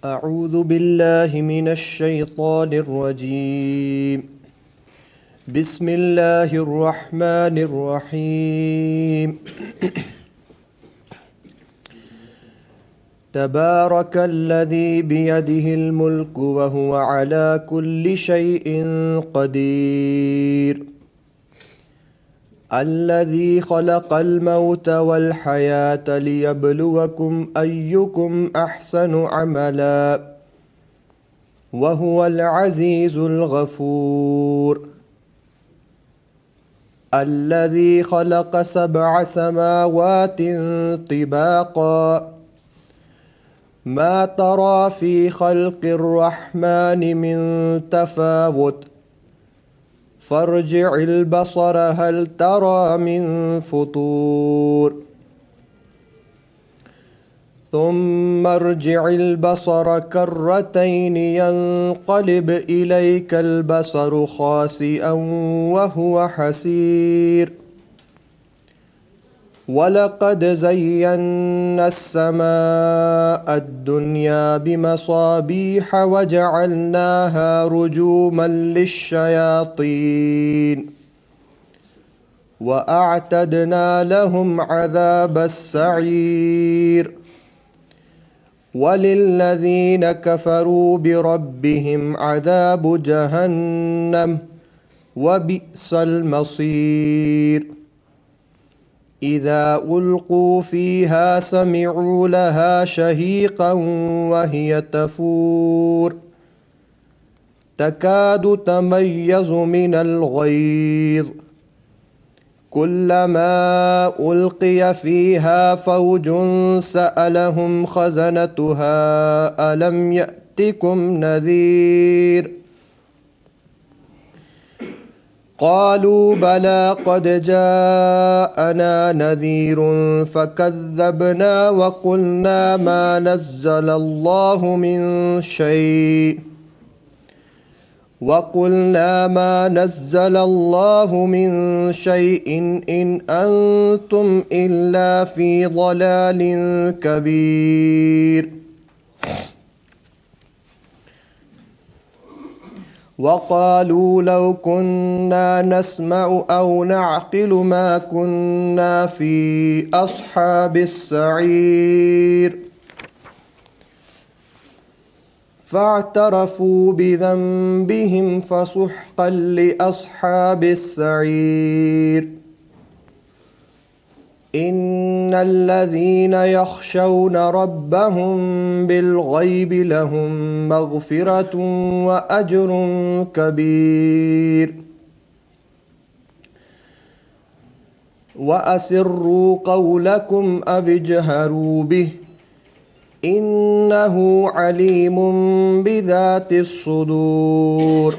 أعوذ بالله من الشيطان الرجيم. بسم الله الرحمن الرحيم. تبارك الذي بيده الملك وهو على كل شيء قدير. الذي خلق الموت والحياة ليبلوكم أيكم أحسن عملا وهو العزيز الغفور. الذي خلق 7 سماوات طباقا ما ترى في خلق الرحمن من تفاوت فارجع البصر هل ترى من فطور ثم ارجع البصر كرتين ينقلب إليك البصر خاسئا وهو حسير. ولقد زينا السماء الدنيا بمصابيح وجعلناها رجوما للشياطين وأعتدنا لهم عذاب السعير. وللذين كفروا بربهم عذاب جهنم وبئس المصير. إذا ألقوا فيها سمعوا لها شهيقا وهي تفور تكاد تميز من الغيظ كلما ألقي فيها فوج سألهم خزنتها ألم يأتكم نذير قالوا بلى قد جاءنا نذير فكذبنا وقلنا ما نزل الله من شيء إن أنتم إلا في ضلال كبير. وقالوا لو كنا نسمع أو نعقل ما كنا في أصحاب السعير. فاعترفوا بذنبهم فسحقا لأصحاب السعير. إن الذين يخشون ربهم بالغيب لهم مغفرة وأجر كبير. وأسروا قولكم أو اجهروا به إنه عليم بذات الصدور.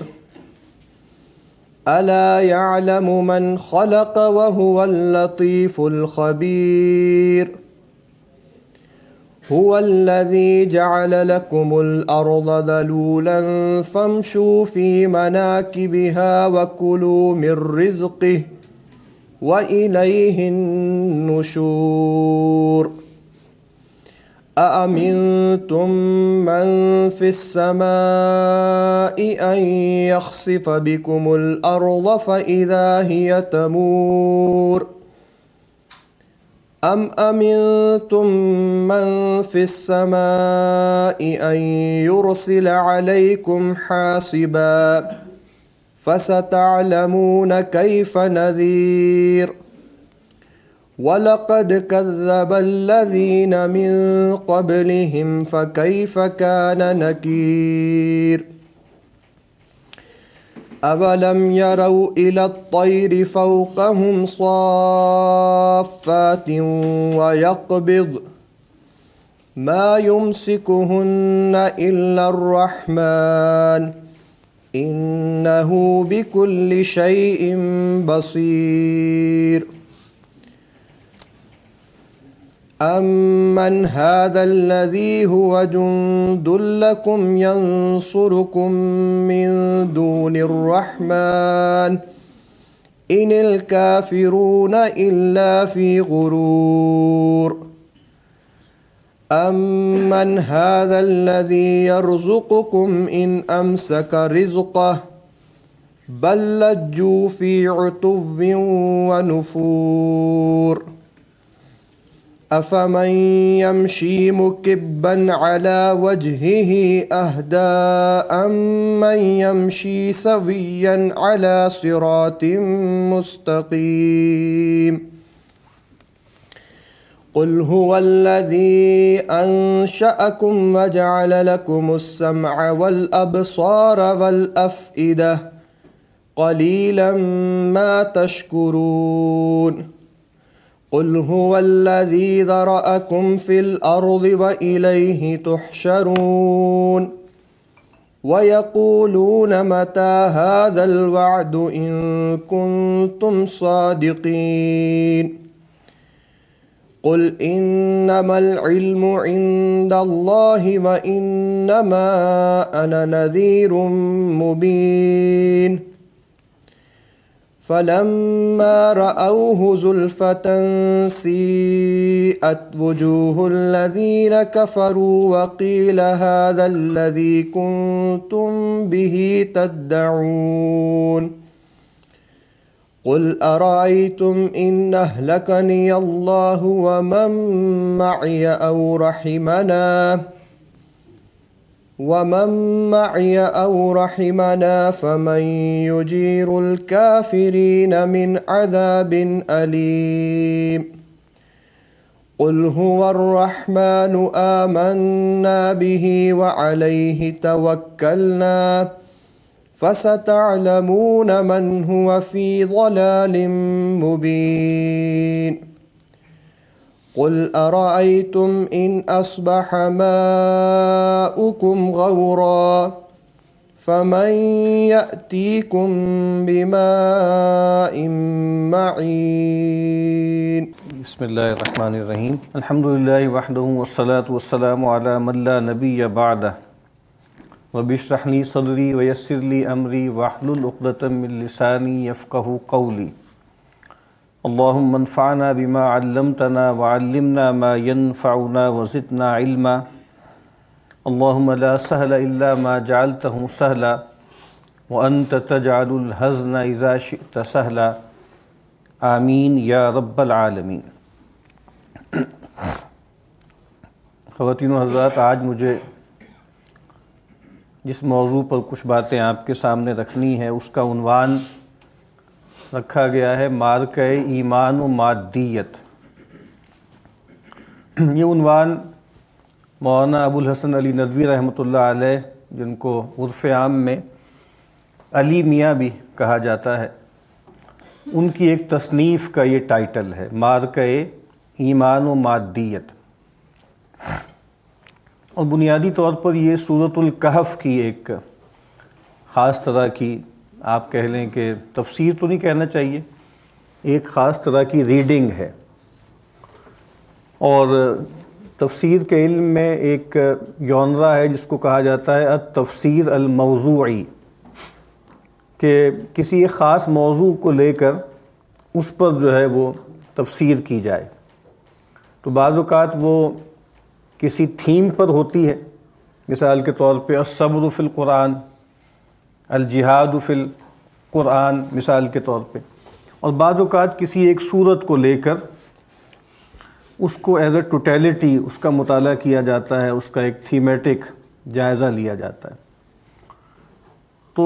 ألا يعلم من خلق وهو اللطيف الخبير. هو الذي جعل لكم الأرض ذلولا فامشوا في مناكبها وكلوا من رزقه وإليه النشور. أأمنتم من في السماء أن يخسف بكم الأرض فإذا هي تمور أم أمنتم من في السماء أن يرسل عليكم حاصبا فستعلمون كيف نذير. ولقد كذب الذين من قبلهم فكيف كان نكير. أولم يروا إلى الطير فوقهم صافات ويقبض ما يمسكهن إلا الرحمن إنه بكل شيء بصير. أمن هذا الذي هو جند لكم ينصركم من دون الرحمن إن الكافرون إلا في غرور. أَمَّنْ هَذَا الَّذِي يَرْزُقُكُمْ إِنْ أَمْسَكَ رِزْقَهُ بَلْ لَجُّوا فِي عُتُوٍّ وَنُفُورٍ أَفَمَنْ يَمْشِي مُكِبًّا عَلَى وَجْهِهِ أَهْدَىٰ أَمَّنْ يَمْشِي سَوِيًّا عَلَى صِرَاطٍ مُسْتَقِيمٍ قُلْ هُوَ الَّذِي أَنشَأَكُمْ وَجَعَلَ لَكُمُ السَّمْعَ وَالْأَبْصَارَ وَالْأَفْئِدَةَ قَلِيلًا مَا تَشْكُرُونَ قُلْ هُوَ الَّذِي ذَرَأَكُمْ فِي الْأَرْضِ وَإِلَيْهِ تُحْشَرُونَ وَيَقُولُونَ مَتَى هَذَا الْوَعْدُ إِن كُنتُمْ صَادِقِينَ قُلْ إِنَّمَا الْعِلْمُ عِندَ اللَّهِ وَإِنَّمَا أَنَا نَذِيرٌ مُبِينٌ فَلَمَّا رَأَوْهُ زُلْفَةً سِيئَتْ وُجُوهُ الَّذِينَ كَفَرُوا وَقِيلَ هَذَا الَّذِي كُنتُم بِهِ تَدَّعُونَ قُلْ أَرَأَيْتُمْ إِنْ أَهْلَكَنِيَ اللَّهُ وَمَن مَّعِيَ أَوْ رَحِمَنَا فَمَن يُجِيرُ الْكَافِرِينَ مِنْ عَذَابٍ أَلِيمٍ قُلْ هُوَ الرَّحْمَنُ آمَنَّا بِهِ وَعَلَيْهِ تَوَكَّلْنَا فَسَتَعْلَمُونَ مَنْ هُوَ فِي ضَلَالٍ مُبِينٍ قُلْ أَرَأَيْتُمْ إِنْ أَصْبَحَ مَاؤُكُمْ غَوْرًا فَمَنْ يَأْتِيكُمْ بِمَاءٍ مَّعِينٍ بسم اللہ الرحمن الرحیم الحمدللہ وحدہ والصلاة والسلام علی من لا نبی بعدہ رب اشرح لی صدری ویسر لی امری واحلل عقدۃ من لسانی یفقہوا قولی اللہم انفعنا بما علمتنا وعلمنا ما ينفعنا وزدنا علما اللہم لا سهل الا ما جعلته سهلا وانت تجعل الحزن اذا شئت سهلا آمین یا رب العالمین۔ خواتین و حضرات، آج مجھے جس موضوع پر کچھ باتیں آپ کے سامنے رکھنی ہے اس کا عنوان رکھا گیا ہے معرکہ ایمان و مادیت۔ یہ عنوان مولانا ابو الحسن علی ندوی رحمۃ اللہ علیہ، جن کو عرف عام میں علی میاں بھی کہا جاتا ہے، ان کی ایک تصنیف کا یہ ٹائٹل ہے، معرکہ ایمان و مادیت۔ اور بنیادی طور پر یہ سورۃ الکہف کی ایک خاص طرح کی، آپ کہہ لیں کہ تفسیر تو نہیں کہنا چاہیے، ایک خاص طرح کی ریڈنگ ہے۔ اور تفسیر کے علم میں ایک جانرا ہے جس کو کہا جاتا ہے التفسیر الموضوعی، کہ کسی ایک خاص موضوع کو لے کر اس پر جو ہے وہ تفسیر کی جائے۔ تو بعض اوقات وہ کسی تھیم پر ہوتی ہے، مثال کے طور پہ الصبر فی القرآن، الجہاد فی القرآن مثال کے طور پہ، اور بعض اوقات کسی ایک صورت کو لے کر اس کو ایز اے ٹوٹیلٹی اس کا مطالعہ کیا جاتا ہے، اس کا ایک تھیمیٹک جائزہ لیا جاتا ہے۔ تو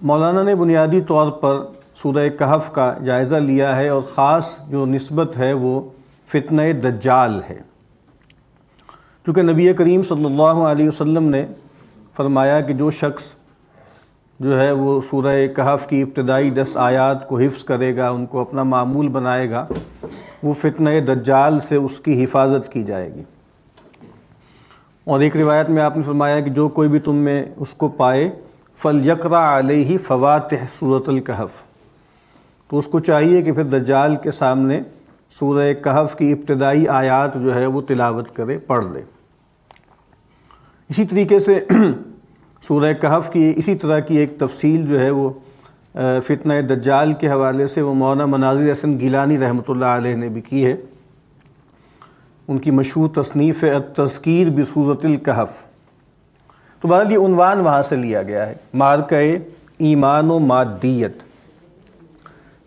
مولانا نے بنیادی طور پر سورہ کہف کا جائزہ لیا ہے، اور خاص جو نسبت ہے وہ فتنہ دجال ہے، کیونکہ نبی کریم صلی اللہ علیہ وسلم نے فرمایا کہ جو شخص جو ہے وہ سورہ کہف کی ابتدائی 10 آیات کو حفظ کرے گا، ان کو اپنا معمول بنائے گا، وہ فتنہ دجال سے اس کی حفاظت کی جائے گی۔ اور ایک روایت میں آپ نے فرمایا کہ جو کوئی بھی تم میں اس کو پائے فَلْيَقْرَأْ عَلَيْهِ فَوَاتِحَ سورۃ الکہف، تو اس کو چاہیے کہ پھر دجال کے سامنے سورہ کہف کی ابتدائی آیات جو ہے وہ تلاوت کرے، پڑھ لے۔ اسی طریقے سے سورہ کہف کی اسی طرح کی ایک تفصیل جو ہے وہ فتنہ دجال کے حوالے سے وہ مولانا مناظر حسن گیلانی رحمۃ اللہ علیہ نے بھی کی ہے، ان کی مشہور تصنیف ہے التذکیر بصورت الکہف. تو بہرحال یہ عنوان وہاں سے لیا گیا ہے، معرکہ ایمان و مادیت.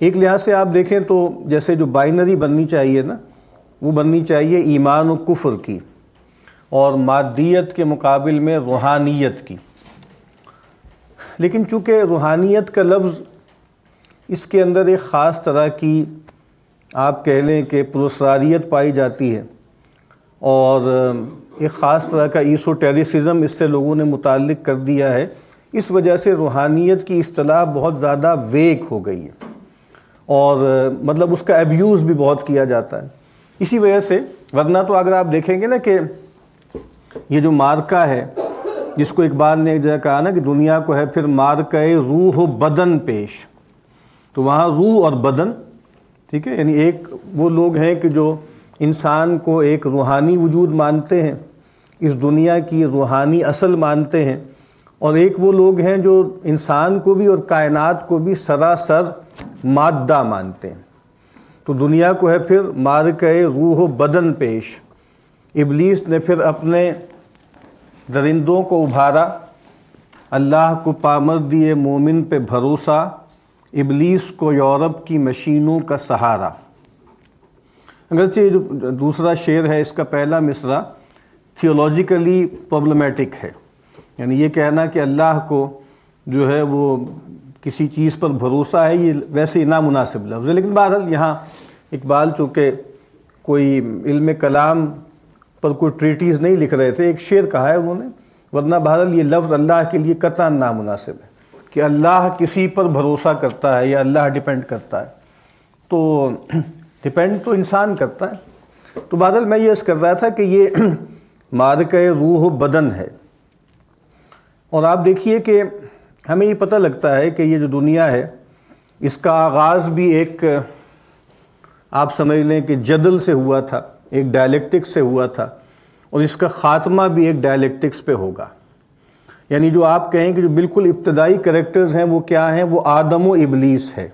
ایک لحاظ سے آپ دیکھیں تو جیسے جو بائنری بننی چاہیے نا، وہ بننی چاہیے ایمان و کفر کی، اور مادیت کے مقابل میں روحانیت کی. لیکن چونکہ روحانیت کا لفظ اس کے اندر ایک خاص طرح کی آپ کہہ لیں کہ پراسراریت پائی جاتی ہے، اور ایک خاص طرح کا ایسوٹیریسزم اس سے لوگوں نے متعلق کر دیا ہے، اس وجہ سے روحانیت کی اصطلاح بہت زیادہ ویگ ہو گئی ہے، اور مطلب اس کا ایبیوز بھی بہت کیا جاتا ہے. اسی وجہ سے ورنہ تو اگر آپ دیکھیں گے نا کہ یہ جو مارکہ ہے، جس کو اقبال نے ایک جگہ کہا نا کہ دنیا کو ہے پھر مارکہ روح و بدن پیش، تو وہاں روح اور بدن، ٹھیک ہے، یعنی ایک وہ لوگ ہیں کہ جو انسان کو ایک روحانی وجود مانتے ہیں، اس دنیا کی روحانی اصل مانتے ہیں، اور ایک وہ لوگ ہیں جو انسان کو بھی اور کائنات کو بھی سراسر مادہ مانتے ہیں. تو دنیا کو ہے پھر مارکہ روح و بدن پیش. ابلیس نے پھر اپنے درندوں کو ابھارا، اللہ کو پامر دیے مومن پہ بھروسہ، ابلیس کو یورپ کی مشینوں کا سہارا. اگرچہ یہ جو دوسرا شعر ہے اس کا پہلا مصرع تھیولوجیکلی پرابلمیٹک ہے، یعنی یہ کہنا کہ اللہ کو جو ہے وہ کسی چیز پر بھروسہ ہے، یہ ویسے نامناسب لفظ ہے. لیکن بہرحال یہاں اقبال چونکہ کوئی علم کلام پر کوئی ٹریٹیز نہیں لکھ رہے تھے، ایک شعر کہا ہے انہوں نے، ورنہ بہرحال یہ لفظ اللہ کے لیے قطعاً نامناسب ہے کہ اللہ کسی پر بھروسہ کرتا ہے یا اللہ ڈیپینڈ کرتا ہے. تو ڈیپینڈ تو انسان کرتا ہے. تو بہرحال میں یہ عرض کر رہا تھا کہ یہ مارکہ روح و بدن ہے. اور آپ دیکھیے کہ ہمیں یہ پتہ لگتا ہے کہ یہ جو دنیا ہے اس کا آغاز بھی ایک آپ سمجھ لیں کہ جدل سے ہوا تھا، ایک ڈائلیکٹکس سے ہوا تھا، اور اس کا خاتمہ بھی ایک ڈائلیکٹکس پہ ہوگا. یعنی جو آپ کہیں کہ جو بالکل ابتدائی کریکٹرز ہیں وہ کیا ہیں، وہ آدم و ابلیس ہے.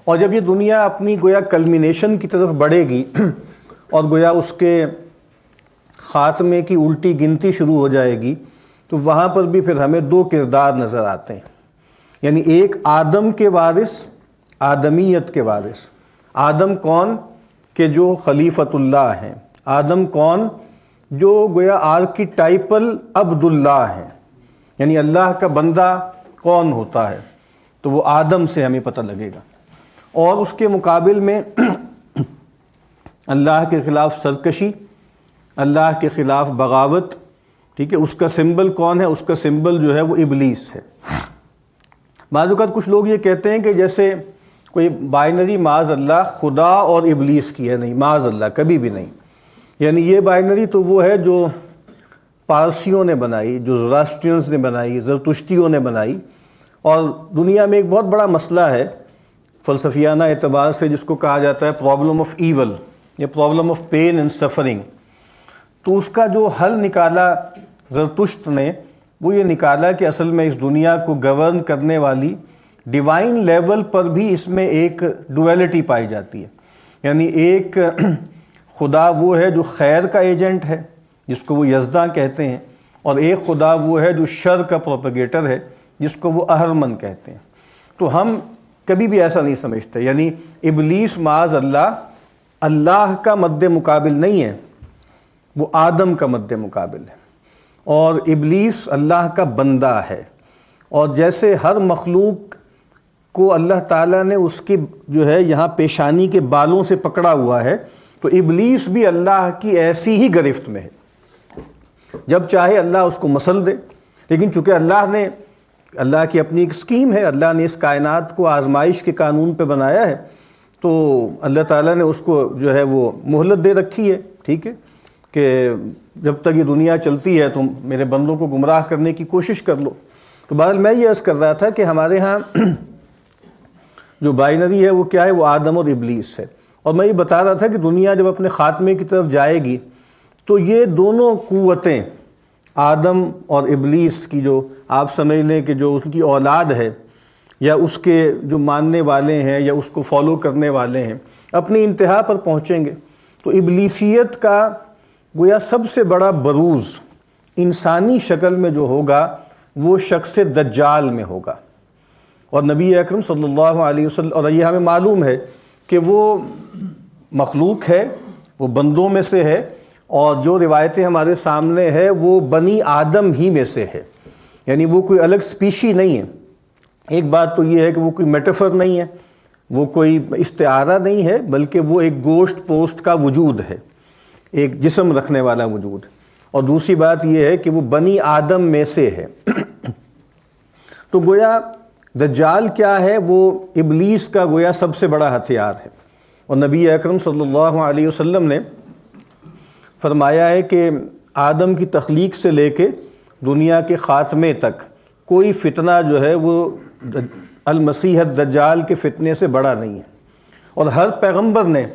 اور جب یہ دنیا اپنی گویا کلمینیشن کی طرف بڑھے گی اور گویا اس کے خاتمے کی الٹی گنتی شروع ہو جائے گی، تو وہاں پر بھی پھر ہمیں دو کردار نظر آتے ہیں. یعنی ایک آدم کے وارث، آدمیت کے وارث. آدم کون؟ کہ جو خلیفۃ اللہ ہیں. آدم کون؟ جو گویا آرکیٹائپل عبداللہ ہیں. یعنی اللہ کا بندہ کون ہوتا ہے، تو وہ آدم سے ہمیں پتہ لگے گا. اور اس کے مقابل میں اللہ کے خلاف سرکشی، اللہ کے خلاف بغاوت، ٹھیک ہے، اس کا سمبل کون ہے؟ اس کا سمبل جو ہے وہ ابلیس ہے. بعض اوقات کچھ لوگ یہ کہتے ہیں کہ جیسے کوئی بائنری معاذ اللہ خدا اور ابلیس کی ہے. نہیں، معاذ اللہ، کبھی بھی نہیں. یعنی یہ بائنری تو وہ ہے جو پارسیوں نے بنائی، جو زوراسٹرینز نے بنائی، زرتشتیوں نے بنائی. اور دنیا میں ایک بہت بڑا مسئلہ ہے فلسفیانہ اعتبار سے، جس کو کہا جاتا ہے پرابلم آف ایول یا problem of pain and suffering. تو اس کا جو حل نکالا زرتشت نے، وہ یہ نکالا کہ اصل میں اس دنیا کو گورن کرنے والی ڈیوائن لیول پر بھی اس میں ایک ڈویلٹی پائی جاتی ہے. یعنی ایک خدا وہ ہے جو خیر کا ایجنٹ ہے، جس کو وہ یزداں کہتے ہیں، اور ایک خدا وہ ہے جو شر کا پروپیگیٹر ہے، جس کو وہ اہرمن کہتے ہیں. تو ہم کبھی بھی ایسا نہیں سمجھتے. یعنی ابلیس معاذ اللہ اللہ کا مد مقابل نہیں ہے، وہ آدم کا مد مقابل ہے. اور ابلیس اللہ کا بندہ ہے. اور جیسے ہر مخلوق کو اللہ تعالیٰ نے اس کی جو ہے یہاں پیشانی کے بالوں سے پکڑا ہوا ہے، تو ابلیس بھی اللہ کی ایسی ہی گرفت میں ہے. جب چاہے اللہ اس کو مسل دے. لیکن چونکہ اللہ کی اپنی ایک اسکیم ہے، اللہ نے اس کائنات کو آزمائش کے قانون پہ بنایا ہے، تو اللہ تعالیٰ نے اس کو جو ہے وہ مہلت دے رکھی ہے، ٹھیک ہے، کہ جب تک یہ دنیا چلتی ہے تم میرے بندوں کو گمراہ کرنے کی کوشش کر لو. تو بہرحال میں یہ عرض کر رہا تھا کہ ہمارے ہاں جو بائنری ہے وہ کیا ہے، وہ آدم اور ابلیس ہے. اور میں یہ بتا رہا تھا کہ دنیا جب اپنے خاتمے کی طرف جائے گی تو یہ دونوں قوتیں، آدم اور ابلیس کی، جو آپ سمجھ لیں کہ جو اس کی اولاد ہے یا اس کے جو ماننے والے ہیں یا اس کو فالو کرنے والے ہیں، اپنی انتہا پر پہنچیں گے. تو ابلیسیت کا گویا سب سے بڑا بروز انسانی شکل میں جو ہوگا وہ شخص دجال میں ہوگا. اور نبی اکرم صلی اللہ علیہ وسلم، اور یہ ہمیں معلوم ہے کہ وہ مخلوق ہے، وہ بندوں میں سے ہے، اور جو روایتیں ہمارے سامنے ہے وہ بنی آدم ہی میں سے ہے، یعنی وہ کوئی الگ سپیشی نہیں ہے. ایک بات تو یہ ہے کہ وہ کوئی میٹافر نہیں ہے، وہ کوئی استعارہ نہیں ہے، بلکہ وہ ایک گوشت پوشت کا وجود ہے، ایک جسم رکھنے والا وجود. اور دوسری بات یہ ہے کہ وہ بنی آدم میں سے ہے. تو گویا دجال کیا ہے؟ وہ ابلیس کا گویا سب سے بڑا ہتھیار ہے. اور نبی اکرم صلی اللہ علیہ وسلم نے فرمایا ہے کہ آدم کی تخلیق سے لے کے دنیا کے خاتمے تک کوئی فتنہ جو ہے وہ المسیح الدجال کے فتنے سے بڑا نہیں ہے. اور ہر پیغمبر نے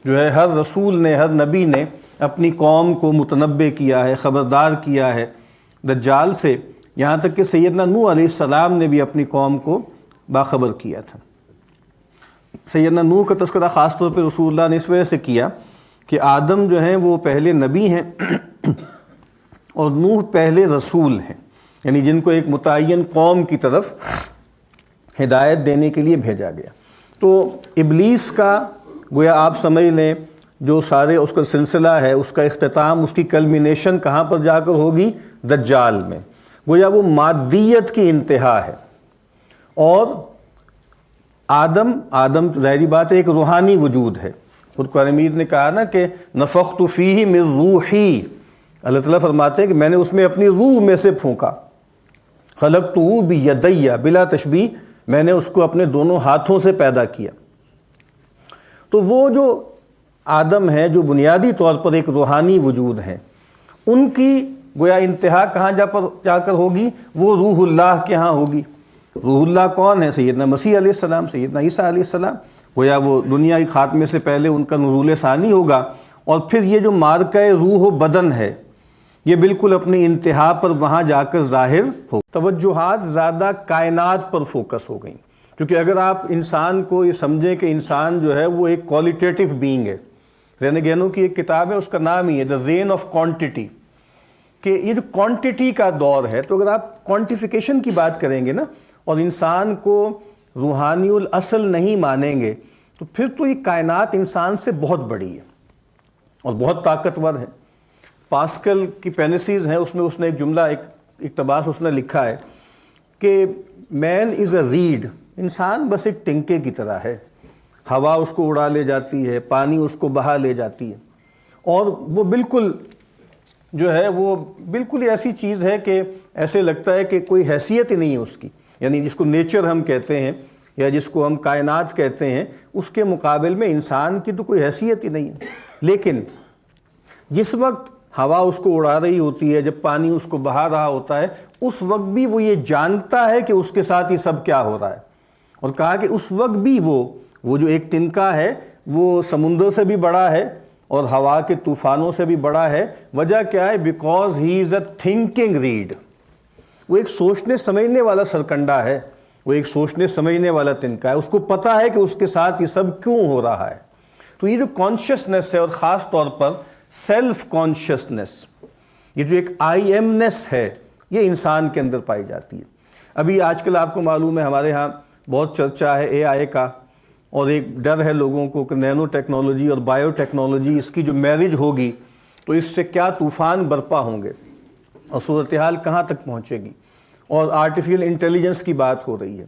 جو ہے، ہر رسول نے، ہر نبی نے اپنی قوم کو متنبع کیا ہے، خبردار کیا ہے دجال سے، یہاں تک کہ سیدنا نوح علیہ السلام نے بھی اپنی قوم کو باخبر کیا تھا. سیدنا نوح کا تذکرہ خاص طور پہ رسول اللہ نے اس وجہ سے کیا کہ آدم جو ہیں وہ پہلے نبی ہیں اور نوح پہلے رسول ہیں، یعنی جن کو ایک متعین قوم کی طرف ہدایت دینے کے لیے بھیجا گیا. تو ابلیس کا گویا آپ سمجھ لیں جو سارے اس کا سلسلہ ہے، اس کا اختتام، اس کی کلمینیشن کہاں پر جا کر ہوگی؟ دجال میں. گویا وہ مادیت کی انتہا ہے. اور آدم ظاہری بات ہے ایک روحانی وجود ہے. خود قرآن مجید نے کہا نا کہ نفخت فیہ من روحی، اللہ تعالیٰ فرماتے ہیں کہ میں نے اس میں اپنی روح میں سے پھونکا. خلقتہ بیدی بلا تشبیہ، میں نے اس کو اپنے دونوں ہاتھوں سے پیدا کیا. تو وہ جو آدم ہے جو بنیادی طور پر ایک روحانی وجود ہیں، ان کی گویا انتہا کہاں جا کر ہوگی؟ وہ روح اللہ کے ہاں ہوگی. روح اللہ کون ہے؟ سیدنا مسیح علیہ السلام، سیدنا عیسیٰ علیہ السلام. گویا وہ دنیا کے خاتمے سے پہلے ان کا نزول ثانی ہوگا. اور پھر یہ جو مارکہ روح و بدن ہے یہ بالکل اپنی انتہا پر وہاں جا کر ظاہر ہو. توجہات زیادہ کائنات پر فوکس ہو گئیں، کیونکہ اگر آپ انسان کو یہ سمجھیں کہ انسان جو ہے وہ ایک کوالٹیٹیو بینگ ہے. رینگینو کی ایک کتاب ہے، اس کا نام ہی ہے دا رین آف کوانٹٹی، کہ یہ جو کوانٹٹی کا دور ہے. تو اگر آپ کوانٹیفیکیشن کی بات کریں گے نا اور انسان کو روحانی الاصل نہیں مانیں گے تو پھر تو یہ کائنات انسان سے بہت بڑی ہے اور بہت طاقتور ہے. پاسکل کی پینسیز ہیں، اس میں اس نے ایک جملہ، ایک اقتباس اس نے لکھا ہے کہ مین از اے ریڈ، انسان بس ایک ٹنکے کی طرح ہے. ہوا اس کو اڑا لے جاتی ہے، پانی اس کو بہا لے جاتی ہے، اور وہ بالکل جو ہے وہ بالکل ایسی چیز ہے کہ ایسے لگتا ہے کہ کوئی حیثیت ہی نہیں ہے اس کی. یعنی جس کو نیچر ہم کہتے ہیں یا جس کو ہم کائنات کہتے ہیں، اس کے مقابل میں انسان کی تو کوئی حیثیت ہی نہیں ہے. لیکن جس وقت ہوا اس کو اڑا رہی ہوتی ہے، جب پانی اس کو بہا رہا ہوتا ہے، اس وقت بھی وہ یہ جانتا ہے کہ اس کے ساتھ یہ سب کیا ہو رہا ہے. اور کہا کہ اس وقت بھی وہ جو ایک تنکا ہے وہ سمندر سے بھی بڑا ہے اور ہوا کے طوفانوں سے بھی بڑا ہے. وجہ کیا ہے؟ Because he is a thinking reed. وہ ایک سوچنے سمجھنے والا سرکنڈا ہے، وہ ایک سوچنے سمجھنے والا تنکا ہے. اس کو پتہ ہے کہ اس کے ساتھ یہ سب کیوں ہو رہا ہے. تو یہ جو کانشیسنس ہے، اور خاص طور پر سیلف کانشیسنس، یہ جو ایک آئی ایم نیس ہے، یہ انسان کے اندر پائی جاتی ہے. ابھی آج کل آپ کو معلوم ہے ہمارے ہاں بہت چرچا ہے اے آئی کا، اور ایک ڈر ہے لوگوں کو کہ نینو ٹیکنالوجی اور بائیو ٹیکنالوجی، اس کی جو میرج ہوگی تو اس سے کیا طوفان برپا ہوں گے اور صورتحال کہاں تک پہنچے گی. اور آرٹیفیشل انٹیلیجنس کی بات ہو رہی ہے.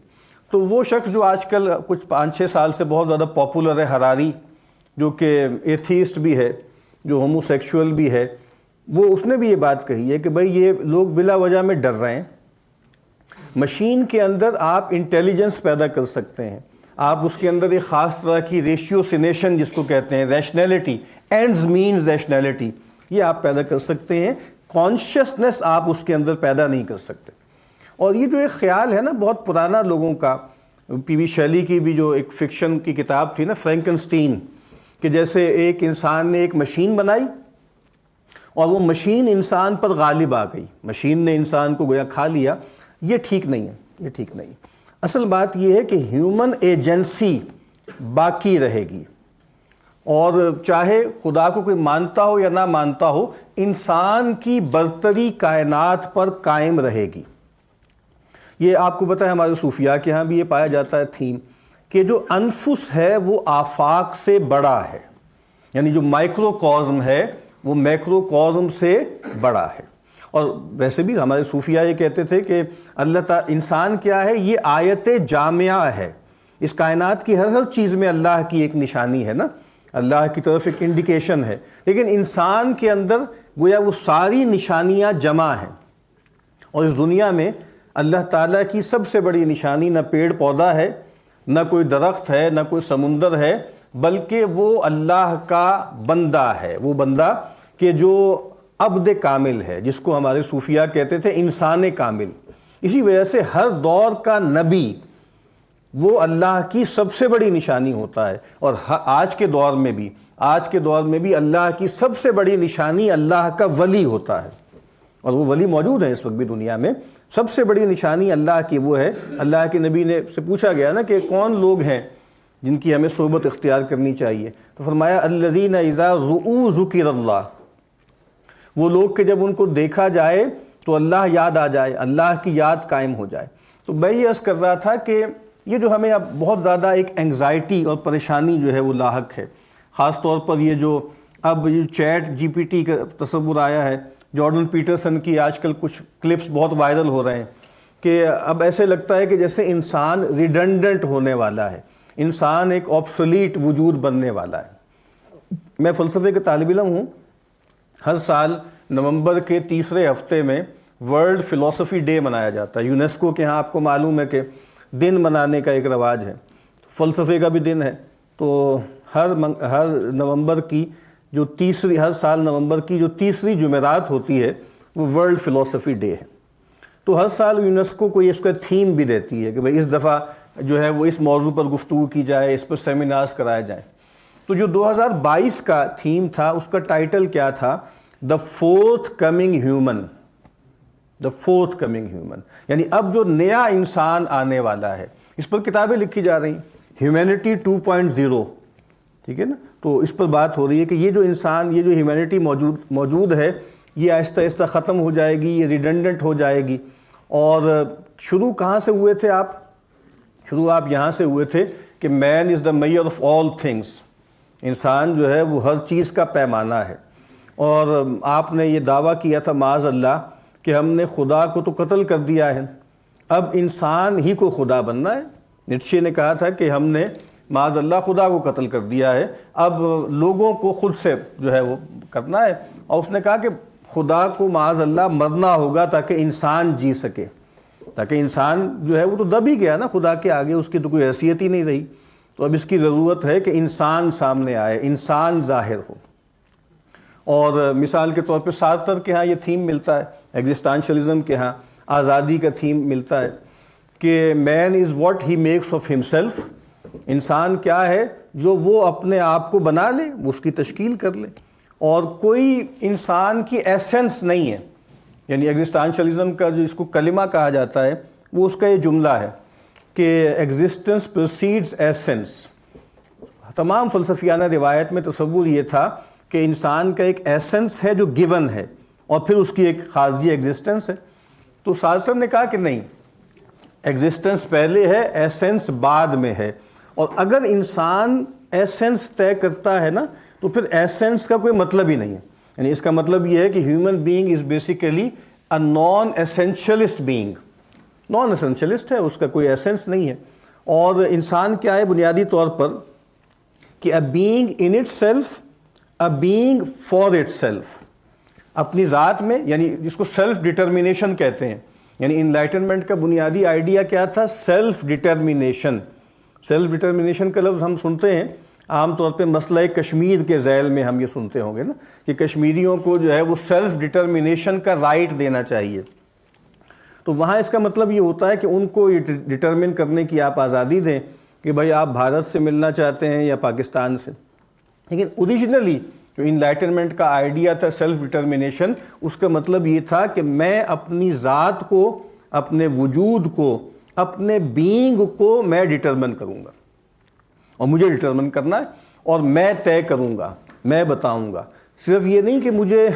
تو وہ شخص جو آج کل کچھ 5-6 سال سے بہت زیادہ پاپولر ہے، ہراری، جو کہ ایتھیسٹ بھی ہے، جو ہومو سیکشول بھی ہے، اس نے بھی یہ بات کہی ہے کہ بھئی یہ لوگ بلا وجہ میں ڈر رہے ہیں. مشین کے اندر آپ انٹیلیجنس پیدا کر سکتے ہیں، آپ اس کے اندر ایک خاص طرح کی ریشیوسینیشن جس کو کہتے ہیں، ریشنیلٹی، اینڈز مینز ریشنیلٹی، یہ آپ پیدا کر سکتے ہیں. کانشیسنس آپ اس کے اندر پیدا نہیں کر سکتے. اور یہ جو ایک خیال ہے نا بہت پرانا لوگوں کا، پی وی شیلی کی بھی جو ایک فکشن کی کتاب تھی نا فرینکنسٹین، کہ جیسے ایک انسان نے ایک مشین بنائی اور وہ مشین انسان پر غالب آ گئی، مشین نے انسان کو گویا کھا لیا. یہ ٹھیک نہیں ہے، یہ ٹھیک نہیں. اصل بات یہ ہے کہ ہیومن ایجنسی باقی رہے گی. اور چاہے خدا کو کوئی مانتا ہو یا نہ مانتا ہو، انسان کی برتری کائنات پر قائم رہے گی۔ یہ آپ کو پتہ ہے ہمارے صوفیاء کے ہاں بھی یہ پایا جاتا ہے تھیم کہ جو انفس ہے وہ آفاق سے بڑا ہے، یعنی جو مائکرو کازم ہے وہ میکرو کازم سے بڑا ہے۔ اور ویسے بھی ہمارے صوفیاء یہ کہتے تھے کہ اللہ تعالیٰ انسان کیا ہے، یہ آیت جامعہ ہے، اس کائنات کی ہر چیز میں اللہ کی ایک نشانی ہے نا، اللہ کی طرف ایک انڈیکیشن ہے، لیکن انسان کے اندر گویا وہ ساری نشانیاں جمع ہیں۔ اور اس دنیا میں اللہ تعالیٰ کی سب سے بڑی نشانی نہ پیڑ پودا ہے، نہ کوئی درخت ہے، نہ کوئی سمندر ہے، بلکہ وہ اللہ کا بندہ ہے، وہ بندہ کہ جو عبد کامل ہے، جس کو ہمارے صوفیاء کہتے تھے انسان کامل۔ اسی وجہ سے ہر دور کا نبی وہ اللہ کی سب سے بڑی نشانی ہوتا ہے، اور آج کے دور میں بھی اللہ کی سب سے بڑی نشانی اللہ کا ولی ہوتا ہے، اور وہ ولی موجود ہیں اس وقت بھی دنیا میں۔ سب سے بڑی نشانی اللہ کی وہ ہے۔ اللہ کے نبی نے سے پوچھا گیا نا کہ کون لوگ ہیں جن کی ہمیں صحبت اختیار کرنی چاہیے، تو فرمایا الذین اذا رؤوا ذکر اللہ، وہ لوگ کہ جب ان کو دیکھا جائے تو اللہ یاد آ جائے، اللہ کی یاد قائم ہو جائے۔ تو میں یہ عرض کر رہا تھا کہ یہ جو ہمیں اب بہت زیادہ ایک انگزائٹی اور پریشانی جو ہے وہ لاحق ہے، خاص طور پر یہ جو اب یہ چیٹ جی پی ٹی کا تصور آیا ہے، جارڈن پیٹرسن کی آج کل کچھ کلپس بہت وائرل ہو رہے ہیں کہ اب ایسے لگتا ہے کہ جیسے انسان ریڈنڈنٹ ہونے والا ہے، انسان ایک آبسولیٹ وجود بننے والا ہے۔ میں فلسفے کا طالب علم ہوں، ہر سال نومبر کے تیسرے ہفتے میں ورلڈ فلسفی ڈے منایا جاتا ہے۔ یونیسکو کے ہاں آپ کو معلوم ہے کہ دن منانے کا ایک رواج ہے، فلسفے کا بھی دن ہے، تو ہر نومبر کی جو ہر سال نومبر کی جو تیسری جمعرات ہوتی ہے وہ ورلڈ فلسفی ڈے ہے۔ تو ہر سال یونیسکو کو اس کا تھیم بھی دیتی ہے کہ بھئی اس دفعہ جو ہے وہ اس موضوع پر گفتگو کی جائے، اس پر سیمینارز کرائے جائیں۔ تو جو 2022 کا تھیم تھا اس کا ٹائٹل کیا تھا؟ The fourth coming human, the fourth coming human, یعنی اب جو نیا انسان آنے والا ہے۔ اس پر کتابیں لکھی جا رہی ہیں، ہیومینٹی 2.0، ٹھیک ہے نا؟ تو اس پر بات ہو رہی ہے کہ یہ جو انسان، یہ جو ہیومینٹی موجود ہے، یہ آہستہ آہستہ ختم ہو جائے گی، یہ ریڈنڈنٹ ہو جائے گی۔ اور شروع کہاں سے ہوئے تھے آپ؟ شروع آپ یہاں سے ہوئے تھے کہ man is the measure of all things, انسان جو ہے وہ ہر چیز کا پیمانہ ہے۔ اور آپ نے یہ دعویٰ کیا تھا معاذ اللہ کہ ہم نے خدا کو تو قتل کر دیا ہے، اب انسان ہی کو خدا بننا ہے۔ نیٹشے نے کہا تھا کہ ہم نے معاذ اللہ خدا کو قتل کر دیا ہے، اب لوگوں کو خود سے جو ہے وہ کرنا ہے۔ اور اس نے کہا کہ خدا کو معاذ اللہ مرنا ہوگا تاکہ انسان جی سکے، تاکہ انسان جو ہے وہ تو دب ہی گیا نا خدا کے آگے، اس کی تو کوئی حیثیت ہی نہیں رہی۔ تو اب اس کی ضرورت ہے کہ انسان سامنے آئے، انسان ظاہر ہو۔ اور مثال کے طور پہ سارتر کے ہاں یہ تھیم ملتا ہے، ایگزسٹانشلزم کے ہاں آزادی کا تھیم ملتا ہے کہ man is what he makes of himself, انسان کیا ہے جو وہ اپنے آپ کو بنا لے، اس کی تشکیل کر لے، اور کوئی انسان کی ایسنس نہیں ہے۔ یعنی ایگزسٹانشلزم کا جو اس کو کلمہ کہا جاتا ہے وہ اس کا یہ جملہ ہے کہ ایگزسٹنس پرسیڈز ایسنس۔ تمام فلسفیانہ روایت میں تصور یہ تھا کہ انسان کا ایک ایسنس ہے جو گیون ہے، اور پھر اس کی ایک خارجی ایگزسٹنس ہے۔ تو سارتر نے کہا کہ نہیں، ایگزسٹنس پہلے ہے، ایسنس بعد میں ہے۔ اور اگر انسان ایسنس طے کرتا ہے نا تو پھر ایسنس کا کوئی مطلب ہی نہیں ہے۔ یعنی اس کا مطلب یہ ہے کہ human being is basically a non essentialist being, non essentialist ہے، اس کا کوئی ایسنس نہیں ہے۔ اور انسان کیا ہے بنیادی طور پر کہ a being in itself, a being for itself, اپنی ذات میں، یعنی جس کو سیلف ڈٹرمینیشن کہتے ہیں۔ یعنی انلائٹنمنٹ کا بنیادی آئیڈیا کیا تھا؟ Self determination. سیلف ڈٹرمینیشن کا لفظ ہم سنتے ہیں عام طور پہ مسئلہ کشمیر کے ذیل میں، ہم یہ سنتے ہوں گے نا کہ کشمیریوں کو جو ہے وہ سیلف ڈٹرمینیشن کا رائٹ دینا چاہیے۔ تو وہاں اس کا مطلب یہ ہوتا ہے کہ ان کو یہ ڈٹرمن کرنے کی آپ آزادی دیں کہ بھائی آپ بھارت سے ملنا چاہتے ہیں یا پاکستان سے۔ لیکن اوریجنلی جو انلائٹنمنٹ کا آئیڈیا تھا سیلف ڈٹرمینیشن، اس کا مطلب یہ تھا کہ میں اپنی ذات کو، اپنے وجود کو، اپنے بینگ کو میں ڈٹرمن کروں گا، اور مجھے ڈٹرمن کرنا ہے۔ اور میں طے کروں گا، میں بتاؤں گا. صرف یہ نہیں کہ مجھے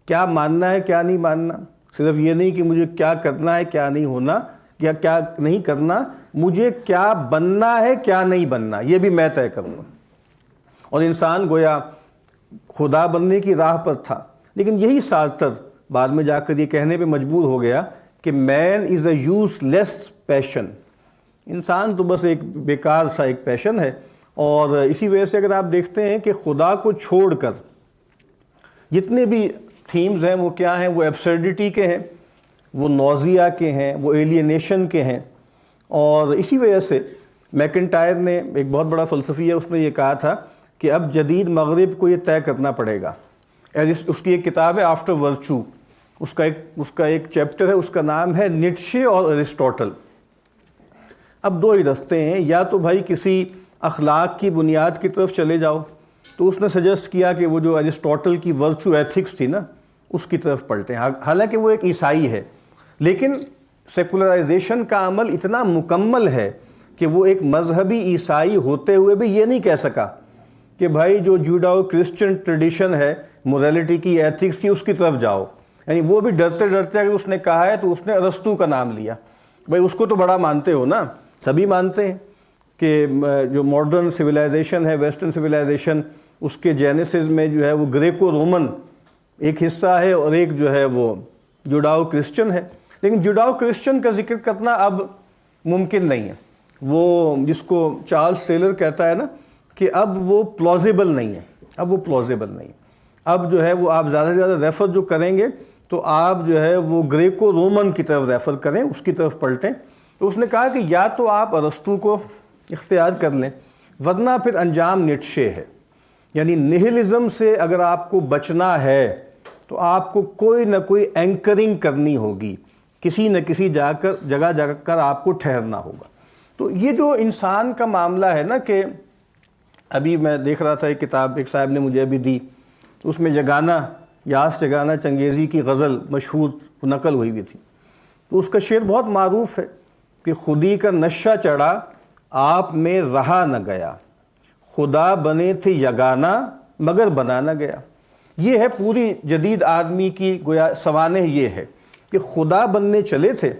کیا ماننا ہے کیا نہیں ماننا، صرف یہ نہیں کہ مجھے کیا کرنا ہے کیا نہیں ہونا یا کیا نہیں کرنا، مجھے کیا بننا ہے کیا نہیں بننا یہ بھی میں طے کروں گا. اور انسان گویا خدا بننے کی راہ پر تھا، لیکن یہی سارتر بعد میں جا کر یہ کہنے پہ مجبور ہو گیا کہ مین از اے یوز لیس پیشن. انسان تو بس ایک بیکار سا ایک پیشن ہے. اور اسی وجہ سے اگر آپ دیکھتے ہیں کہ خدا کو چھوڑ کر جتنے بھی تھیمز ہیں وہ کیا ہیں، وہ ایبسرڈیٹی کے ہیں، وہ نوزیا کے ہیں، وہ ایلینیشن کے ہیں. اور اسی وجہ سے میکنٹائر نے ایک بہت بڑا فلسفی ہے، اس نے یہ کہا تھا کہ اب جدید مغرب کو یہ طے کرنا پڑے گا. اس کی ایک کتاب ہے آفٹر ورچو، اس کا ایک چیپٹر ہے، اس کا نام ہے نیٹشے اور ارسٹوٹل. اب دو ہی رستے ہیں، یا تو بھائی کسی اخلاق کی بنیاد کی طرف چلے جاؤ. تو اس نے سجیسٹ کیا کہ وہ جو ارسٹوٹل کی ورچو ایتھکس تھی نا اس کی طرف پلٹیں. حالانکہ وہ ایک عیسائی ہے، لیکن سیکولرائزیشن کا عمل اتنا مکمل ہے کہ وہ ایک مذہبی عیسائی ہوتے ہوئے بھی یہ نہیں کہہ سکا کہ بھائی جو جوڈاؤ کرسچن ٹریڈیشن ہے موریلٹی کی ایتھکس کی اس کی طرف جاؤ. یعنی وہ بھی ڈرتے ڈرتے اگر اس نے کہا ہے تو اس نے ارسطو کا نام لیا. بھائی اس کو تو بڑا مانتے ہو نا، سبھی مانتے ہیں کہ جو ماڈرن سویلائزیشن ہے، ویسٹرن سویلائزیشن، اس کے جینیسز میں جو ہے وہ گریکو رومن ایک حصہ ہے اور ایک جو ہے وہ جوڈاؤ کرسچن ہے. لیکن جوڈاؤ کرسچن کا ذکر کرنا اب ممکن نہیں ہے. وہ جس کو چارلز ٹیلر کہتا ہے نا کہ اب وہ پلازیبل نہیں ہے، اب وہ پلازیبل نہیں. اب جو ہے وہ آپ زیادہ سے زیادہ ریفر جو کریں گے تو آپ جو ہے وہ گریکو رومن کی طرف ریفر کریں، اس کی طرف پلٹیں. تو اس نے کہا کہ یا تو آپ ارسطو کو اختیار کر لیں ورنہ پھر انجام نیٹشے ہے. یعنی نہلزم سے اگر آپ کو بچنا ہے تو آپ کو کوئی نہ کوئی اینکرنگ کرنی ہوگی، کسی نہ کسی جگہ جا کر آپ کو ٹھہرنا ہوگا. تو یہ جو انسان کا معاملہ ہے نا، کہ ابھی میں دیکھ رہا تھا ایک کتاب ایک صاحب نے مجھے ابھی دی، اس میں یاس جگانا چنگیزی کی غزل مشہور نقل ہوئی ہوئی تھی. تو اس کا شعر بہت معروف ہے کہ خودی کا نشہ چڑھا آپ میں رہا نہ گیا، خدا بنے تھے یگانہ مگر بنا نہ گیا. یہ ہے پوری جدید آدمی کی گویا سوانح، یہ ہے کہ خدا بننے چلے تھے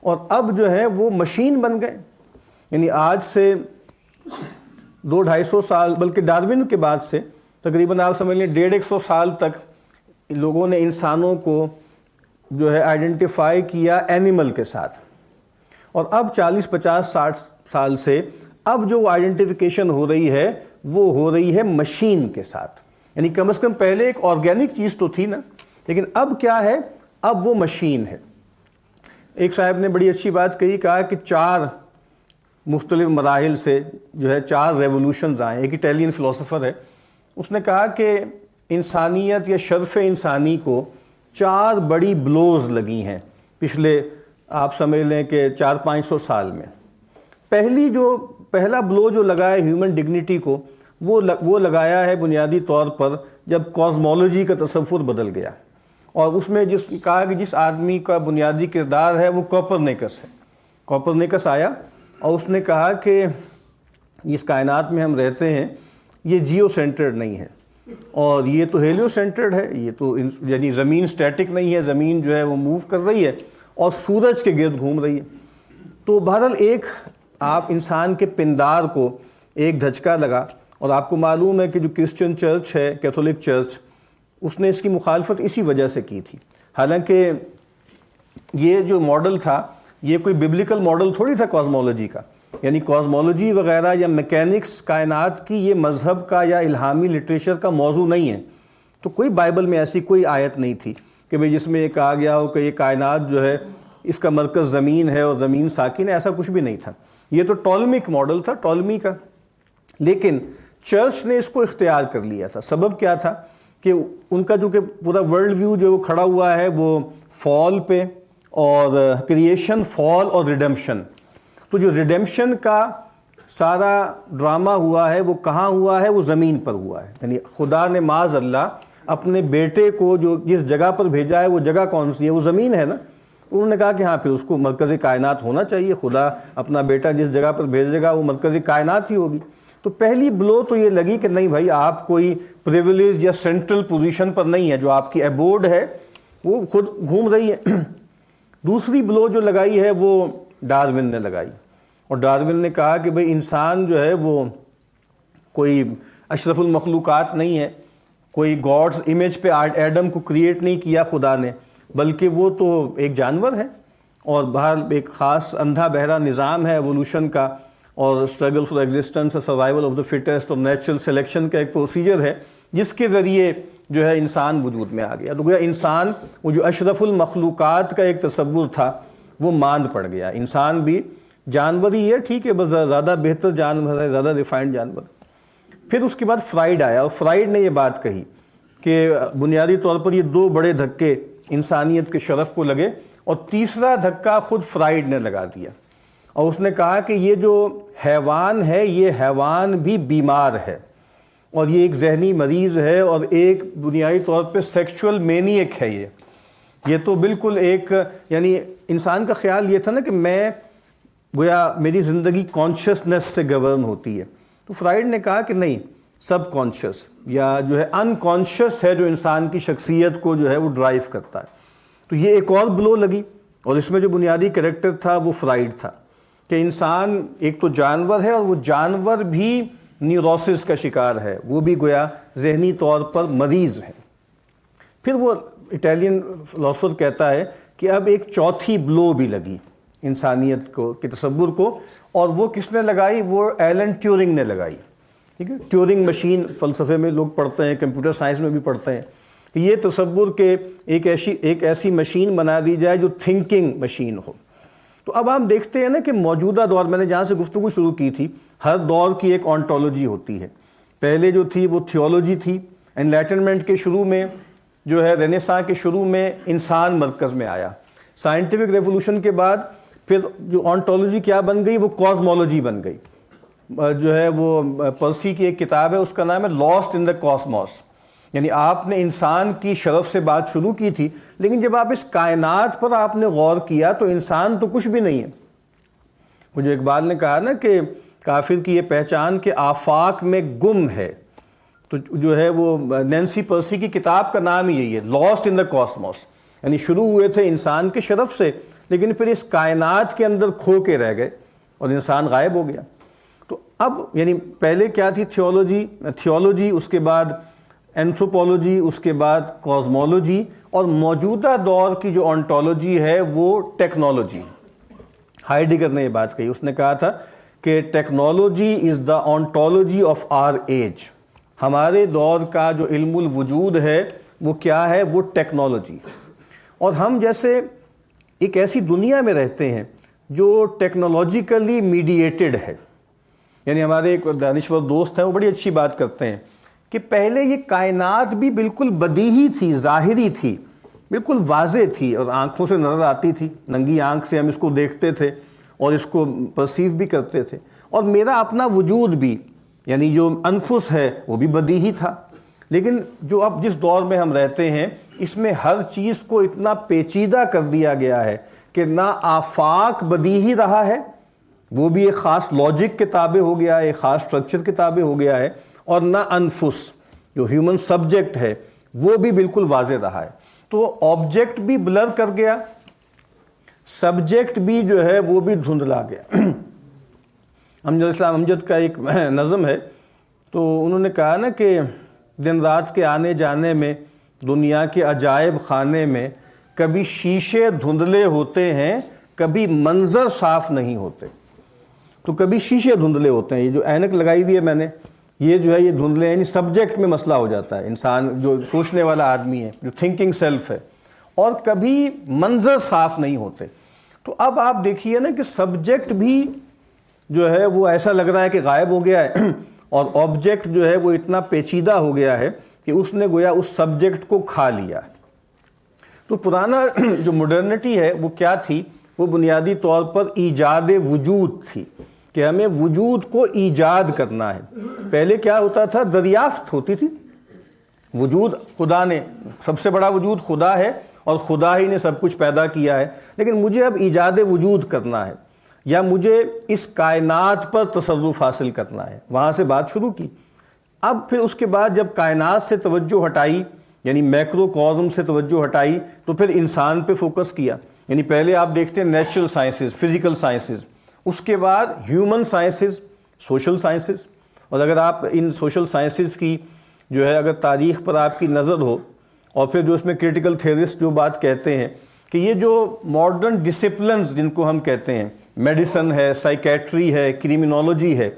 اور اب جو ہے وہ مشین بن گئے. یعنی آج سے 200-250 سال، بلکہ ڈارون کے بعد سے تقریباً آپ سمجھ لیں 150 سال تک لوگوں نے انسانوں کو جو ہے آئیڈینٹیفائی کیا اینیمل کے ساتھ، اور اب 40-50-60 سال سے اب جو آئیڈینٹیفیکیشن ہو رہی ہے وہ ہو رہی ہے مشین کے ساتھ. یعنی کم از کم پہلے ایک آرگینک چیز تو تھی نا، لیکن اب کیا ہے، اب وہ مشین ہے. ایک صاحب نے بڑی اچھی بات کہی، کہا کہ 4 مختلف مراحل سے جو ہے 4 ریولوشنز آئے. ایک اٹیلین فلاسفر ہے، اس نے کہا کہ انسانیت یا شرف انسانی کو 4 بڑی بلوز لگی ہیں پچھلے آپ سمجھ لیں کہ 400-500 سال میں. پہلا بلو جو لگا ہے ہیومن ڈگنیٹی کو، وہ لگایا ہے بنیادی طور پر جب کازمولوجی کا تصور بدل گیا. اور اس میں کہا کہ جس آدمی کا بنیادی کردار ہے وہ کوپرنیکس ہے. کوپرنیکس آیا اور اس نے کہا کہ اس کائنات میں ہم رہتے ہیں یہ جیو سینٹرڈ نہیں ہے، اور یہ تو ہیلیو سینٹرڈ ہے. یہ تو یعنی زمین سٹیٹک نہیں ہے، زمین جو ہے وہ موو کر رہی ہے اور سورج کے گرد گھوم رہی ہے. تو بہرحال ایک آپ انسان کے پندار کو ایک دھچکا لگا. اور آپ کو معلوم ہے کہ جو کرسچن چرچ ہے، کیتھولک چرچ، اس نے اس کی مخالفت اسی وجہ سے کی تھی. حالانکہ یہ جو ماڈل تھا یہ کوئی ببلیکل ماڈل تھوڑی تھا کازمولوجی کا. یعنی کازمولوجی وغیرہ یا میکینکس کائنات کی یہ مذہب کا یا الہامی لٹریچر کا موضوع نہیں ہے. تو کوئی بائبل میں ایسی کوئی آیت نہیں تھی کہ بھئی جس میں یہ کہا گیا ہو کہ یہ کائنات جو ہے اس کا مرکز زمین ہے اور زمین ساکن ہے. ایسا کچھ بھی نہیں تھا. یہ تو ٹولمک ماڈل تھا، ٹولمی کا. لیکن چرچ نے اس کو اختیار کر لیا تھا. سبب کیا تھا کہ ان کا جو کہ پورا ورلڈ ویو جو کھڑا ہوا ہے وہ فال پہ، اور کریشن، فال اور ریڈمپشن. تو جو ریڈمپشن کا سارا ڈرامہ ہوا ہے وہ کہاں ہوا ہے؟ وہ زمین پر ہوا ہے. یعنی خدا نے معاذ اللہ اپنے بیٹے کو جو جس جگہ پر بھیجا ہے وہ جگہ کون سی ہے؟ وہ زمین ہے نا. انہوں نے کہا کہ ہاں پھر اس کو مرکز کائنات ہونا چاہیے. خدا اپنا بیٹا جس جگہ پر بھیجے گا وہ مرکز کائنات ہی ہوگی. تو پہلی بلو تو یہ لگی کہ نہیں بھائی آپ کوئی پریویلیج یا سینٹرل پوزیشن پر نہیں ہے، جو آپ کی ایبورڈ ہے وہ خود گھوم رہی ہے۔ دوسری بلو جو لگائی ہے وہ ڈارون نے لگائی، اور ڈارون نے کہا کہ بھئی انسان جو ہے وہ کوئی اشرف المخلوقات نہیں ہے، کوئی گاڈز امیج پہ ایڈم کو کریٹ نہیں کیا خدا نے، بلکہ وہ تو ایک جانور ہے، اور باہر ایک خاص اندھا بہرا نظام ہے ایوولوشن کا، اور اسٹرگل فار ایگزسٹنس اور سروائیول آف دا فٹسٹ اور نیچرل سلیکشن کا ایک پروسیجر ہے جس کے ذریعے جو ہے انسان وجود میں آ گیا۔ تو گویا انسان وہ جو اشرف المخلوقات کا ایک تصور تھا وہ ماند پڑ گیا۔ انسان بھی جانور ہی ہے، ٹھیک ہے، بس زیادہ بہتر جانور ہے، زیادہ ریفائنڈ جانور۔ پھر اس کے بعد فرائیڈ آیا، اور فرائیڈ نے یہ بات کہی کہ بنیادی طور پر یہ دو بڑے دھکے انسانیت کے شرف کو لگے، اور تیسرا دھکا خود فرائیڈ نے لگا دیا، اور اس نے کہا کہ یہ جو حیوان ہے یہ حیوان بھی بیمار ہے، اور یہ ایک ذہنی مریض ہے، اور ایک بنیادی طور پہ سیکچول مینیک ہے۔ یہ تو بالکل ایک، یعنی انسان کا خیال یہ تھا نا کہ میں گویا میری زندگی کانشیسنس سے گورن ہوتی ہے، تو فرائیڈ نے کہا کہ نہیں، سب کانشیس یا جو ہے ان کانشیس ہے جو انسان کی شخصیت کو جو ہے وہ ڈرائیو کرتا ہے۔ تو یہ ایک اور بلو لگی، اور اس میں جو بنیادی کریکٹر تھا وہ فرائیڈ تھا کہ انسان ایک تو جانور ہے، اور وہ جانور بھی نیوروسس کا شکار ہے، وہ بھی گویا ذہنی طور پر مریض ہے۔ پھر وہ اٹیلین فلاسفر کہتا ہے کہ اب ایک چوتھی بلو بھی لگی انسانیت کو کے تصور کو، اور وہ کس نے لگائی؟ وہ ایلن ٹیورنگ نے لگائی، ٹھیک ہے۔ ٹیورنگ مشین فلسفے میں لوگ پڑھتے ہیں، کمپیوٹر سائنس میں بھی پڑھتے ہیں، کہ یہ تصور کہ ایک ایسی مشین بنا دی جائے جو تھنکنگ مشین ہو۔ تو اب ہم دیکھتے ہیں نا کہ موجودہ دور، میں نے جہاں سے گفتگو شروع کی تھی، ہر دور کی ایک آنٹولوجی ہوتی ہے۔ پہلے جو تھی وہ تھیولوجی تھی، انلائٹنمنٹ کے شروع میں جو ہے رینیساں کے شروع میں انسان مرکز میں آیا۔ سائنٹیفک ریولوشن کے بعد پھر جو آنٹولوجی کیا بن گئی؟ وہ کاسمولوجی بن گئی۔ جو ہے وہ پرسی کی ایک کتاب ہے، اس کا نام ہے لاسٹ ان دا کاسموس، یعنی آپ نے انسان کی شرف سے بات شروع کی تھی، لیکن جب آپ اس کائنات پر آپ نے غور کیا تو انسان تو کچھ بھی نہیں ہے۔ وہ جو اقبال نے کہا نا کہ کافر کی یہ پہچان کہ آفاق میں گم ہے، تو جو ہے وہ نینسی پرسی کی کتاب کا نام ہی یہی ہے، لاسٹ ان دا کاسموس، یعنی شروع ہوئے تھے انسان کے شرف سے، لیکن پھر اس کائنات کے اندر کھو کے رہ گئے اور انسان غائب ہو گیا۔ تو اب یعنی پہلے کیا تھی؟ تھیولوجی، اس کے بعد اینتھروپولوجی، اس کے بعد کاسمولوجی، اور موجودہ دور کی جو آنٹولوجی ہے وہ ٹیکنالوجی۔ ہائیڈگر نے یہ بات کہی، اس نے کہا تھا کہ technology is the ontology of our age, ہمارے دور کا جو علم الوجود ہے وہ کیا ہے؟ وہ ٹیکنالوجی۔ اور ہم جیسے ایک ایسی دنیا میں رہتے ہیں جو ٹیکنالوجیکلی میڈیٹڈ ہے، یعنی ہمارے ایک دانشور دوست ہیں، وہ بڑی اچھی بات کرتے ہیں کہ پہلے یہ کائنات بھی بالکل بدیہی تھی، ظاہری تھی، بالکل واضح تھی، اور آنکھوں سے نظر آتی تھی، ننگی آنکھ سے ہم اس کو دیکھتے تھے اور اس کو پرسیو بھی کرتے تھے، اور میرا اپنا وجود بھی، یعنی جو انفس ہے وہ بھی بدیہی تھا۔ لیکن جو اب جس دور میں ہم رہتے ہیں اس میں ہر چیز کو اتنا پیچیدہ کر دیا گیا ہے کہ نہ آفاق بدیہی رہا ہے، وہ بھی ایک خاص لاجک کے تابع ہو گیا ہے، ایک خاص سٹرکچر کے تابع ہو گیا ہے، اور نہ انفس جو ہیومن سبجیکٹ ہے وہ بھی بالکل واضح رہا ہے۔ تو آبجیکٹ بھی بلر کر گیا، سبجیکٹ بھی جو ہے وہ بھی دھندلا گیا۔ امجد اسلام امجد کا ایک نظم ہے، تو انہوں نے کہا نا کہ دن رات کے آنے جانے میں دنیا کے عجائب خانے میں کبھی شیشے دھندلے ہوتے ہیں، کبھی منظر صاف نہیں ہوتے۔ تو کبھی شیشے دھندلے ہوتے ہیں، یہ جو اینک لگائی ہوئی ہے میں نے، یہ جو ہے یہ دھندلے، یعنی سبجیکٹ میں مسئلہ ہو جاتا ہے، انسان جو سوچنے والا آدمی ہے، جو تھنکنگ سیلف ہے، اور کبھی منظر صاف نہیں ہوتے۔ تو اب آپ دیکھیے نا کہ سبجیکٹ بھی جو ہے وہ ایسا لگ رہا ہے کہ غائب ہو گیا ہے، اور آبجیکٹ جو ہے وہ اتنا پیچیدہ ہو گیا ہے کہ اس نے گویا اس سبجیکٹ کو کھا لیا ہے۔ تو پرانا جو ماڈرنٹی ہے وہ کیا تھی؟ وہ بنیادی طور پر ایجاد وجود تھی، کہ ہمیں وجود کو ایجاد کرنا ہے۔ پہلے کیا ہوتا تھا؟ دریافت ہوتی تھی، وجود خدا نے، سب سے بڑا وجود خدا ہے اور خدا ہی نے سب کچھ پیدا کیا ہے، لیکن مجھے اب ایجاد وجود کرنا ہے۔ یا مجھے اس کائنات پر تصرف حاصل کرنا ہے. وہاں سے بات شروع کی. اب پھر اس کے بعد جب کائنات سے توجہ ہٹائی, یعنی میکرو کازم سے توجہ ہٹائی, تو پھر انسان پہ فوکس کیا. یعنی پہلے آپ دیکھتے ہیں نیچرل سائنسز, فزیکل سائنسز, اس کے بعد ہیومن سائنسز, سوشل سائنسز. اور اگر آپ ان سوشل سائنسز کی جو ہے اگر تاریخ پر آپ کی نظر ہو, اور پھر جو اس میں کرٹیکل تھیورسٹ جو بات کہتے ہیں کہ یہ جو ماڈرن ڈسپلنز جن کو ہم کہتے ہیں, میڈیسن ہے, سائیکیٹری ہے, کریمنالوجی ہے,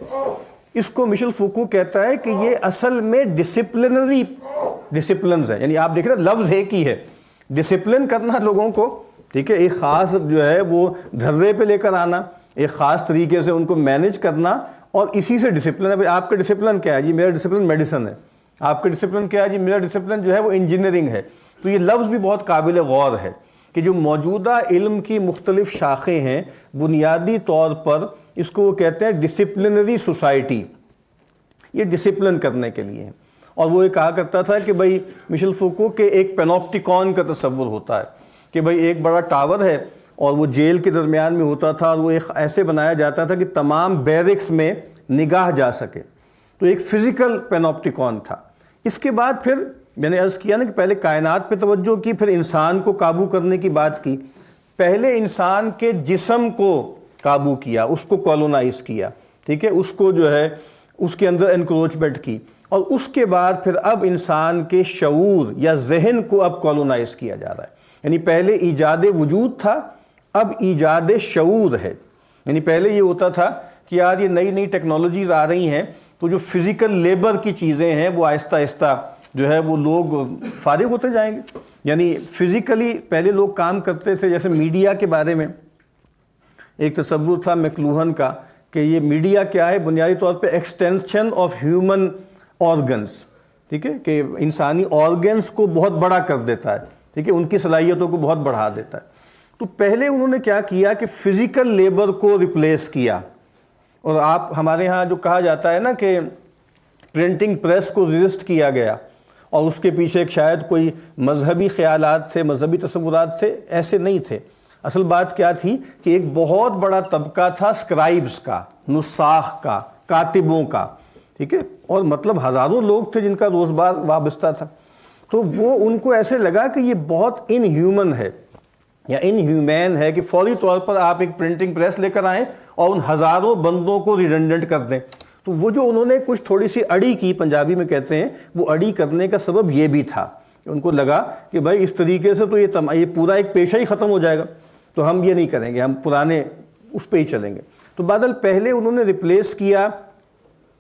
اس کو مشیل فوکو کہتا ہے کہ یہ اصل میں ڈسپلنری ڈسپلنز ہے. یعنی آپ دیکھ رہے ہیں لفظ ایک ہی ہے, ڈسپلن کرنا لوگوں کو, ٹھیک ہے, ایک خاص جو ہے وہ دھرے پہ لے کر آنا, ایک خاص طریقے سے ان کو مینیج کرنا, اور اسی سے ڈسپلن ہے. آپ کا ڈسپلن کیا ہے جی؟ میرا ڈسپلن میڈیسن ہے. آپ کا ڈسپلن کیا ہے جی؟ میرا ڈسپلن جو ہے وہ انجینئرنگ ہے. تو یہ لفظ بھی بہت قابل غور ہے کہ جو موجودہ علم کی مختلف شاخیں ہیں, بنیادی طور پر اس کو وہ کہتے ہیں ڈسپلنری سوسائٹی. یہ ڈسپلن کرنے کے لیے ہیں. اور وہ یہ کہا کرتا تھا کہ بھائی مشیل فوکو کے ایک پینوپٹیکون کا تصور ہوتا ہے کہ بھائی ایک بڑا ٹاور ہے اور وہ جیل کے درمیان میں ہوتا تھا, اور وہ ایک ایسے بنایا جاتا تھا کہ تمام بیرکس میں نگاہ جا سکے. تو ایک فزیکل پینوپٹیکون تھا. اس کے بعد پھر میں نے عرض کیا نا کہ پہلے کائنات پہ توجہ کی, پھر انسان کو قابو کرنے کی بات کی. پہلے انسان کے جسم کو قابو کیا, اس کو کالونائز کیا, ٹھیک ہے, اس کو جو ہے اس کے اندر انکروچمنٹ کی, اور اس کے بعد پھر اب انسان کے شعور یا ذہن کو اب کالونائز کیا جا رہا ہے. یعنی پہلے ایجاد وجود تھا, اب ایجاد شعور ہے. یعنی پہلے یہ ہوتا تھا کہ یار یہ نئی نئی ٹیکنالوجیز آ رہی ہیں, تو جو فزیکل لیبر کی چیزیں ہیں وہ آہستہ آہستہ جو ہے وہ لوگ فارغ ہوتے جائیں گے. یعنی فزیکلی پہلے لوگ کام کرتے تھے. جیسے میڈیا کے بارے میں ایک تصور تھا میکلوہن کا کہ یہ میڈیا کیا ہے, بنیادی طور پہ ایکسٹینشن آف ہیومن آرگنس, ٹھیک ہے, کہ انسانی آرگنس کو بہت بڑا کر دیتا ہے, ٹھیک ہے, ان کی صلاحیتوں کو بہت بڑھا دیتا ہے. تو پہلے انہوں نے کیا کیا کہ فزیکل لیبر کو ریپلیس کیا. اور آپ ہمارے ہاں جو کہا جاتا ہے نا کہ پرنٹنگ پریس کو ریزسٹ کیا گیا, اور اس کے پیچھے ایک شاید کوئی مذہبی خیالات تھے, مذہبی تصورات تھے. ایسے نہیں تھے. اصل بات کیا تھی کہ ایک بہت بڑا طبقہ تھا اسکرائبز کا, نساخ کا, کاتبوں کا, ٹھیک ہے, اور مطلب ہزاروں لوگ تھے جن کا روزگار وابستہ تھا. تو وہ ان کو ایسے لگا کہ یہ بہت ان ہیومن ہے یا ان ہیومین ہے کہ فوری طور پر آپ ایک پرنٹنگ پریس لے کر آئیں اور ان ہزاروں بندوں کو ریڈنڈنٹ کر دیں. تو وہ جو انہوں نے کچھ تھوڑی سی اڑی کی, پنجابی میں کہتے ہیں, وہ اڑی کرنے کا سبب یہ بھی تھا کہ ان کو لگا کہ بھائی اس طریقے سے تو یہ پورا ایک پیشہ ہی ختم ہو جائے گا, تو ہم یہ نہیں کریں گے, ہم پرانے اس پہ ہی چلیں گے. تو بادل پہلے انہوں نے ریپلیس کیا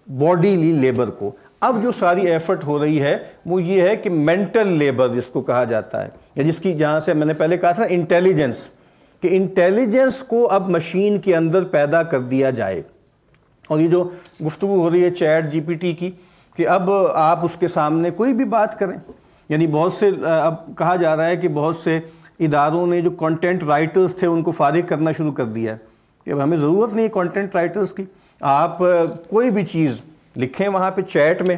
باڈیلی لیبر کو. اب جو ساری ایفرٹ ہو رہی ہے وہ یہ ہے کہ مینٹل لیبر جس کو کہا جاتا ہے, یا جس کی جہاں سے میں نے پہلے کہا تھا انٹیلیجنس, کہ انٹیلیجنس کو اب مشین کے اندر پیدا کر دیا جائے. اور یہ جو گفتگو ہو رہی ہے چیٹ جی پی ٹی کی, کہ اب آپ اس کے سامنے کوئی بھی بات کریں. یعنی بہت سے اب کہا جا رہا ہے کہ بہت سے اداروں نے جو کنٹینٹ رائٹرز تھے ان کو فارغ کرنا شروع کر دیا ہے کہ اب ہمیں ضرورت نہیں ہے کنٹینٹ رائٹرز کی. آپ کوئی بھی چیز لکھیں وہاں پہ چیٹ میں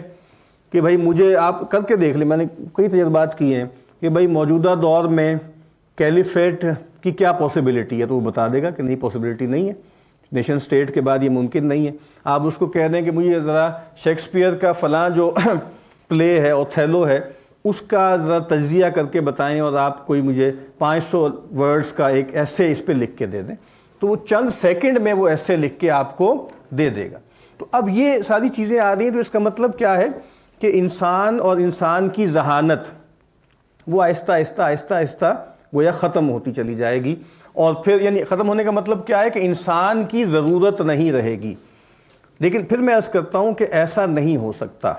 کہ بھائی مجھے آپ کر کے دیکھ لیں. میں نے کئی تجربات کیے ہیں کہ بھائی موجودہ دور میں کیلیفیٹ کی کیا پاسبلٹی ہے, تو وہ بتا دے گا کہ نہیں, پاسبلٹی نہیں ہے, نیشن سٹیٹ کے بعد یہ ممکن نہیں ہے. آپ اس کو کہہ دیں کہ مجھے ذرا شیکسپیئر کا فلاں جو پلے ہے, اوتھیلو ہے, اس کا ذرا تجزیہ کر کے بتائیں, اور آپ کوئی مجھے 500 ورڈز کا ایک ایسے اس پہ لکھ کے دے دیں, تو وہ چند سیکنڈ میں وہ ایسے لکھ کے آپ کو دے دے گا. تو اب یہ ساری چیزیں آ رہی ہیں. تو اس کا مطلب کیا ہے کہ انسان اور انسان کی ذہانت وہ آہستہ آہستہ آہستہ آہستہ گویا ختم ہوتی چلی جائے گی. اور پھر یعنی ختم ہونے کا مطلب کیا ہے کہ انسان کی ضرورت نہیں رہے گی. لیکن پھر میں عرض کرتا ہوں کہ ایسا نہیں ہو سکتا.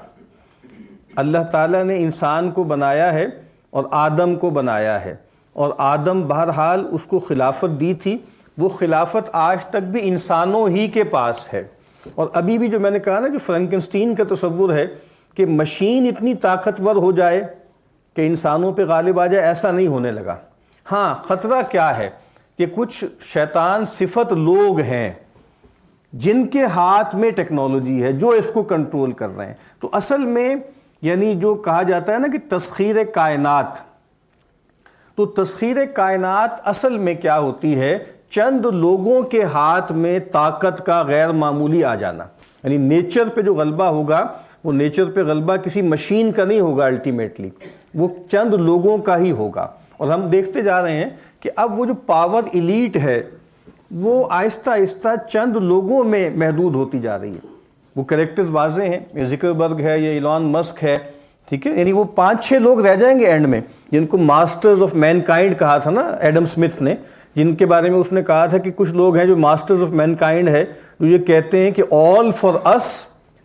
اللہ تعالیٰ نے انسان کو بنایا ہے اور آدم کو بنایا ہے, اور آدم بہرحال اس کو خلافت دی تھی. وہ خلافت آج تک بھی انسانوں ہی کے پاس ہے. اور ابھی بھی جو میں نے کہا نا, جو فرینکنسٹین کا تصور ہے کہ مشین اتنی طاقتور ہو جائے کہ انسانوں پہ غالب آ جائے, ایسا نہیں ہونے لگا. ہاں خطرہ کیا ہے کہ کچھ شیطان صفت لوگ ہیں جن کے ہاتھ میں ٹیکنالوجی ہے جو اس کو کنٹرول کر رہے ہیں. تو اصل میں یعنی جو کہا جاتا ہے نا کہ تسخیر کائنات, تو تسخیر کائنات اصل میں کیا ہوتی ہے چند لوگوں کے ہاتھ میں طاقت کا غیر معمولی آ جانا، یعنی نیچر پہ جو غلبہ ہوگا وہ نیچر پہ غلبہ کسی مشین کا نہیں ہوگا، الٹیمیٹلی وہ چند لوگوں کا ہی ہوگا۔ اور ہم دیکھتے جا رہے ہیں کہ اب وہ جو پاور ایلیٹ ہے وہ آہستہ آہستہ چند لوگوں میں محدود ہوتی جا رہی ہے۔ وہ کریکٹرز واضح ہیں، یہ زکربرگ ہے، یہ ایلان مسک ہے، ٹھیک ہے، یعنی وہ 5-6 لوگ رہ جائیں گے اینڈ میں، جن کو ماسٹرز آف مین کائنڈ کہا تھا نا ایڈم سمتھ نے، جن کے بارے میں اس نے کہا تھا کہ کچھ لوگ ہیں جو ماسٹرز آف مین کائنڈ ہے، جو یہ کہتے ہیں کہ آل فار اس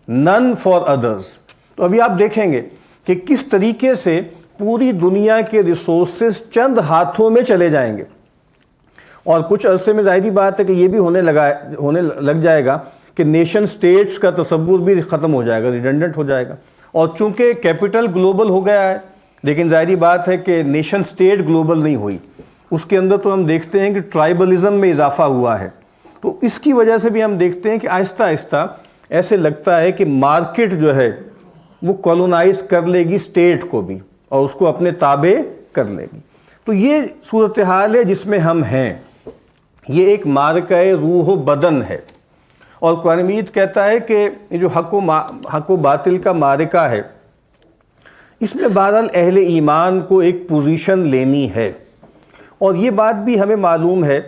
نن فار ادرز۔ تو ابھی آپ دیکھیں گے کہ کس طریقے سے پوری دنیا کے ریسورسز چند ہاتھوں میں چلے جائیں گے، اور کچھ عرصے میں ظاہری بات ہے کہ یہ بھی ہونے لگ جائے گا کہ نیشن سٹیٹس کا تصور بھی ختم ہو جائے گا، ریڈنڈنٹ ہو جائے گا۔ اور چونکہ کیپٹل گلوبل ہو گیا ہے، لیکن ظاہری بات ہے کہ نیشن سٹیٹ گلوبل نہیں ہوئی، اس کے اندر تو ہم دیکھتے ہیں کہ ٹرائبلزم میں اضافہ ہوا ہے۔ تو اس کی وجہ سے بھی ہم دیکھتے ہیں کہ آہستہ آہستہ ایسے لگتا ہے کہ مارکیٹ جو ہے وہ کولونائز کر لے گی اسٹیٹ کو بھی، اور اس کو اپنے تابع کر لے گی۔ تو یہ صورتحال ہے جس میں ہم ہیں، یہ ایک معرکہ روح و بدن ہے۔ اور قرآن مجید کہتا ہے کہ یہ جو حق و باطل کا معرکہ ہے، اس میں بہرحال اہل ایمان کو ایک پوزیشن لینی ہے۔ اور یہ بات بھی ہمیں معلوم ہے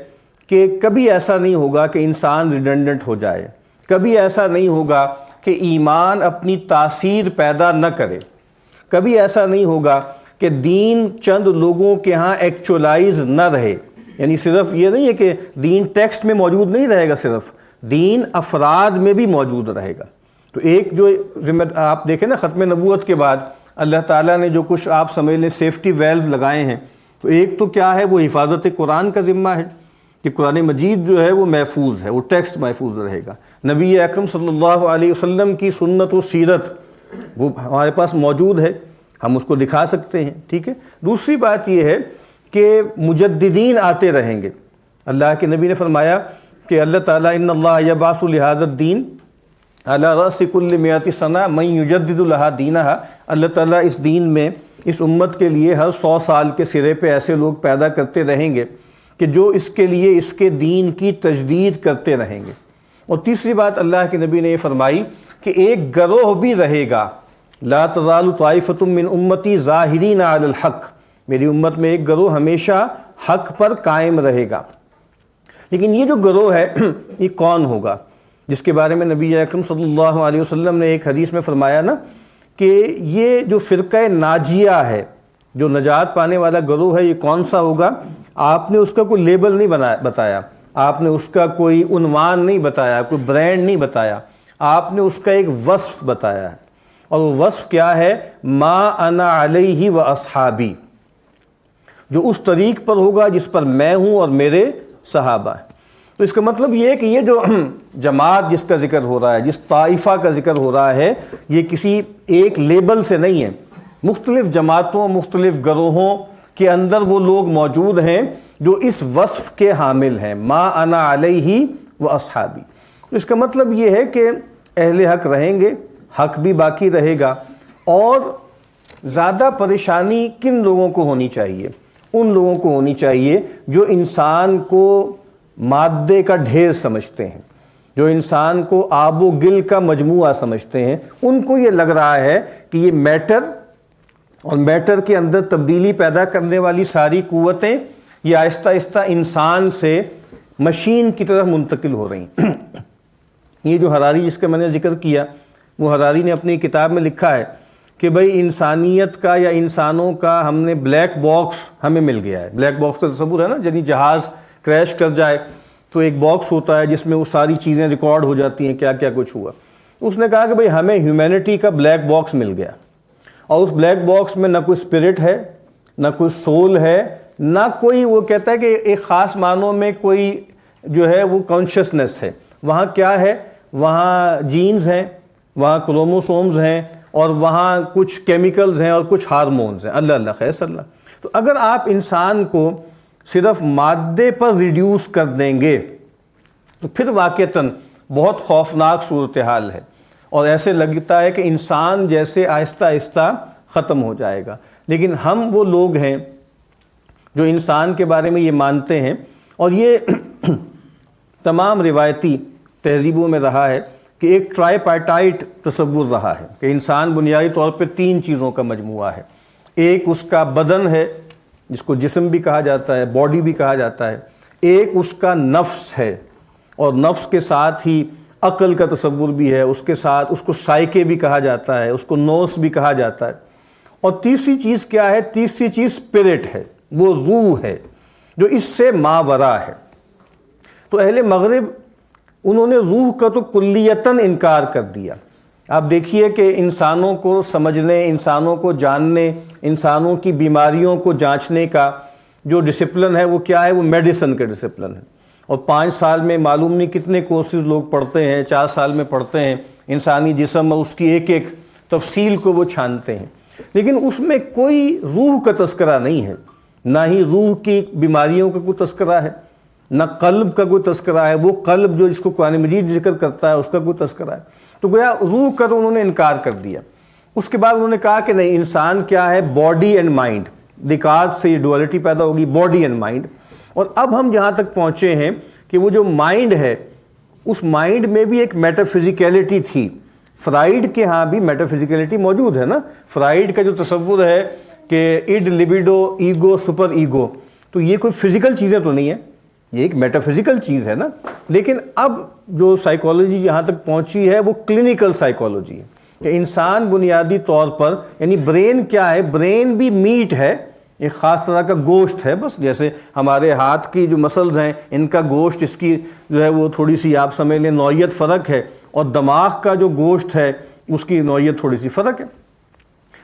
کہ کبھی ایسا نہیں ہوگا کہ انسان ریڈنڈنٹ ہو جائے، کبھی ایسا نہیں ہوگا کہ ایمان اپنی تاثیر پیدا نہ کرے، کبھی ایسا نہیں ہوگا کہ دین چند لوگوں کے ہاں ایکچولائز نہ رہے۔ یعنی صرف یہ نہیں ہے کہ دین ٹیکسٹ میں موجود نہیں رہے گا، صرف دین افراد میں بھی موجود رہے گا۔ تو ایک جو آپ دیکھیں نا ختم نبوت کے بعد اللہ تعالیٰ نے جو کچھ آپ سمجھ لیں سیفٹی ویلو لگائے ہیں، تو ایک تو کیا ہے، وہ حفاظت قرآن کا ذمہ ہے کہ قرآن مجید جو ہے وہ محفوظ ہے، وہ ٹیکسٹ محفوظ رہے گا۔ نبی اکرم صلی اللہ علیہ وسلم کی سنت و سیرت وہ ہمارے پاس موجود ہے، ہم اس کو دکھا سکتے ہیں، ٹھیک ہے۔ دوسری بات یہ ہے کہ مجددین آتے رہیں گے۔ اللہ کے نبی نے فرمایا کہ اللہ تعالیٰ ان اللہ یبعث لہذا الدین علی رأس کل مئۃ سنہ من یجدد لہا دینہا، اللہ تعالیٰ اس دین میں اس امت کے لیے ہر 100 سال کے سرے پہ ایسے لوگ پیدا کرتے رہیں گے کہ جو اس کے لیے اس کے دین کی تجدید کرتے رہیں گے۔ اور تیسری بات اللہ کے نبی نے یہ فرمائی کہ ایک گروہ بھی رہے گا، لا تزال طائفۃ من امتی ظاہرین علی الحق، میری امت میں ایک گروہ ہمیشہ حق پر قائم رہے گا۔ لیکن یہ جو گروہ ہے یہ کون ہوگا، جس کے بارے میں نبی اکرم صلی اللہ علیہ وسلم نے ایک حدیث میں فرمایا نا کہ یہ جو فرقہ ناجیہ ہے، جو نجات پانے والا گروہ ہے، یہ کون سا ہوگا؟ آپ نے اس کا کوئی لیبل نہیں بتایا، آپ نے اس کا کوئی عنوان نہیں بتایا، کوئی برانڈ نہیں بتایا، آپ نے اس کا ایک وصف بتایا ہے، اور وہ وصف کیا ہے؟ ما انا علیہ و اصحابی، جو اس طریق پر ہوگا جس پر میں ہوں اور میرے صحابہ ہیں۔ تو اس کا مطلب یہ ہے کہ یہ جو جماعت جس کا ذکر ہو رہا ہے، جس طائفہ کا ذکر ہو رہا ہے، یہ کسی ایک لیبل سے نہیں ہے، مختلف جماعتوں مختلف گروہوں کے اندر وہ لوگ موجود ہیں جو اس وصف کے حامل ہیں، ما انا علیہ و اصحابی۔ تو اس کا مطلب یہ ہے کہ اہل حق رہیں گے، حق بھی باقی رہے گا۔ اور زیادہ پریشانی کن لوگوں کو ہونی چاہیے؟ ان لوگوں کو ہونی چاہیے جو انسان کو مادے کا ڈھیر سمجھتے ہیں، جو انسان کو آب و گل کا مجموعہ سمجھتے ہیں۔ ان کو یہ لگ رہا ہے کہ یہ میٹر اور میٹر کے اندر تبدیلی پیدا کرنے والی ساری قوتیں یہ آہستہ آہستہ انسان سے مشین کی طرف منتقل ہو رہی ہیں۔ یہ جو حراری جس کا میں نے ذکر کیا، وہ حراری نے اپنی کتاب میں لکھا ہے کہ بھئی انسانیت کا یا انسانوں کا ہم نے بلیک باکس ہمیں مل گیا ہے۔ بلیک باکس کا تصور ہے نا، یعنی جہاز کریش کر جائے تو ایک باکس ہوتا ہے جس میں وہ ساری چیزیں ریکارڈ ہو جاتی ہیں، کیا کیا کچھ ہوا۔ اس نے کہا کہ بھئی ہمیں ہیومینٹی کا بلیک باکس مل گیا، اور اس بلیک باکس میں نہ کوئی اسپرٹ ہے، نہ کوئی سول ہے، نہ کوئی، وہ کہتا ہے کہ ایک خاص معنوں میں کوئی جو ہے وہ کانشیسنس ہے۔ وہاں کیا ہے؟ وہاں جینز ہیں، وہاں کروموسومز ہیں، اور وہاں کچھ کیمیکلز ہیں اور کچھ ہارمونز ہیں۔ اللہ اللہ خیر صلی اللہ۔ تو اگر آپ انسان کو صرف مادے پر ریڈیوس کر دیں گے تو پھر واقعتاً بہت خوفناک صورتحال ہے، اور ایسے لگتا ہے کہ انسان جیسے آہستہ آہستہ ختم ہو جائے گا۔ لیکن ہم وہ لوگ ہیں جو انسان کے بارے میں یہ مانتے ہیں، اور یہ تمام روایتی تہذیبوں میں رہا ہے کہ ایک ٹرائیپارٹائٹ تصور رہا ہے کہ انسان بنیادی طور پہ 3 چیزوں کا مجموعہ ہے. ایک اس کا بدن ہے جس کو جسم بھی کہا جاتا ہے، باڈی بھی کہا جاتا ہے. ایک اس کا نفس ہے، اور نفس کے ساتھ ہی عقل کا تصور بھی ہے، اس کے ساتھ اس کو سائیکے بھی کہا جاتا ہے، اس کو نوس بھی کہا جاتا ہے. اور تیسری چیز کیا ہے؟ تیسری چیز اسپرٹ ہے، وہ روح ہے جو اس سے ماورا ہے. تو اہل مغرب انہوں نے روح کا تو کلیتاً انکار کر دیا. آپ دیکھیے کہ انسانوں کو سمجھنے، انسانوں کو جاننے، انسانوں کی بیماریوں کو جانچنے کا جو ڈسپلن ہے وہ کیا ہے؟ وہ میڈیسن کا ڈسپلن ہے. اور 5 سال میں معلوم نہیں کتنے کورسز لوگ پڑھتے ہیں، 4 سال میں پڑھتے ہیں، انسانی جسم اور اس کی ایک ایک تفصیل کو وہ چھانتے ہیں. لیکن اس میں کوئی روح کا تذکرہ نہیں ہے، نہ ہی روح کی بیماریوں کا کوئی تذکرہ ہے، نہ قلب کا کوئی تذکرہ ہے. وہ قلب جو جس کو قرآن مجید ذکر کرتا ہے اس کا کوئی تذکرہ ہے. تو گویا روح کا تو انہوں نے انکار کر دیا. اس کے بعد انہوں نے کہا کہ نہیں، انسان کیا ہے؟ Body and mind. دیکارت سے یہ ڈوالٹی پیدا ہوگی، باڈی اینڈ مائنڈ. اور اب ہم جہاں تک پہنچے ہیں کہ وہ جو مائنڈ ہے، اس مائنڈ میں بھی ایک میٹافزیکیلٹی تھی. فرائیڈ کے ہاں بھی میٹافزیکیلٹی موجود ہے نا. فرائیڈ کا جو تصور ہے کہ اڈ، لیبیڈو، ایگو، سپر ایگو، تو یہ کوئی فزیکل چیزیں تو نہیں ہیں، یہ ایک میٹافزیکل چیز ہے نا. لیکن اب جو سائیکالوجی یہاں تک پہنچی ہے وہ کلینکل سائیکالوجی ہے کہ انسان بنیادی طور پر، یعنی برین کیا ہے؟ برین بھی میٹ ہے، ایک خاص طرح کا گوشت ہے. بس جیسے ہمارے ہاتھ کی جو مسلز ہیں ان کا گوشت، اس کی جو ہے وہ تھوڑی سی آپ سمجھ لیں نوعیت فرق ہے، اور دماغ کا جو گوشت ہے اس کی نوعیت تھوڑی سی فرق ہے.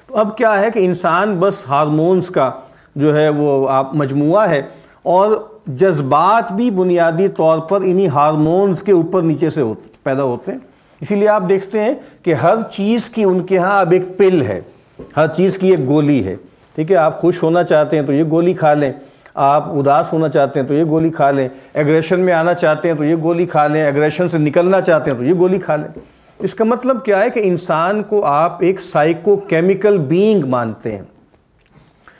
تو اب کیا ہے کہ انسان بس ہارمونز کا جو ہے وہ آپ مجموعہ ہے، اور جذبات بھی بنیادی طور پر انہی ہارمونز کے اوپر نیچے سے پیدا ہوتے ہیں. اسی لیے آپ دیکھتے ہیں کہ ہر چیز کی ان کے ہاں اب ایک پل ہے، ہر چیز کی ایک گولی ہے. ٹھیک ہے، آپ خوش ہونا چاہتے ہیں تو یہ گولی کھا لیں، آپ اداس ہونا چاہتے ہیں تو یہ گولی کھا لیں، ایگریشن میں آنا چاہتے ہیں تو یہ گولی کھا لیں، ایگریشن سے نکلنا چاہتے ہیں تو یہ گولی کھا لیں. اس کا مطلب کیا ہے کہ انسان کو آپ ایک سائیکو کیمیکل بینگ مانتے ہیں.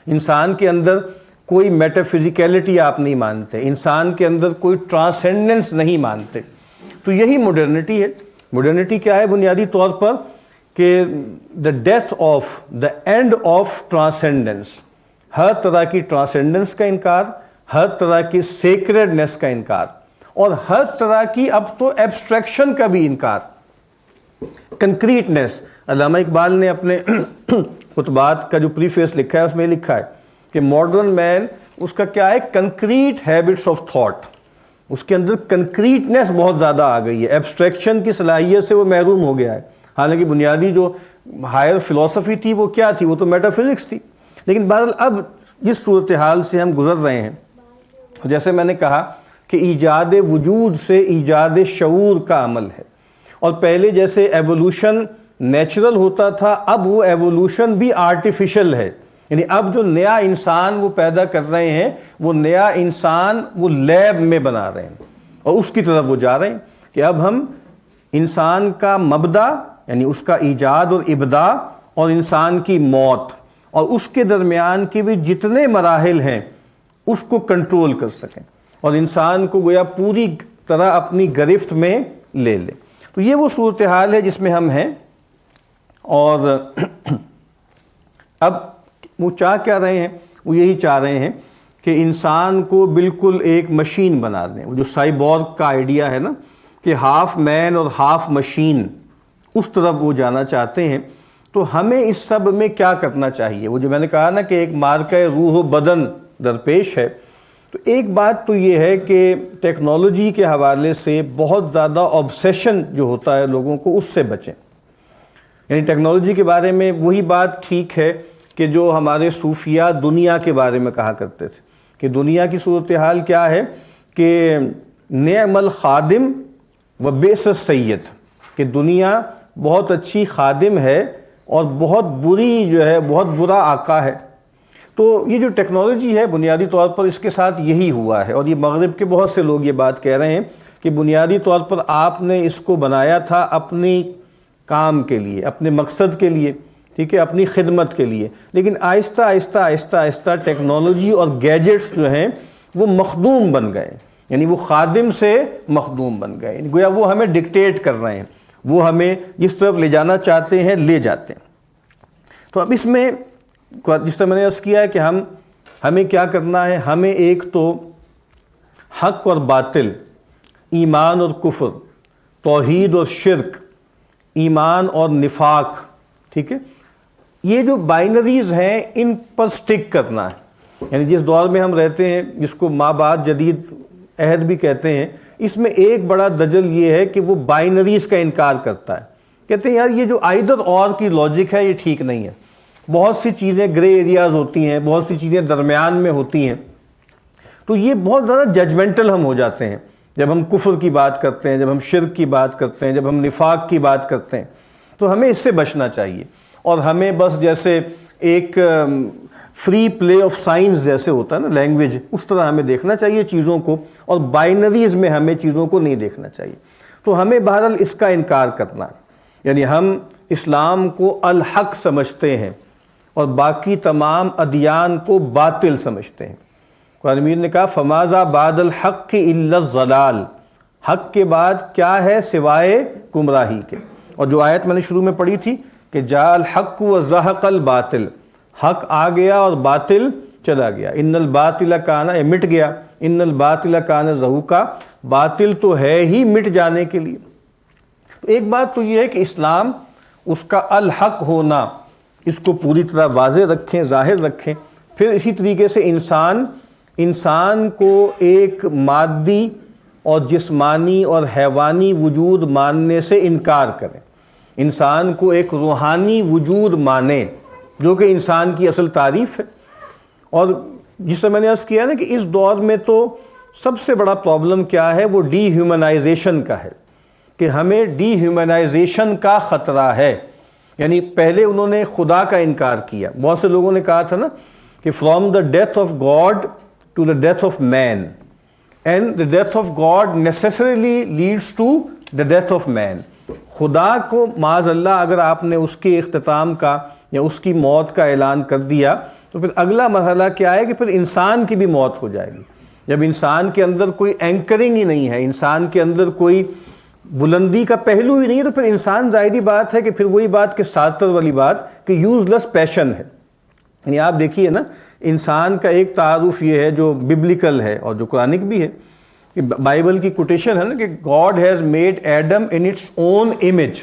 انسان کے اندر کوئی میٹافزیکیلٹی آپ نہیں مانتے، انسان کے اندر کوئی ٹرانسینڈنس نہیں مانتے. تو یہی ماڈرنٹی ہے. ماڈرنٹی کیا ہے؟ بنیادی طور پر کہ the death of, the end of transcendence. ہر طرح کی ٹرانسینڈنس کا انکار، ہر طرح کی سیکریڈنس کا انکار، اور ہر طرح کی اب تو ایبسٹریکشن کا بھی انکار. کنکریٹنس. علامہ اقبال نے اپنے خطبات کا جو پریفیس لکھا ہے اس میں لکھا ہے کہ ماڈرن مین اس کا کیا ہے؟ Concrete habits of thought. اس کے اندر کنکریٹنس بہت زیادہ آ گئی ہے، ایبسٹریکشن کی صلاحیت سے وہ محروم ہو گیا ہے. حالانکہ بنیادی جو ہائر فلسفی تھی وہ کیا تھی؟ وہ تو میٹافزکس تھی. لیکن بہرحال اب جس صورتحال سے ہم گزر رہے ہیں، جیسے میں نے کہا کہ ایجاد وجود سے ایجاد شعور کا عمل ہے. اور پہلے جیسے ایوولوشن نیچرل ہوتا تھا، اب وہ ایوولوشن بھی آرٹیفیشل ہے. یعنی اب جو نیا انسان وہ پیدا کر رہے ہیں، وہ نیا انسان وہ لیب میں بنا رہے ہیں، اور اس کی طرف وہ جا رہے ہیں کہ اب ہم انسان کا مبدا، یعنی اس کا ایجاد اور ابداع، اور انسان کی موت، اور اس کے درمیان کے بھی جتنے مراحل ہیں اس کو کنٹرول کر سکیں، اور انسان کو گویا پوری طرح اپنی گرفت میں لے لیں. تو یہ وہ صورتحال ہے جس میں ہم ہیں. اور اب وہ چاہ کیا رہے ہیں؟ وہ یہی چاہ رہے ہیں کہ انسان کو بالکل ایک مشین بنا دیں. وہ جو سائبورگ کا آئیڈیا ہے نا کہ ہاف مین اور ہاف مشین، اس طرف وہ جانا چاہتے ہیں. تو ہمیں اس سب میں کیا کرنا چاہیے؟ وہ جو میں نے کہا نا کہ ایک مارکہ روح و بدن درپیش ہے. تو ایک بات تو یہ ہے کہ ٹیکنالوجی کے حوالے سے بہت زیادہ آبسیشن جو ہوتا ہے لوگوں کو، اس سے بچیں. یعنی ٹیکنالوجی کے بارے میں وہی بات ٹھیک ہے کہ جو ہمارے صوفیہ دنیا کے بارے میں کہا کرتے تھے کہ دنیا کی صورتحال کیا ہے کہ نعم الخادم و بئس السید، کہ دنیا بہت اچھی خادم ہے اور بہت بری جو ہے، بہت برا آقا ہے. تو یہ جو ٹیکنالوجی ہے بنیادی طور پر اس کے ساتھ یہی ہوا ہے. اور یہ مغرب کے بہت سے لوگ یہ بات کہہ رہے ہیں کہ بنیادی طور پر آپ نے اس کو بنایا تھا اپنی کام کے لیے، اپنے مقصد کے لیے، ٹھیک ہے، اپنی خدمت کے لیے. لیکن آہستہ آہستہ آہستہ آہستہ ٹیکنالوجی اور گیجٹس جو ہیں وہ مخدوم بن گئے. یعنی وہ خادم سے مخدوم بن گئے، یعنی گویا وہ ہمیں ڈکٹیٹ کر رہے ہیں، وہ ہمیں جس طرف لے جانا چاہتے ہیں لے جاتے ہیں۔ تو اب اس میں جس طرح میں نے عرض کیا ہے کہ ہمیں کیا کرنا ہے، ہمیں ایک تو حق اور باطل، ایمان اور کفر، توحید اور شرک، ایمان اور نفاق، ٹھیک ہے، یہ جو بائنریز ہیں ان پر سٹک کرنا ہے۔ یعنی جس دور میں ہم رہتے ہیں، جس کو ما بعد جدید عہد بھی کہتے ہیں، اس میں ایک بڑا دجل یہ ہے کہ وہ بائنریز کا انکار کرتا ہے، کہتے ہیں یار یہ جو آئدر اور کی لاجک ہے یہ ٹھیک نہیں ہے، بہت سی چیزیں گرے ایریاز ہوتی ہیں، بہت سی چیزیں درمیان میں ہوتی ہیں، تو یہ بہت زیادہ ججمنٹل ہم ہو جاتے ہیں جب ہم کفر کی بات کرتے ہیں، جب ہم شرک کی بات کرتے ہیں، جب ہم نفاق کی بات کرتے ہیں، تو ہمیں اس سے بچنا چاہیے، اور ہمیں بس جیسے ایک فری پلے آف سائنس جیسے ہوتا ہے نا لینگویج، اس طرح ہمیں دیکھنا چاہیے چیزوں کو، اور بائنریز میں ہمیں چیزوں کو نہیں دیکھنا چاہیے۔ تو ہمیں بہرحال اس کا انکار کرنا ہے، یعنی ہم اسلام کو الحق سمجھتے ہیں اور باقی تمام ادیان کو باطل سمجھتے ہیں۔ قرآن مجید نے کہا فماذا بعد الحق الا الضلال، حق کے بعد کیا ہے سوائے گمراہی کے۔ اور جو آیت میں نے شروع میں پڑھی تھی کہ جاء الحق وزہق الباطل، حق آ گیا اور باطل چلا گیا، ان الباطل کان، مٹ گیا، ان الباطل کان زہوقا، باطل تو ہے ہی مٹ جانے کے لیے۔ ایک بات تو یہ ہے کہ اسلام اس کا الحق ہونا اس کو پوری طرح واضح رکھیں، ظاہر رکھیں، پھر اسی طریقے سے انسان کو ایک مادی اور جسمانی اور حیوانی وجود ماننے سے انکار کریں، انسان کو ایک روحانی وجود مانیں جو کہ انسان کی اصل تعریف ہے۔ اور جس طرح میں نے عرض کیا نا کہ اس دور میں تو سب سے بڑا پرابلم کیا ہے، وہ ڈی ہیومنائزیشن کا ہے، کہ ہمیں ڈی ہیومنائزیشن کا خطرہ ہے۔ یعنی پہلے انہوں نے خدا کا انکار کیا، بہت سے لوگوں نے کہا تھا نا کہ from the death of God to the death of man, and the death of God necessarily leads to the death of man. خدا کو معاذ اللہ اگر آپ نے اس کے اختتام کا یا اس کی موت کا اعلان کر دیا تو پھر اگلا مرحلہ کیا ہے کہ پھر انسان کی بھی موت ہو جائے گی۔ جب انسان کے اندر کوئی اینکرنگ ہی نہیں ہے، انسان کے اندر کوئی بلندی کا پہلو ہی نہیں ہے، تو پھر انسان ظاہری بات ہے کہ پھر وہی بات کہ ساتر والی بات کہ یوز لیس پیشن ہے۔ یعنی آپ دیکھیے نا، انسان کا ایک تعارف یہ ہے جو ببلیکل ہے اور جو قرآنک بھی ہے، کہ بائبل کی کوٹیشن ہے نا کہ God has made Adam in its own image,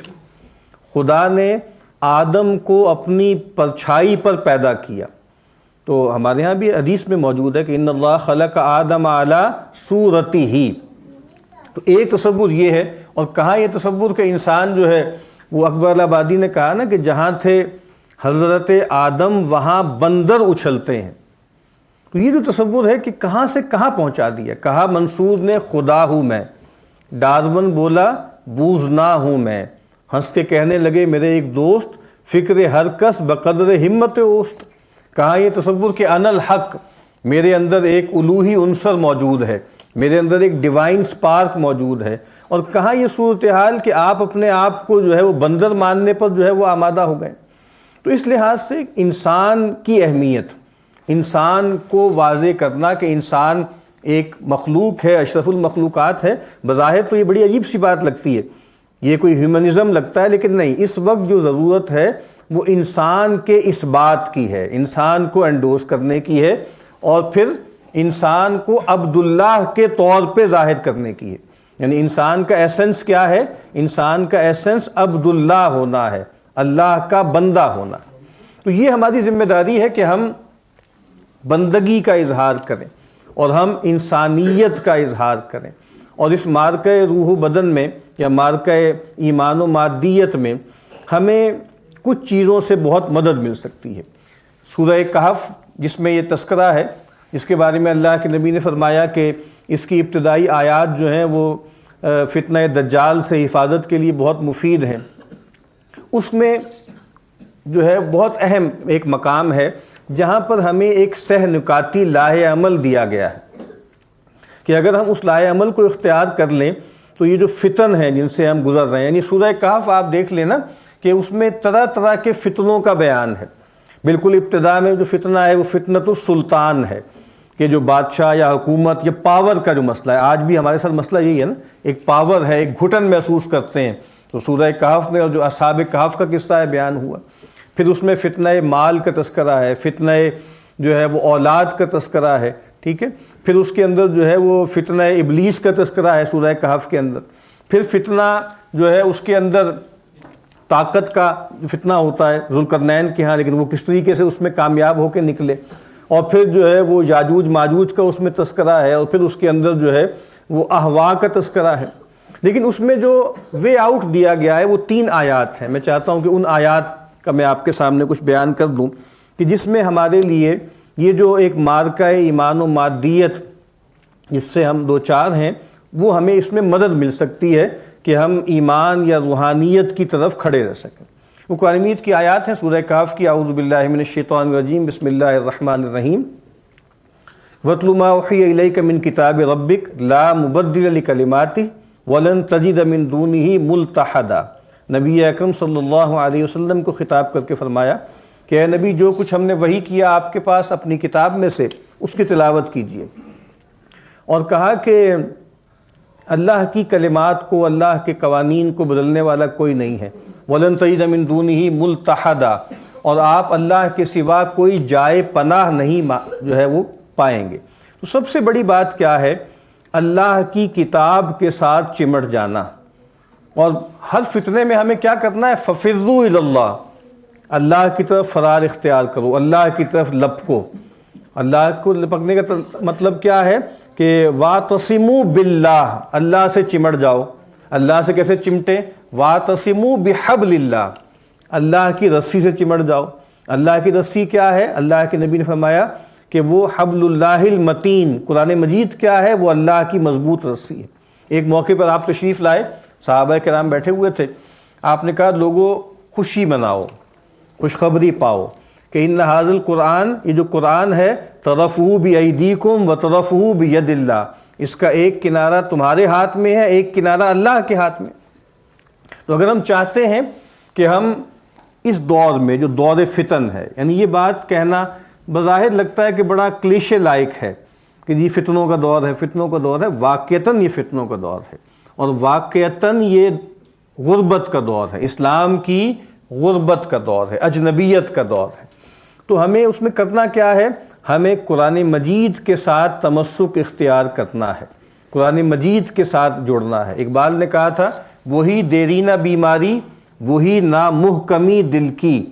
خدا نے آدم کو اپنی پرچھائی پر پیدا کیا۔ تو ہمارے ہاں بھی حدیث میں موجود ہے کہ ان اللہ خلق آدم علی صورتہ، تو ایک تصور یہ ہے۔ اور کہاں یہ تصور کہ انسان جو ہے وہ اکبر الآبادی نے کہا نا کہ جہاں تھے حضرت آدم وہاں بندر اچھلتے ہیں، تو یہ جو تصور ہے کہ کہاں سے کہاں پہنچا دیا۔ کہا منصور نے خدا ہوں میں، ڈارون بولا بوز نہ ہوں میں، ہنس کے کہنے لگے میرے ایک دوست فکر ہر کس بقدر ہمت اوسط۔ کہا یہ تصور کہ انا الحق، میرے اندر ایک الوہی عنصر موجود ہے، میرے اندر ایک ڈیوائن سپارک موجود ہے۔ اور کہاں یہ صورتحال کہ آپ اپنے آپ کو جو ہے وہ بندر ماننے پر جو ہے وہ آمادہ ہو گئے۔ تو اس لحاظ سے انسان کی اہمیت، انسان کو واضح کرنا کہ انسان ایک مخلوق ہے، اشرف المخلوقات ہے، بظاہر تو یہ بڑی عجیب سی بات لگتی ہے، یہ کوئی ہیومنزم لگتا ہے، لیکن نہیں، اس وقت جو ضرورت ہے وہ انسان کے اس بات کی ہے، انسان کو انڈوز کرنے کی ہے، اور پھر انسان کو عبداللہ کے طور پہ ظاہر کرنے کی ہے۔ یعنی انسان کا ایسنس کیا ہے؟ انسان کا ایسنس عبداللہ ہونا ہے، اللہ کا بندہ ہونا۔ تو یہ ہماری ذمہ داری ہے کہ ہم بندگی کا اظہار کریں اور ہم انسانیت کا اظہار کریں، اور اس مارکہ روح و بدن میں یا مارکہ ایمان و مادیت میں ہمیں کچھ چیزوں سے بہت مدد مل سکتی ہے۔ سورہ کہف جس میں یہ تذکرہ ہے، اس کے بارے میں اللہ کے نبی نے فرمایا کہ اس کی ابتدائی آیات جو ہیں وہ فتنہ دجال سے حفاظت کے لیے بہت مفید ہیں۔ اس میں جو ہے بہت اہم ایک مقام ہے جہاں پر ہمیں ایک سہ نکاتی لاہ عمل دیا گیا ہے کہ اگر ہم اس لاہ عمل کو اختیار کر لیں تو یہ جو فتن ہیں جن سے ہم گزر رہے ہیں، یعنی سورہ کہف آپ دیکھ لینا کہ اس میں طرح طرح کے فتنوں کا بیان ہے۔ بالکل ابتدا میں جو فتنہ ہے وہ فتنۃ السلطان ہے کہ جو بادشاہ یا حکومت یا پاور کا جو مسئلہ ہے، آج بھی ہمارے ساتھ مسئلہ یہی ہے نا، ایک پاور ہے، ایک گھٹن محسوس کرتے ہیں. تو سورہ کہف میں اور جو اصحاب کہف کا قصہ ہے بیان ہوا. پھر اس میں فتنہ مال کا تذکرہ ہے، فتنہ جو ہے وہ اولاد کا تذکرہ ہے، ٹھیک ہے. پھر اس کے اندر جو ہے وہ فتنہ ابلیس کا تذکرہ ہے سورہ کہف کے اندر. پھر فتنہ جو ہے اس کے اندر طاقت کا فتنہ ہوتا ہے ذوالقرنین کے ہاں، لیکن وہ کس طریقے سے اس میں کامیاب ہو کے نکلے. اور پھر جو ہے وہ یاجوج ماجوج کا اس میں تذکرہ ہے، اور پھر اس کے اندر جو ہے وہ احوا کا تذکرہ ہے. لیکن اس میں جو وے آؤٹ دیا گیا ہے وہ 3 آیات ہیں. میں چاہتا ہوں کہ ان آیات کا میں آپ کے سامنے کچھ بیان کر دوں کہ جس میں ہمارے لیے یہ جو ایک مارکہ ایمان و مادیت جس سے ہم دوچار ہیں، وہ ہمیں اس میں مدد مل سکتی ہے کہ ہم ایمان یا روحانیت کی طرف کھڑے رہ سکیں. وہ قرآن مجید کی آیات ہیں سورہ کہف کی. اعوذ باللہ من الشیطان الرجیم، بسم اللہ الرحمن الرحیم. وَاتْلُ مَا أُوحِيَ إِلَيْكَ مِن كِتَابِ رَبِّكَ لَا مُبَدِّلَ لِكَلِمَاتِهِ وَلَن تَجِدَ مِن دُونِهِ مُلْتَحَدًا. نبی اکرم صلی اللہ علیہ وسلم کو خطاب کر کے فرمایا کہ اے نبی، جو کچھ ہم نے وحی کیا آپ کے پاس اپنی کتاب میں سے، اس کی تلاوت کیجیے. اور کہا کہ اللہ کی کلمات کو، اللہ کے قوانین کو بدلنے والا کوئی نہیں ہے. وَلَن تَجِدَ مِن دُونِهِ مُلْتَحَدًا، اور آپ اللہ کے سوا کوئی جائے پناہ نہیں جو ہے وہ پائیں گے. تو سب سے بڑی بات کیا ہے؟ اللہ کی کتاب کے ساتھ چمٹ جانا. اور ہر فتنے میں ہمیں کیا کرنا ہے؟ فَفِرُّوا إِلَى اللَّهِ، اللہ کی طرف فرار اختیار کرو، اللہ کی طرف لپکو. اللہ کو لپکنے کا مطلب کیا ہے کہ وَاعْتَصِمُوا بِاللَّهِ، اللہ سے چمٹ جاؤ. اللہ سے کیسے چمٹیں؟ وَاعْتَصِمُوا بِحَبْلِ اللَّهِ، اللہ کی رسی سے چمٹ جاؤ. اللہ کی رسی کیا ہے؟ اللہ کے نبی نے فرمایا کہ وہ حبل اللہ المتین. قرآن مجید کیا ہے؟ وہ اللہ کی مضبوط رسی ہے. ایک موقع پر آپ تشریف لائے، صحابہ کرام بیٹھے ہوئے تھے. آپ نے کہا لوگوں خوشی مناؤ، خوشخبری پاؤ کہ ان ھذا القرآن، یہ جو قرآن ہے، طرفہ بایدیکم و طرفہ بید اللہ، اس کا ایک کنارہ تمہارے ہاتھ میں ہے، ایک کنارہ اللہ کے ہاتھ میں. تو اگر ہم چاہتے ہیں کہ ہم اس دور میں جو دور فتن ہے، یعنی یہ بات کہنا بظاہر لگتا ہے کہ بڑا کلیشے لائق ہے کہ یہ فتنوں کا دور ہے، فتنوں کا دور ہے. واقعتاً یہ فتنوں کا دور ہے، اور واقعتاً یہ غربت کا دور ہے، اسلام کی غربت کا دور ہے، اجنبیت کا دور ہے. تو ہمیں اس میں کرنا کیا ہے؟ ہمیں قرآن مجید کے ساتھ تمسک اختیار کرنا ہے، قرآن مجید کے ساتھ جڑنا ہے. اقبال نے کہا تھا وہی دیرینہ بیماری، وہی نامحکمی دل کی،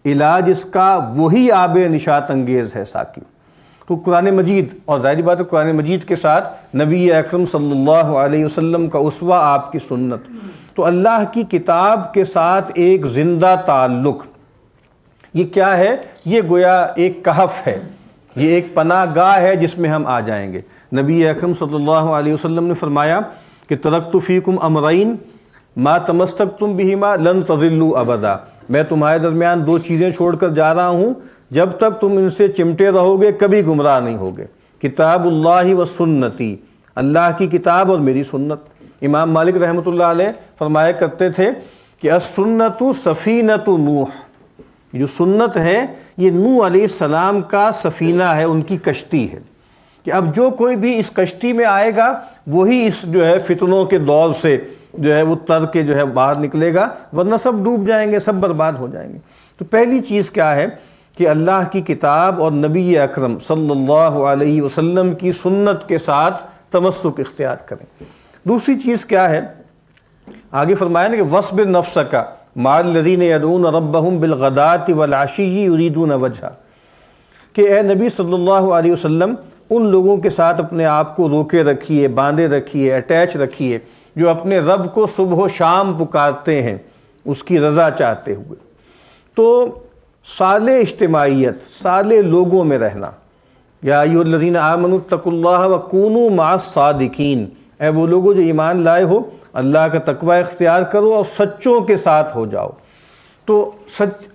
علاج اس کا وہی آب نشاط انگیز ہے ساکی. تو قرآن مجید، اور ظاہری بات ہے قرآن مجید کے ساتھ نبی اکرم صلی اللہ علیہ وسلم کا اسوہ، آپ کی سنت. تو اللہ کی کتاب کے ساتھ ایک زندہ تعلق، یہ کیا ہے؟ یہ گویا ایک کہف ہے، یہ ایک پناہ گاہ ہے جس میں ہم آ جائیں گے. نبی اکرم صلی اللہ علیہ وسلم نے فرمایا کہ ترکت فیکم امرین ما تمسکتم بہما لن تضلوا ابدا. میں تمہارے درمیان 2 چیزیں چھوڑ کر جا رہا ہوں، جب تک تم ان سے چمٹے رہو گے کبھی گمراہ نہیں ہوگے. کتاب اللہ و سنتی، اللہ کی کتاب اور میری سنت. امام مالک رحمۃ اللہ علیہ فرمایا کرتے تھے کہ السنت سفینۃ نوح، جو سنت ہے یہ نوح علیہ السلام کا سفینہ ہے، ان کی کشتی ہے. کہ اب جو کوئی بھی اس کشتی میں آئے گا وہی اس جو ہے فتنوں کے دور سے جو ہے وہ تر کے جو ہے باہر نکلے گا، ورنہ سب ڈوب جائیں گے، سب برباد ہو جائیں گے. تو پہلی چیز کیا ہے کہ اللہ کی کتاب اور نبی اکرم صلی اللہ علیہ وسلم کی سنت کے ساتھ تمسک اختیار کریں. دوسری چیز کیا ہے؟ آگے فرمایا نا کہ وَاصْبِرْ نَفْسَكَ مَعَ الَّذِينَ يَدْعُونَ رَبَّهُمْ بِالْغَدَاةِ وَالْعَشِيِّ يُرِيدُونَ وَجْهَهُ، کہ اے نبی صلی اللہ علیہ وسلم ان لوگوں کے ساتھ اپنے آپ کو روکے رکھیے، باندھے رکھیے، اٹیچ رکھیے جو اپنے رب کو صبح و شام پکارتے ہیں اس کی رضا چاہتے ہوئے. تو صالح اجتماعیت، صالح لوگوں میں رہنا. یا ایھا الذین آمنوا اتقوا اللہ وکونوا مع الصادقین، اے وہ لوگوں جو ایمان لائے ہو اللہ کا تقوی اختیار کرو اور سچوں کے ساتھ ہو جاؤ. تو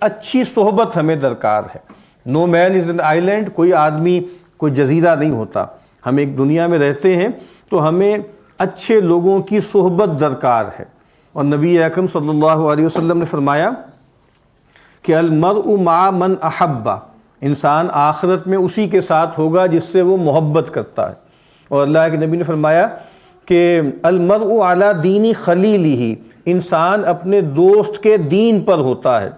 اچھی صحبت ہمیں درکار ہے. نو مین از این آئیلینڈ، کوئی آدمی کوئی جزیرہ نہیں ہوتا. ہم ایک دنیا میں رہتے ہیں تو ہمیں اچھے لوگوں کی صحبت درکار ہے. اور نبی اکرم صلی اللہ علیہ وسلم نے فرمایا کہ المرء مع من احب انسان آخرت میں اسی کے ساتھ ہوگا جس سے وہ محبت کرتا ہے. اور اللہ کے نبی نے فرمایا کہ المرء علی دین خلیلہ، انسان اپنے دوست کے دین پر ہوتا ہے.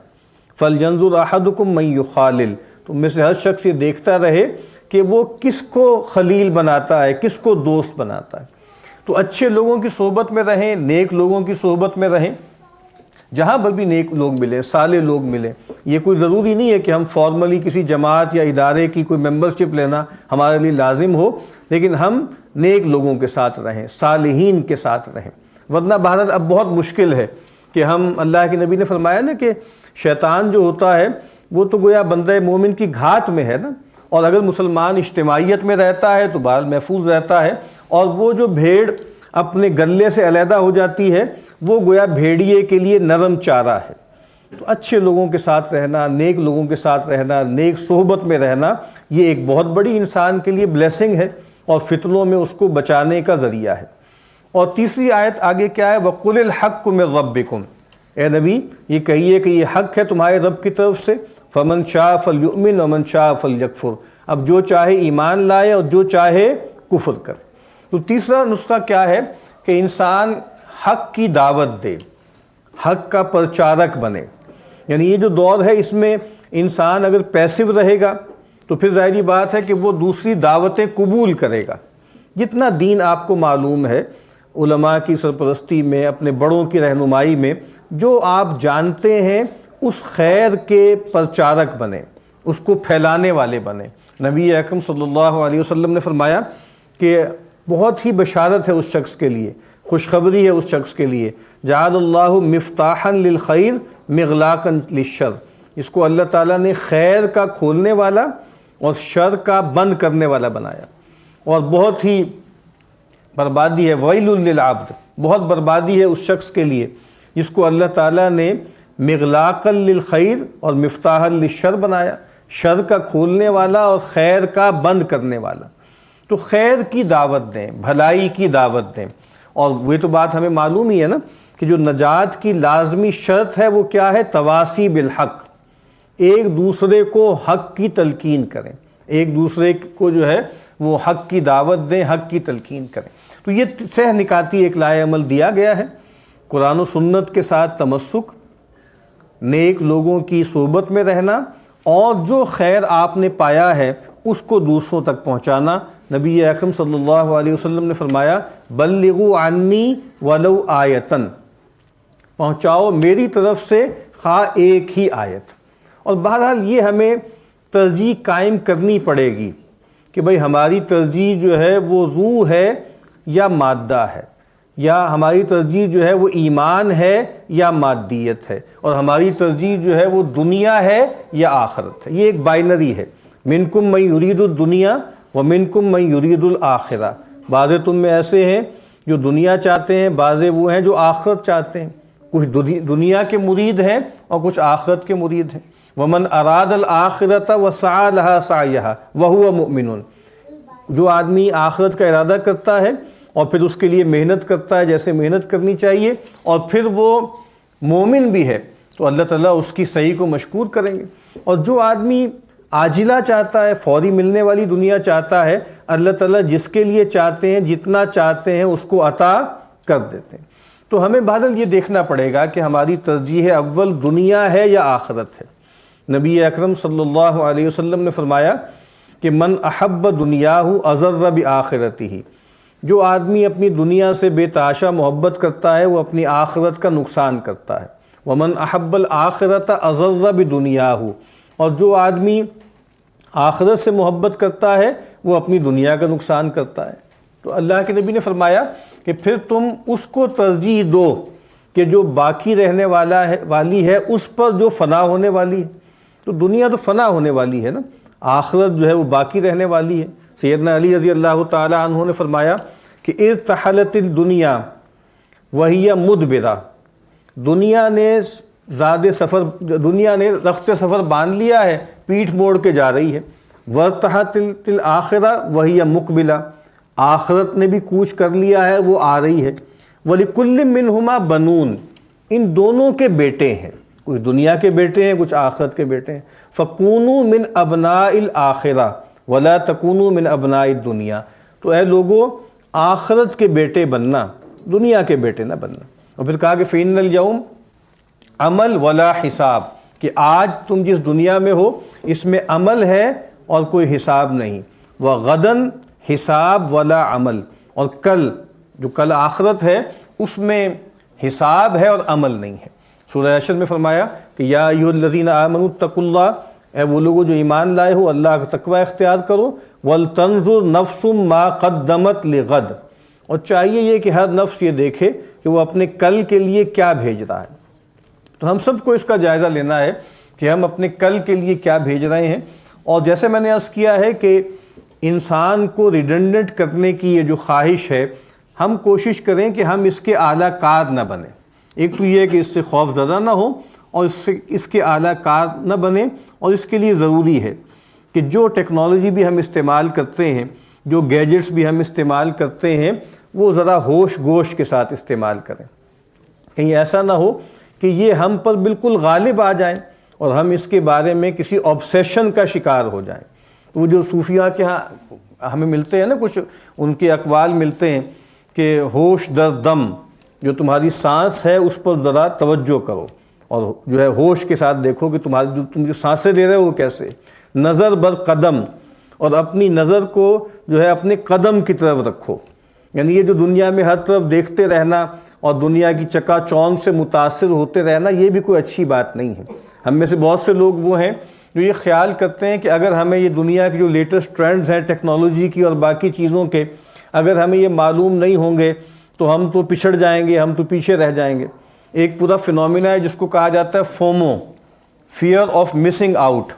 فلینظر احدکم من یخالل، تم میں سے ہر شخص یہ دیکھتا رہے کہ وہ کس کو خلیل بناتا ہے، کس کو دوست بناتا ہے. تو اچھے لوگوں کی صحبت میں رہیں، نیک لوگوں کی صحبت میں رہیں، جہاں پر بھی نیک لوگ ملیں، صالح لوگ ملیں. یہ کوئی ضروری نہیں ہے کہ ہم فارملی کسی جماعت یا ادارے کی کوئی ممبرشپ لینا ہمارے لیے لازم ہو، لیکن ہم نیک لوگوں کے ساتھ رہیں، صالحین کے ساتھ رہیں. ورنہ بہرحال اب بہت مشکل ہے کہ ہم، اللہ کے نبی نے فرمایا نا کہ شیطان جو ہوتا ہے وہ تو گویا بندہ مومن کی گھات میں ہے نا، اور اگر مسلمان اجتماعیت میں رہتا ہے تو بہرحال محفوظ رہتا ہے. اور وہ جو بھیڑ اپنے گلے سے علیحدہ ہو جاتی ہے وہ گویا بھیڑیے کے لیے نرم چارہ ہے. تو اچھے لوگوں کے ساتھ رہنا، نیک لوگوں کے ساتھ رہنا، نیک صحبت میں رہنا، یہ ایک بہت بڑی انسان کے لیے بلیسنگ ہے اور فتنوں میں اس کو بچانے کا ذریعہ ہے. اور تیسری آیت آگے کیا ہے؟ وَقُلِ الْحَقُّ مِنْ رَبِّكُمْ، اے نبی یہ کہیے کہ یہ حق ہے تمہارے رب کی طرف سے. فَمَنْ شَاءَ فَلْيُؤْمِنْ وَمَنْ شَاءَ فَلْيَكْفُرْ، اب جو چاہے ایمان لائے اور جو چاہے کفر کرے. تو تیسرا نسخہ کیا ہے کہ انسان حق کی دعوت دے، حق کا پرچارک بنے. یعنی یہ جو دور ہے اس میں انسان اگر پیسو رہے گا تو پھر ظاہری بات ہے کہ وہ دوسری دعوتیں قبول کرے گا. جتنا دین آپ کو معلوم ہے، علماء کی سرپرستی میں، اپنے بڑوں کی رہنمائی میں جو آپ جانتے ہیں، اس خیر کے پرچارک بنے، اس کو پھیلانے والے بنے. نبی اکرم صلی اللہ علیہ وسلم نے فرمایا کہ بہت ہی بشارت ہے اس شخص کے لیے، خوشخبری ہے اس شخص کے لیے، جعل اللہ مفتاحا للخیر مغلاقا للشر، اس کو اللہ تعالیٰ نے خیر کا کھولنے والا اور شر کا بند کرنے والا بنایا. اور بہت ہی بربادی ہے، ویل للعبد، بہت بربادی ہے اس شخص کے لیے جس کو اللہ تعالیٰ نے مغلاقا للخیر اور مفتاحا للشر بنایا، شر کا کھولنے والا اور خیر کا بند کرنے والا. تو خیر کی دعوت دیں، بھلائی کی دعوت دیں. اور وہ تو بات ہمیں معلوم ہی ہے نا کہ جو نجات کی لازمی شرط ہے وہ کیا ہے؟ تواصی بالحق، ایک دوسرے کو حق کی تلقین کریں، ایک دوسرے کو جو ہے وہ حق کی دعوت دیں، حق کی تلقین کریں. تو یہ سہ نکاتی ایک لائے عمل دیا گیا ہے. قرآن و سنت کے ساتھ تمسک، نیک لوگوں کی صحبت میں رہنا، اور جو خیر آپ نے پایا ہے اس کو دوسروں تک پہنچانا. نبی اکرم صلی اللہ علیہ وسلم نے فرمایا بلغوا عنی ولو آیتن، پہنچاؤ میری طرف سے خواہ ایک ہی آیت. اور بہرحال یہ ہمیں ترجیح قائم کرنی پڑے گی کہ بھئی ہماری ترجیح جو ہے وہ روح ہے یا مادہ ہے، یا ہماری ترجیح جو ہے وہ ایمان ہے یا مادیت ہے، اور ہماری ترجیح جو ہے وہ دنیا ہے یا آخرت ہے. یہ ایک بائنری ہے، منکم من یرید الدنیا ومنکم من یرید الآخرہ. بعض تم میں ایسے ہیں جو دنیا چاہتے ہیں، بعض وہ ہیں جو آخرت چاہتے ہیں. کچھ دنیا کے مرید ہیں اور کچھ آخرت کے مرید ہیں. ومن اراد الآخرۃ وسعى لها سعیها وهو مؤمن، جو آدمی آخرت کا ارادہ کرتا ہے اور پھر اس کے لیے محنت کرتا ہے جیسے محنت کرنی چاہیے، اور پھر وہ مومن بھی ہے، تو اللہ تعالیٰ اس کی صحیح کو مشکور کریں گے. اور جو آدمی عاجلہ چاہتا ہے، فوری ملنے والی دنیا چاہتا ہے، اللہ تعالیٰ جس کے لیے چاہتے ہیں، جتنا چاہتے ہیں اس کو عطا کر دیتے ہیں. تو ہمیں بہرحال یہ دیکھنا پڑے گا کہ ہماری ترجیح اول دنیا ہے یا آخرت ہے. نبی اکرم صلی اللہ علیہ وسلم نے فرمایا کہ من احب دنیاہ اضر بآخرتہ، جو آدمی اپنی دنیا سے بے تحاشا محبت کرتا ہے وہ اپنی آخرت کا نقصان کرتا ہے. ومن احب الآخرۃ اضر بدنیاہ، اور جو آدمی آخرت سے محبت کرتا ہے وہ اپنی دنیا کا نقصان کرتا ہے. تو اللہ کے نبی نے فرمایا کہ پھر تم اس کو ترجیح دو کہ جو باقی رہنے والی ہے اس پر جو فنا ہونے والی ہے. تو دنیا تو فنا ہونے والی ہے نا، آخرت جو ہے وہ باقی رہنے والی ہے. سیدنا علی رضی اللہ تعالی عنہ نے فرمایا کہ ارتحلت الدنیا وہی مدبرہ، دنیا نے رخت سفر باندھ لیا ہے، پیٹھ موڑ کے جا رہی ہے. وارتحلت الآخرہ وہی مقبلہ، آخرت نے بھی کوچ کر لیا ہے، وہ آ رہی ہے. وَلِكُلٍّ مِّنْهُمَا بَنُونَ، ان دونوں کے بیٹے ہیں. کچھ دنیا کے بیٹے ہیں، کچھ آخرت کے بیٹے ہیں۔ فَكُونُوا مِنْ أَبْنَاءِ الْآخِرَةِ وَلَا تَكُونُوا مِنْ أَبْنَاءِ الدُّنْيَا۔ تو اے لوگو آخرت کے بیٹے بننا، دنیا کے بیٹے نہ بننا۔ اور پھر کہا کہ فَإِنَّ الْيَوْمَ عمل ولا حساب، کہ آج تم جس دنیا میں ہو اس میں عمل ہے اور کوئی حساب نہیں۔ وَغَدًا حساب ولا عمل، اور کل جو کل آخرت ہے اس میں حساب ہے اور عمل نہیں ہے۔ سورہ حشر میں فرمایا کہ یا ایھا الذین آمنوا اتقوا اللہ، اے وہ لوگوں جو ایمان لائے ہو اللہ کا تقوی اختیار کرو۔ وَلْتَنظُرْ نَفْسٌ مَا قَدَّمَتْ لِغَدٍ، اور چاہیے یہ کہ ہر نفس یہ دیکھے کہ وہ اپنے کل کے لیے کیا بھیج رہا ہے۔ تو ہم سب کو اس کا جائزہ لینا ہے کہ ہم اپنے کل کے لیے کیا بھیج رہے ہیں۔ اور جیسے میں نے عرض کیا ہے کہ انسان کو ریڈنڈنٹ کرنے کی یہ جو خواہش ہے، ہم کوشش کریں کہ ہم اس کے اعلیٰ کار نہ بنیں۔ ایک تو یہ کہ اس سے خوف زدہ نہ ہو، اور اس کے اعلیٰ کار نہ بنیں۔ اور اس کے لیے ضروری ہے کہ جو ٹیکنالوجی بھی ہم استعمال کرتے ہیں، جو گیجٹس بھی ہم استعمال کرتے ہیں، وہ ذرا ہوش گوش کے ساتھ استعمال کریں۔ کہیں ایسا نہ ہو کہ یہ ہم پر بالکل غالب آ جائیں اور ہم اس کے بارے میں کسی آبسیشن کا شکار ہو جائیں۔ وہ جو صوفیہ کے ہاں ہمیں ملتے ہیں نا، کچھ ان کے اقوال ملتے ہیں کہ ہوش در دم، جو تمہاری سانس ہے اس پر ذرا توجہ کرو، اور جو ہے ہوش کے ساتھ دیکھو کہ تم جو سانسیں لے رہے ہو وہ کیسے۔ نظر بر قدم، اور اپنی نظر کو جو ہے اپنے قدم کی طرف رکھو۔ یعنی یہ جو دنیا میں ہر طرف دیکھتے رہنا اور دنیا کی چکا چوند سے متاثر ہوتے رہنا، یہ بھی کوئی اچھی بات نہیں ہے۔ ہم میں سے بہت سے لوگ وہ ہیں جو یہ خیال کرتے ہیں کہ اگر ہمیں یہ دنیا کی جو لیٹسٹ ٹرینڈز ہیں ٹیکنالوجی کی اور باقی چیزوں کے، اگر ہمیں یہ معلوم نہیں ہوں گے تو ہم تو پچھڑ جائیں گے، ہم تو پیچھے رہ جائیں گے۔ ایک پورا فینومینا ہے جس کو کہا جاتا ہے FOMO, fear of missing out,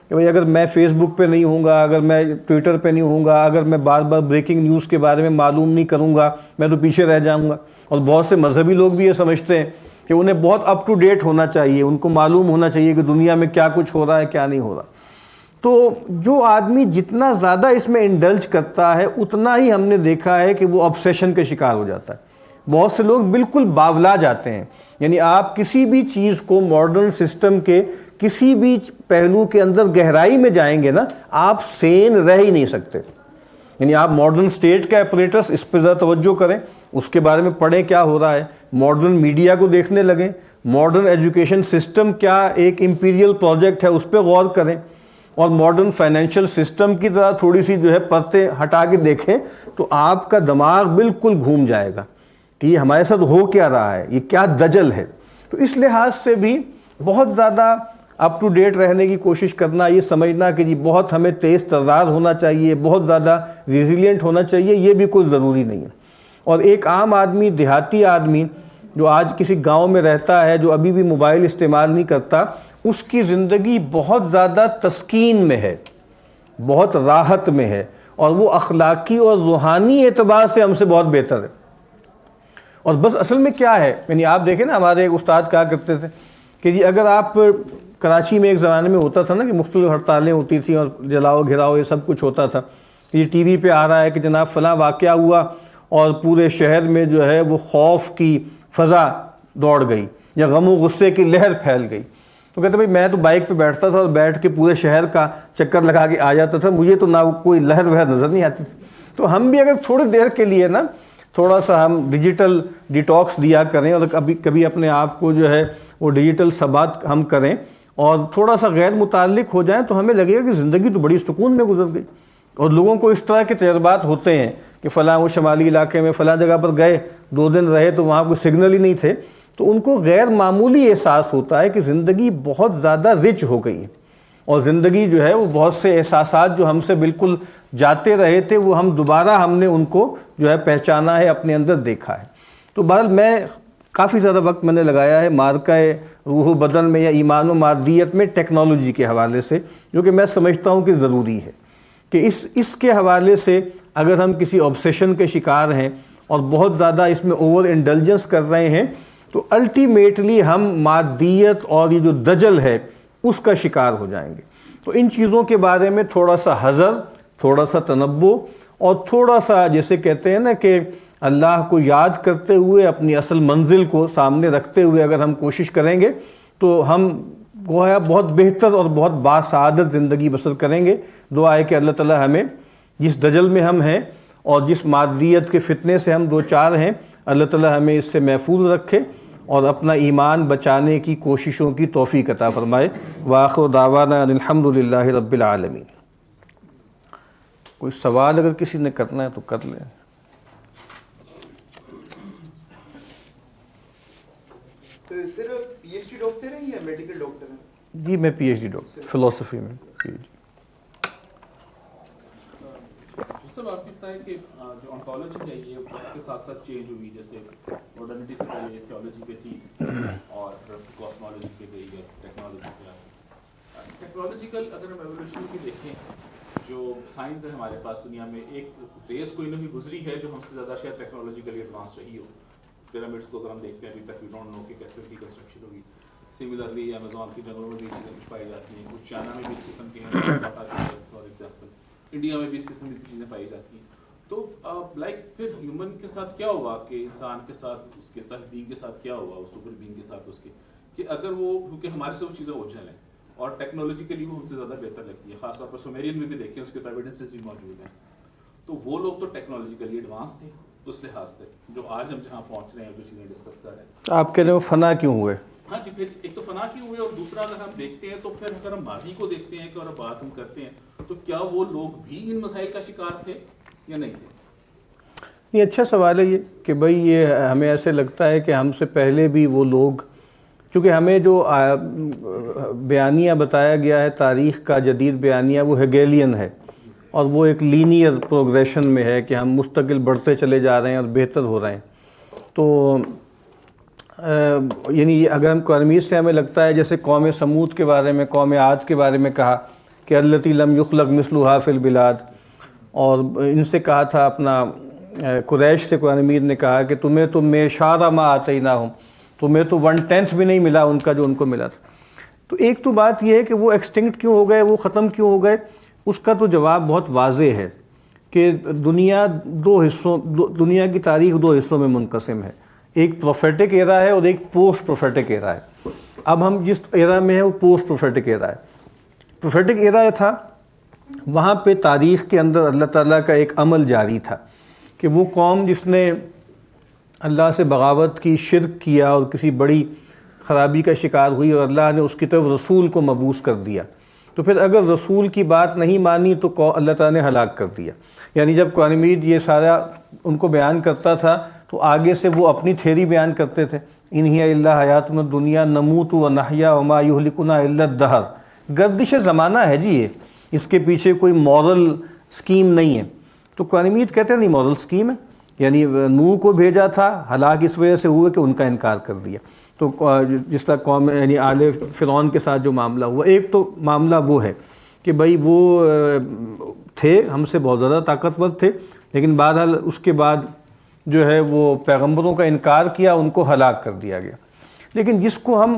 کہ بھئی اگر میں فیس بک پہ نہیں ہوں گا، اگر میں ٹویٹر پہ نہیں ہوں گا، اگر میں بار بار بریکنگ نیوز کے بارے میں معلوم نہیں کروں گا، میں تو پیچھے رہ جاؤں گا۔ اور بہت سے مذہبی لوگ بھی یہ سمجھتے ہیں کہ انہیں بہت اپ ٹو ڈیٹ ہونا چاہیے، ان کو معلوم ہونا چاہیے کہ دنیا میں کیا کچھ ہو رہا ہے کیا نہیں ہو رہا۔ تو جو آدمی جتنا زیادہ اس میں انڈلج کرتا ہے اتنا ہی ہم نے دیکھا ہے کہ وہ obsession کے شکار ہو جاتا ہے۔ بہت سے لوگ بالکل باولا جاتے ہیں، یعنی آپ کسی بھی چیز کو ماڈرن سسٹم کے کسی بھی پہلو کے اندر گہرائی میں جائیں گے نا، آپ سین رہ ہی نہیں سکتے۔ یعنی آپ ماڈرن اسٹیٹ کا اپریٹس، اس پہ ذرا توجہ کریں، اس کے بارے میں پڑھیں کیا ہو رہا ہے، ماڈرن میڈیا کو دیکھنے لگیں، ماڈرن ایجوکیشن سسٹم کیا ایک امپیریل پروجیکٹ ہے اس پہ غور کریں، اور ماڈرن فائنینشیل سسٹم کی طرح تھوڑی سی جو ہے پرتیں ہٹا کے دیکھیں تو آپ کا دماغ بالکل گھوم جائے گا کہ یہ ہمارے ساتھ ہو کیا رہا ہے، یہ کیا دجل ہے۔ تو اس لحاظ سے بھی بہت زیادہ اپ ٹو ڈیٹ رہنے کی کوشش کرنا، یہ سمجھنا کہ جی بہت ہمیں تیز ترار ہونا چاہیے، بہت زیادہ ریزیلینٹ ہونا چاہیے، یہ بھی کوئی ضروری نہیں ہے۔ اور ایک عام آدمی، دیہاتی آدمی جو آج کسی گاؤں میں رہتا ہے، جو ابھی بھی موبائل استعمال نہیں کرتا، اس کی زندگی بہت زیادہ تسکین میں ہے، بہت راحت میں ہے، اور وہ اخلاقی اور روحانی اعتبار سے ہم سے بہت بہتر ہے۔ اور بس اصل میں کیا ہے، یعنی آپ دیکھیں نا، ہمارے ایک استاد کہا کرتے تھے کہ جی اگر آپ کراچی میں ایک زمانے میں ہوتا تھا نا کہ مختلف ہڑتالیں ہوتی تھیں اور جلاؤ گھراؤ یہ سب کچھ ہوتا تھا، یہ ٹی وی پہ آ رہا ہے کہ جناب فلاں واقعہ ہوا اور پورے شہر میں جو ہے وہ خوف کی فضا دوڑ گئی یا غم و غصے کی لہر پھیل گئی۔ تو کہتے بھائی میں تو بائک پہ بیٹھتا تھا اور بیٹھ کے پورے شہر کا چکر لگا کے آ جاتا تھا، مجھے تو نہ کوئی لہر وہر نظر نہیں آتی تھی۔ تو ہم بھی اگر تھوڑی دیر کے لیے نا تھوڑا سا ہم ڈیجیٹل ڈیٹاکس دیا کریں، اور کبھی اپنے آپ کو جو ہے وہ ڈیجیٹل ثبات ہم کریں اور تھوڑا سا غیر متعلق ہو جائیں، تو ہمیں لگے گا کہ زندگی تو بڑی سکون میں گزر گئی۔ اور لوگوں کو اس طرح کے تجربات ہوتے ہیں کہ فلاں وہ شمالی علاقے میں فلاں جگہ پر گئے، 2 دن رہے تو وہاں کوئی سگنل ہی نہیں تھے، تو ان کو غیر معمولی احساس ہوتا ہے کہ زندگی بہت زیادہ رچ ہو گئی ہے، اور زندگی جو ہے وہ بہت سے احساسات جو ہم سے بالکل جاتے رہے تھے، وہ ہم نے ان کو جو ہے پہچانا ہے، اپنے اندر دیکھا ہے۔ تو بہرحال میں کافی زیادہ وقت میں نے لگایا ہے مارکہ روح و بدن میں یا ایمان و مادیت میں ٹیکنالوجی کے حوالے سے، جو کہ میں سمجھتا ہوں کہ ضروری ہے کہ اس کے حوالے سے اگر ہم کسی آبسیشن کے شکار ہیں اور بہت زیادہ اس میں اوور انڈلجنس کر رہے ہیں، تو الٹیمیٹلی ہم مادیت اور یہ جو دجل ہے اس کا شکار ہو جائیں گے۔ تو ان چیزوں کے بارے میں تھوڑا سا حذر، تھوڑا سا تنبہ، اور تھوڑا سا جیسے کہتے ہیں نا کہ اللہ کو یاد کرتے ہوئے اپنی اصل منزل کو سامنے رکھتے ہوئے اگر ہم کوشش کریں گے تو ہم گویا بہت بہتر اور بہت باسعادت زندگی بسر کریں گے. دعا ہے کہ اللہ تعالی ہمیں جس دجل میں ہم ہیں اور جس مادیت کے فتنے سے ہم دو چار ہیں، اللہ تعالی ہمیں اس سے محفوظ رکھے اور اپنا ایمان بچانے کی کوششوں کی توفیق عطا فرمائے. وآخر دعوانا ان الحمد للہ رب العالمین. کوئی سوال اگر کسی نے کرنا ہے تو کر لیں. سر پی ایچ ڈی ڈاکٹر ہیں یا میڈیکل ڈاکٹر ہیں؟ جی میں پی ایچ ڈی ڈاکٹر فلسفی میں. جی سب آپ کہتا ہے کہ جو آنٹالوجی ہے یہ وقت کے ساتھ ساتھ چینج ہوئی، جیسے ماڈرنٹی سے پہلے تھیولوجی پہ تھی اور کاسمولوجی پہ گئی ہے، ٹیکنالوجی پہ آئی. ٹیکنالوجیکل اگر ہم ایولیوشن کی دیکھیں، جو سائنس ہے ہمارے پاس دنیا میں، ایک ریس کوئی نہ کوئی گزری ہے جو ہم سے زیادہ شاید ٹیکنالوجیکلی ایڈوانس رہی ہو. پیرامڈس کو اگر ہم دیکھتے ہیں ابھی تک وی ڈونٹ نو کہ کیسے ان کی کنسٹرکشن ہوگی. سملرلی امیزون کی جنگلوں میں بھی چیزیں کچھ پائی جاتی ہیں، کچھ چائنا میں بھی اس قسم کے ہیں فار ایگزامپل، انڈیا میں بھی اس قسم کی چیزیں پائی جاتی ہیں. تو لائک پھر ہیومن کے ساتھ کیا ہوا کہ انسان کے ساتھ اس کے ساتھ بینگ کے ساتھ کیا ہوا، اس سپر بینگ کے ساتھ اس کے، کہ اگر وہ کیونکہ ہمارے سے وہ چیزیں اوجھل ہیں اور ٹیکنالوجیکلی وہ ہم سے زیادہ بہتر لگتی ہے. خاص طور پر سومیرین میں بھی دیکھیں اس کے تو ایویڈنسز بھی موجود ہیں. تو وہ لوگ تو ٹیکنالوجیکلی ایڈوانس تھے اس لحاظ سے، جو آج ہم جہاں پہنچ رہے ہیں جو چیزیں ڈسکس کر رہے ہیں. آپ کہہ رہے ہو فنا کیوں ہوئے؟ ہاں جی، پھر ایک تو فنا کیوں ہوئے، اور دوسرا اگر ہم دیکھتے ہیں تو پھر اگر ہم ماضی کو دیکھتے ہیں کہ اور بات ہم کرتے ہیں تو کیا وہ لوگ بھی ان مسائل کا شکار تھے یا نہیں تھے؟ یہ اچھا سوال ہے یہ کہ بھائی یہ ہمیں ایسے لگتا ہے کہ ہم سے پہلے بھی وہ لوگ، چونکہ ہمیں جو بیانیہ بتایا گیا ہے تاریخ کا جدید بیانیہ وہ ہیگیلین ہے اور وہ ایک لینئر پروگریشن میں ہے کہ ہم مستقل بڑھتے چلے جا رہے ہیں اور بہتر ہو رہے ہیں. تو یعنی اگر ہم قرآن سے ہمیں لگتا ہے جیسے قوم سمود کے بارے میں، قوم عاد کے بارے میں کہا کہ التی لم یخلق مثلھا فی البلاد، اور ان سے کہا تھا اپنا قریش سے قرآن مجید نے کہا کہ تمہیں تو میشارا ما آتیناہم، تمہیں تو 1/10 بھی نہیں ملا ان کا جو ان کو ملا تھا. تو ایک تو بات یہ ہے کہ وہ ایکسٹنکٹ کیوں ہو گئے، وہ ختم کیوں ہو گئے. اس کا تو جواب بہت واضح ہے کہ دنیا کی تاریخ دو حصوں میں منقسم ہے. ایک پروفیٹک ایرا ہے اور ایک پوسٹ پروفیٹک ایرا ہے. اب ہم جس ایرا میں ہیں وہ پوسٹ پروفیٹک ایرا ہے. پروفیٹک ایرا تھا وہاں پہ تاریخ کے اندر اللہ تعالیٰ کا ایک عمل جاری تھا کہ وہ قوم جس نے اللہ سے بغاوت کی، شرک کیا اور کسی بڑی خرابی کا شکار ہوئی اور اللہ نے اس کی طرف رسول کو مبعوث کر دیا، تو پھر اگر رسول کی بات نہیں مانی تو اللہ تعالیٰ نے ہلاک کر دیا. یعنی جب قرآن مجید یہ سارا ان کو بیان کرتا تھا تو آگے سے وہ اپنی تھیری بیان کرتے تھے، ان ہی الا حیاتنا الدنیا نموت و نحیا وما یہلکنا الا الدہر. گردش زمانہ ہے جی یہ، اس کے پیچھے کوئی مورل سکیم نہیں ہے. تو قرآن مجید کہتے ہیں نہیں مورل سکیم ہے. یعنی نوح کو بھیجا تھا، ہلاک اس وجہ سے ہوئے کہ ان کا انکار کر دیا. تو جس طرح قوم یعنی آل فرعون کے ساتھ جو معاملہ ہوا، ایک تو معاملہ وہ ہے کہ بھائی وہ تھے ہم سے بہت زیادہ طاقتور تھے، لیکن بہرحال اس کے بعد جو ہے وہ پیغمبروں کا انکار کیا، ان کو ہلاک کر دیا گیا. لیکن جس کو ہم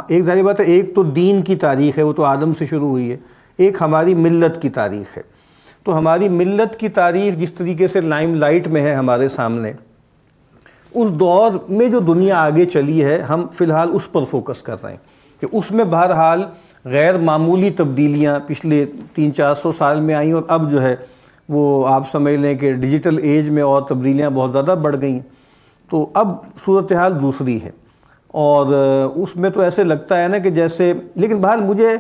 ایک ظاہر بات ہے، ایک تو دین کی تاریخ ہے، وہ تو آدم سے شروع ہوئی ہے، ایک ہماری ملت کی تاریخ ہے. تو ہماری ملت کی تاریخ جس طریقے سے لائم لائٹ میں ہے ہمارے سامنے، اس دور میں جو دنیا آگے چلی ہے ہم فی الحال اس پر فوکس کر رہے ہیں کہ اس میں بہرحال غیر معمولی تبدیلیاں پچھلے 300-400 سال میں آئیں، اور اب جو ہے وہ آپ سمجھ لیں کہ ڈیجیٹل ایج میں اور تبدیلیاں بہت زیادہ بڑھ گئی ہیں. تو اب صورتحال دوسری ہے، اور اس میں تو ایسے لگتا ہے نا کہ جیسے، لیکن بہرحال مجھے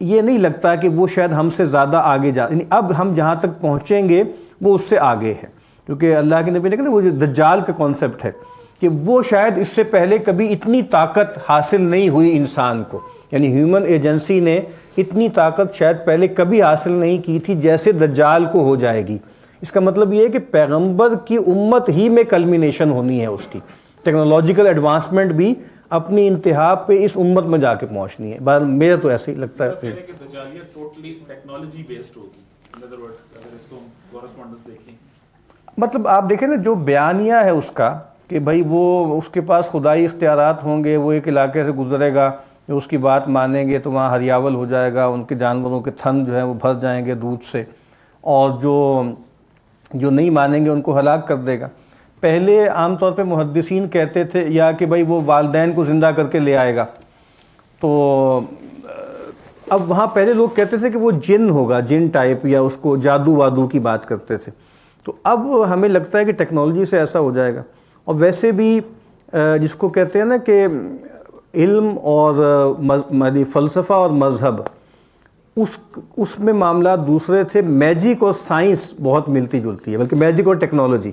یہ نہیں لگتا کہ وہ شاید ہم سے زیادہ آگے یعنی اب ہم جہاں تک پہنچیں گے وہ اس سے آگے ہے. کیونکہ اللہ کے نبی نے کہا وہ جو دجال کا کانسیپٹ ہے کہ وہ شاید اس سے پہلے کبھی اتنی طاقت حاصل نہیں ہوئی انسان کو، یعنی ہیومن ایجنسی نے اتنی طاقت شاید پہلے کبھی حاصل نہیں کی تھی جیسے دجال کو ہو جائے گی. اس کا مطلب یہ ہے کہ پیغمبر کی امت ہی میں کلمینیشن ہونی ہے، اس کی ٹیکنالوجیکل ایڈوانسمنٹ بھی اپنی انتہا پہ اس امت میں جا کے پہنچنی ہے. میرا تو ایسے ہی لگتا ہے کہ دجالیت ٹوٹلی ٹیکنالوجی بیسڈ ہوگی. ان ادر ورڈز اگر اس کو کورسپونڈنس دیکھیں، مطلب آپ دیکھیں نا جو بیانیہ ہے اس کا کہ بھائی وہ اس کے پاس خدائی اختیارات ہوں گے، وہ ایک علاقے سے گزرے گا، جو اس کی بات مانیں گے تو وہاں ہریاول ہو جائے گا، ان کے جانوروں کے تھن جو ہیں وہ بھر جائیں گے دودھ سے، اور جو نہیں مانیں گے ان کو ہلاک کر دے گا. پہلے عام طور پہ محدثین کہتے تھے یا کہ بھائی وہ والدین کو زندہ کر کے لے آئے گا، تو اب وہاں پہلے لوگ کہتے تھے کہ وہ جن ہوگا، جن ٹائپ، یا اس کو جادو وادو کی بات کرتے تھے. تو اب ہمیں لگتا ہے کہ ٹیکنالوجی سے ایسا ہو جائے گا. اور ویسے بھی جس کو کہتے ہیں نا کہ علم اور فلسفہ اور مذہب، اس میں معاملات دوسرے تھے. میجک اور سائنس بہت ملتی جلتی ہے، بلکہ میجک اور ٹیکنالوجی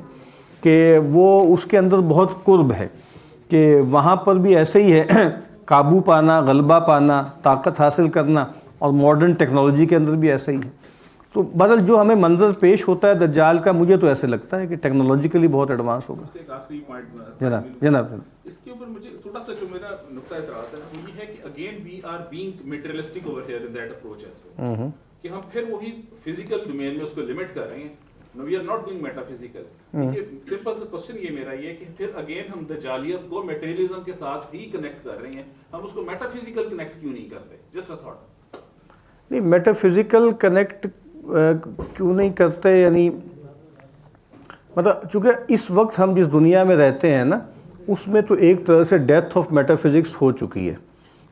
کہ وہ اس کے اندر بہت قرب ہے، کہ وہاں پر بھی ایسے ہی ہے قابو پانا، غلبہ پانا، طاقت حاصل کرنا، اور ماڈرن ٹیکنالوجی کے اندر بھی ایسا ہی ہے. تو بدل جو ہمیں منظر پیش ہوتا ہے دجال کا، مجھے تو ایسے لگتا ہے کہ ٹیکنالوجیکلی بہت ایڈوانس ہوگا. ایک آخری پوائنٹ جناب اس کے اوپر مجھے تھوڑا سا جو میرا نقطہ اعتراض ہے وہ یہ ہے کہ again we are being materialistic over here in that approach as well, کہ ہم پھر وہی فزیکل ڈومین میں اس کو لمٹ کر رہے ہیں. No, we are not doing metaphysical. Simple سا کوشچن یہ میرا یہ ہے کہ پھر اگین ہم دجالیت کو میٹیریلزم کے ساتھ ہی کنیکٹ کر رہے ہیں، ہم اس کو میٹا فزیکل کنیکٹ کیوں نہیں کرتے؟ Just a thought. نہیں، میٹا فزیکل کنیکٹ کیوں نہیں کرتے، یعنی مطلب چونکہ اس وقت ہم جس دنیا میں رہتے ہیں نا، اس میں تو ایک طرح سے ڈیتھ آف میٹا فزکس ہو چکی ہے.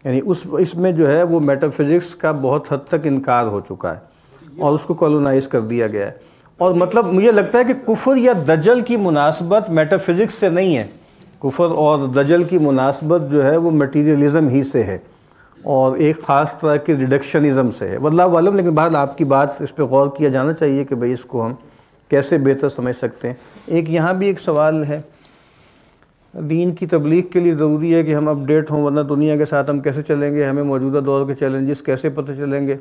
یعنی اس میں جو ہے وہ میٹا فزکس کا بہت حد تک انکار ہو چکا ہے اور اس کو کالونائز کر دیا گیا ہے. اور مطلب مجھے لگتا ہے کہ کفر یا دجل کی مناسبت میٹا فزکس سے نہیں ہے. کفر اور دجل کی مناسبت جو ہے وہ میٹیریلزم ہی سے ہے، اور ایک خاص طرح کے ریڈکشنزم سے ہے، واللہ عالم. لیکن بہرحال آپ کی بات اس پہ غور کیا جانا چاہیے کہ بھئی اس کو ہم کیسے بہتر سمجھ سکتے ہیں. ایک یہاں بھی ایک سوال ہے، دین کی تبلیغ کے لیے ضروری ہے کہ ہم اپڈیٹ ہوں، ورنہ دنیا کے ساتھ ہم کیسے چلیں گے؟ ہمیں موجودہ دور کے چیلنجز کیسے پتہ چلیں گے؟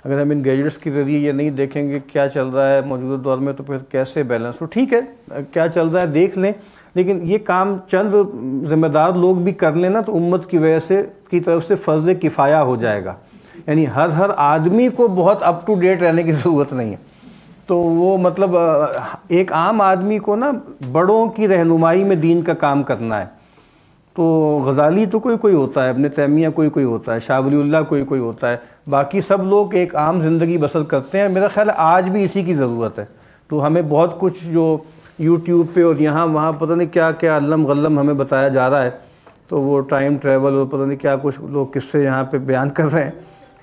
اگر ہم ان گیجٹس کے ذریعے یہ نہیں دیکھیں گے کیا چل رہا ہے موجودہ دور میں، تو پھر کیسے بیلنس ہو؟ ٹھیک ہے، کیا چل رہا ہے دیکھ لیں، لیکن یہ کام چند ذمہ دار لوگ بھی کر لیں نا، تو امت کی وجہ سے کی طرف سے فرض کفایہ ہو جائے گا. یعنی ہر آدمی کو بہت اپ ٹو ڈیٹ رہنے کی ضرورت نہیں ہے. تو وہ مطلب ایک عام آدمی کو نا بڑوں کی رہنمائی میں دین کا کام کرنا ہے. تو غزالی تو کوئی ہوتا ہے، ابن تیمیہ کوئی ہوتا ہے، شاہ ولی اللہ کوئی ہوتا ہے، باقی سب لوگ ایک عام زندگی بسر کرتے ہیں. میرا خیال ہے آج بھی اسی کی ضرورت ہے. تو ہمیں بہت کچھ جو یوٹیوب پہ اور یہاں وہاں پتہ نہیں کیا کیا علم غلم ہمیں بتایا جا رہا ہے، تو وہ ٹائم ٹریول اور پتہ نہیں کیا کچھ لوگ قصے یہاں پہ بیان کر رہے ہیں.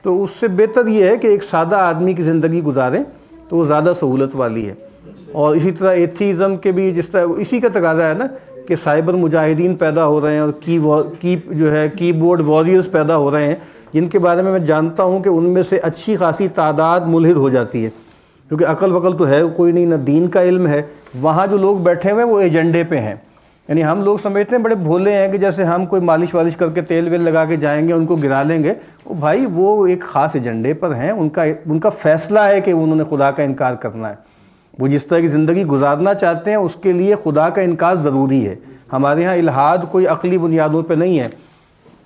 تو اس سے بہتر یہ ہے کہ ایک سادہ آدمی کی زندگی گزاریں، تو وہ زیادہ سہولت والی ہے. اور اسی طرح ایتھیزم کے بھی جس طرح اسی کا تقاضا ہے نا کہ سائبر مجاہدین پیدا ہو رہے ہیں، اور کی بورڈ واریئرز پیدا ہو رہے ہیں، جن کے بارے میں جانتا ہوں کہ ان میں سے اچھی خاصی تعداد ملحد ہو جاتی ہے، کیونکہ عقل وقل تو ہے کوئی نہیں، نہ دین کا علم ہے. وہاں جو لوگ بیٹھے ہوئے ہیں وہ ایجنڈے پہ ہیں. یعنی ہم لوگ سمجھتے ہیں بڑے بھولے ہیں کہ جیسے ہم کوئی مالش والش کر کے تیل ویل لگا کے جائیں گے ان کو گرا لیں گے. وہ بھائی وہ ایک خاص ایجنڈے پر ہیں، ان کا فیصلہ ہے کہ انہوں نے خدا کا انکار کرنا ہے. وہ جس طرح کی زندگی گزارنا چاہتے ہیں اس کے لیے خدا کا انکار ضروری ہے. ہمارے ہاں الحاد کوئی عقلی بنیادوں پہ نہیں ہے.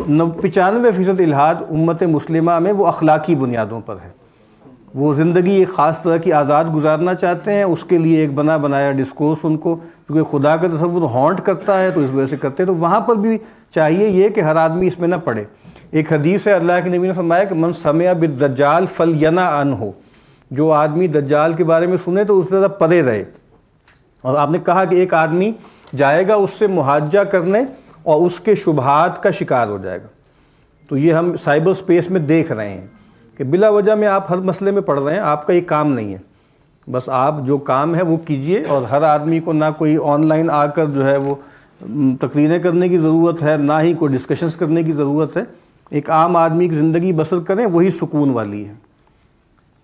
95% الحاد امت مسلمہ میں وہ اخلاقی بنیادوں پر ہے. وہ زندگی ایک خاص طرح کی آزاد گزارنا چاہتے ہیں، اس کے لیے ایک بنا بنایا ڈسکورس ان کو، کیونکہ خدا کا تصور ہانٹ کرتا ہے تو اس وجہ سے کرتے ہیں. تو وہاں پر بھی چاہیے یہ کہ ہر آدمی اس میں نہ پڑے. ایک حدیث ہے اللہ کے نبی نے فرمایا کہ من سمع بالدجال فلینہ عنہ، جو آدمی دجال کے بارے میں سنے تو اس سے پرے رہے. اور آپ نے کہا کہ ایک آدمی جائے گا اس سے محاجہ کرنے اور اس کے شبہات کا شکار ہو جائے گا. تو یہ ہم سائبر سپیس میں دیکھ رہے ہیں کہ بلا وجہ میں آپ ہر مسئلے میں پڑھ رہے ہیں. آپ کا یہ کام نہیں ہے، بس آپ جو کام ہے وہ کیجئے. اور ہر آدمی کو نہ کوئی آن لائن آ کر جو ہے وہ تقریریں کرنے کی ضرورت ہے، نہ ہی کوئی ڈسکشنز کرنے کی ضرورت ہے. ایک عام آدمی کی زندگی بسر کریں، وہی سکون والی ہے.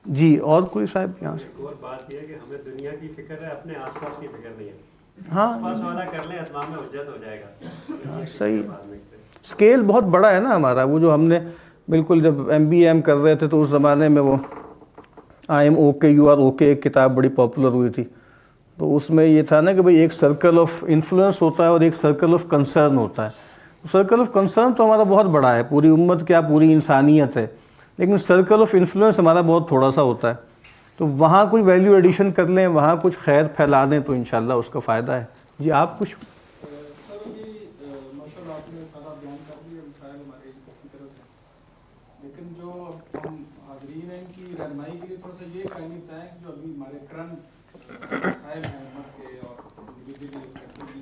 جی اور کوئی صاحب یہاں سے؟ اور بات یہ ہے کہ ہمیں دنیا کی فکر ہے، اپنے آس پاس کی فکر نہیں ہے. ہاں آس پاس والا کر لیں، اتمام حجت ہو جائے گا. صحیح. اسکیل بہت بڑا ہے نا ہمارا. وہ جو ہم نے بالکل جب MBA کر رہے تھے تو اس زمانے میں وہ I am OK you are OK ایک کتاب بڑی پاپولر ہوئی تھی. تو اس میں یہ تھا نا کہ بھئی ایک سرکل آف انفلوئنس ہوتا ہے اور ایک سرکل آف کنسرن ہوتا ہے. سرکل آف کنسرن تو ہمارا بہت بڑا ہے، پوری امت کیا پوری انسانیت ہے، لیکن سرکل آف انفلوئنس ہمارا بہت تھوڑا سا ہوتا ہے. تو وہاں کوئی ویلیو ایڈیشن کر لیں، وہاں کچھ خیر پھیلا دیں تو انشاءاللہ اس کا فائدہ ہے. جی آپ کچھ؟ سر یہ ماشاء اللہ آپ نے سارا بیان کر دیا، مسائل ہمارے اسی طرح سے، لیکن جو ہم حاضرین ہیں ان کی رہنمائی کے لیے تھوڑا سا یہ کہانی بتائیں کہ جو ابھی ہمارے کرنٹ مسائل ہیں امت کے اور انڈیویجولی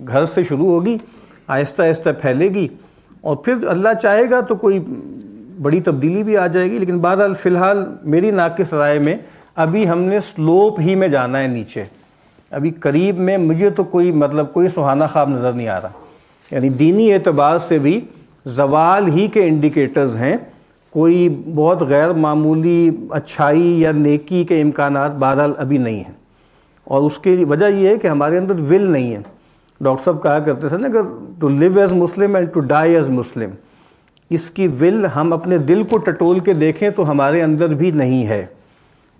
گھر سے شروع ہوگی، آہستہ آہستہ پھیلے گی، اور پھر اللہ چاہے گا تو کوئی بڑی تبدیلی بھی آ جائے گی. لیکن بہرحال فی الحال میری ناقص رائے میں ابھی ہم نے سلوپ ہی میں جانا ہے نیچے. ابھی قریب میں مجھے تو کوئی سہانا خواب نظر نہیں آ رہا. یعنی دینی اعتبار سے بھی زوال ہی کے انڈیکیٹرز ہیں، کوئی بہت غیر معمولی اچھائی یا نیکی کے امکانات بہرحال ابھی نہیں ہیں. اور اس کی وجہ یہ ہے کہ ہمارے اندر ول نہیں ہے. ڈاکٹر صاحب کہا کرتے تھے نا کہ to live as Muslim and to die as Muslim, اس کی ول ہم اپنے دل کو ٹٹول کے دیکھیں تو ہمارے اندر بھی نہیں ہے.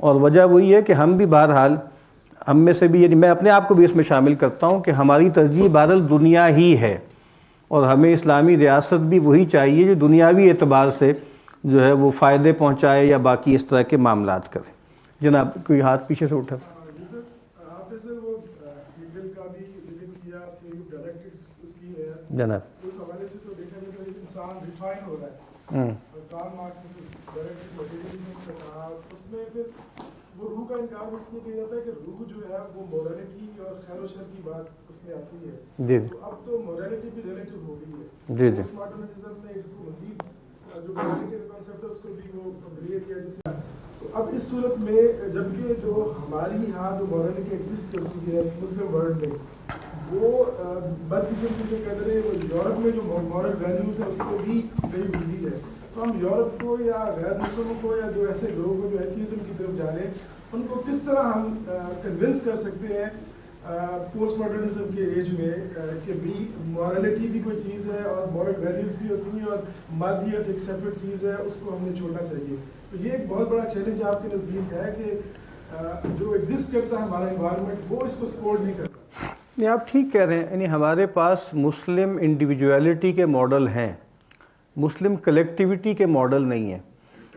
اور وجہ وہی ہے کہ ہم بھی بہرحال ہم میں سے بھی، یعنی میں اپنے آپ کو بھی اس میں شامل کرتا ہوں کہ ہماری ترجیح بہرحال دنیا ہی ہے، اور ہمیں اسلامی ریاست بھی وہی چاہیے جو دنیاوی اعتبار سے جو ہے وہ فائدے پہنچائے یا باقی اس طرح کے معاملات کرے. جناب کوئی ہاتھ پیچھے سے اٹھا. آپ نے سر وہ بل کا بھی ذکر کیا کہ ڈائریکٹڈ اس کی ہے جناب اس حوالے سے تو دیکھا جائے تو انسان ریفائن ہو رہا ہے. اور کارل مارکس نے ڈائریکٹڈ مٹیریلزم کا کہا، اس میں پھر وہ روح کا انکار اس لیے کیا جاتا ہے کہ روح جو ہے وہ مورالٹی اور خیر و شر کی بات اس میں آتی ہے. جی تو اب تو مورالٹی بھی ریلیٹو ہو گئی ہے. جی جی پوسٹ ماڈرنزم نے اس کو مزید جو مورالٹی کا کانسیپٹ ہے اس کو بھی وہ کمپلیٹ کیا. جیسے تو اب اس صورت میں جبکہ جو ہماری یہاں جو مورالٹی ایگزسٹ کرتی ہے مسلم ورلڈ میں، وہ بدقسمتی سے کہتے ہیں وہ یورپ میں جو مورل ویلیوز ہیں اس سے بھی کئی گزری ہے. تو ہم یورپ کو یا غیر مسلموں کو یا جو ایسے لوگ ہیں جو ایتھیزم کی طرف جا رہے ہیں ان کو کس طرح ہم کنونس کر سکتے ہیں پوسٹ ماڈرنزم کے ایج میں کہ بھی مورالٹی بھی کوئی چیز ہے اور مورل ویلیوز بھی ہوتی ہیں اور مادیت ایک سیپریٹ چیز ہے، اس کو ہم نے چھوڑنا چاہیے. تو یہ ایک بہت بڑا چیلنج آپ کے نزدیک ہے کہ جو ایگزسٹ کرتا ہے ہمارا انوائرمنٹ وہ اس کو سپورٹ نہیں کرتا. نہیں، آپ ٹھیک کہہ رہے ہیں. یعنی ہمارے پاس مسلم انڈیویجویلٹی کے ماڈل ہیں، مسلم کلیکٹیویٹی کے ماڈل نہیں ہیں.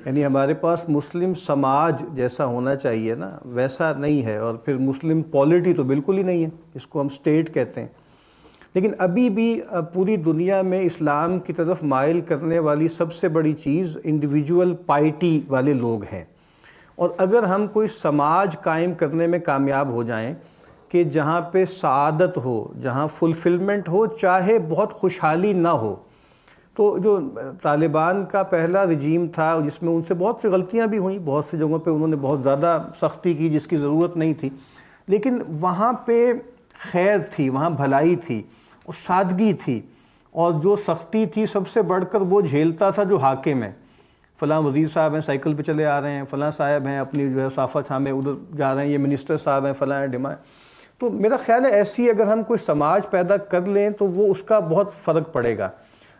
یعنی ہمارے پاس مسلم سماج جیسا ہونا چاہیے نا ویسا نہیں ہے، اور پھر مسلم پالیٹی تو بالکل ہی نہیں ہے، اس کو ہم اسٹیٹ کہتے ہیں. لیکن ابھی بھی پوری دنیا میں اسلام کی طرف مائل کرنے والی سب سے بڑی چیز انڈیویجول پائٹی والے لوگ ہیں. اور اگر ہم کوئی سماج قائم کرنے میں کامیاب ہو جائیں کہ جہاں پہ سعادت ہو، جہاں فلفلمنٹ ہو، چاہے بہت خوشحالی نہ ہو. تو جو طالبان کا پہلا رجیم تھا جس میں ان سے بہت سی غلطیاں بھی ہوئیں، بہت سی جگہوں پہ انہوں نے بہت زیادہ سختی کی جس کی ضرورت نہیں تھی، لیکن وہاں پہ خیر تھی، وہاں بھلائی تھی، اور سادگی تھی، اور جو سختی تھی سب سے بڑھ کر وہ جھیلتا تھا جو حاکم ہے. فلاں وزیر صاحب ہیں سائیکل پہ چلے آ رہے ہیں، فلاں صاحب ہیں اپنی جو ہے صافہ چھامے ادھر جا رہے ہیں، یہ منسٹر صاحب ہیں فلاں ڈیما. تو میرا خیال ہے ایسی اگر ہم کوئی سماج پیدا کر لیں تو وہ اس کا بہت فرق پڑے گا.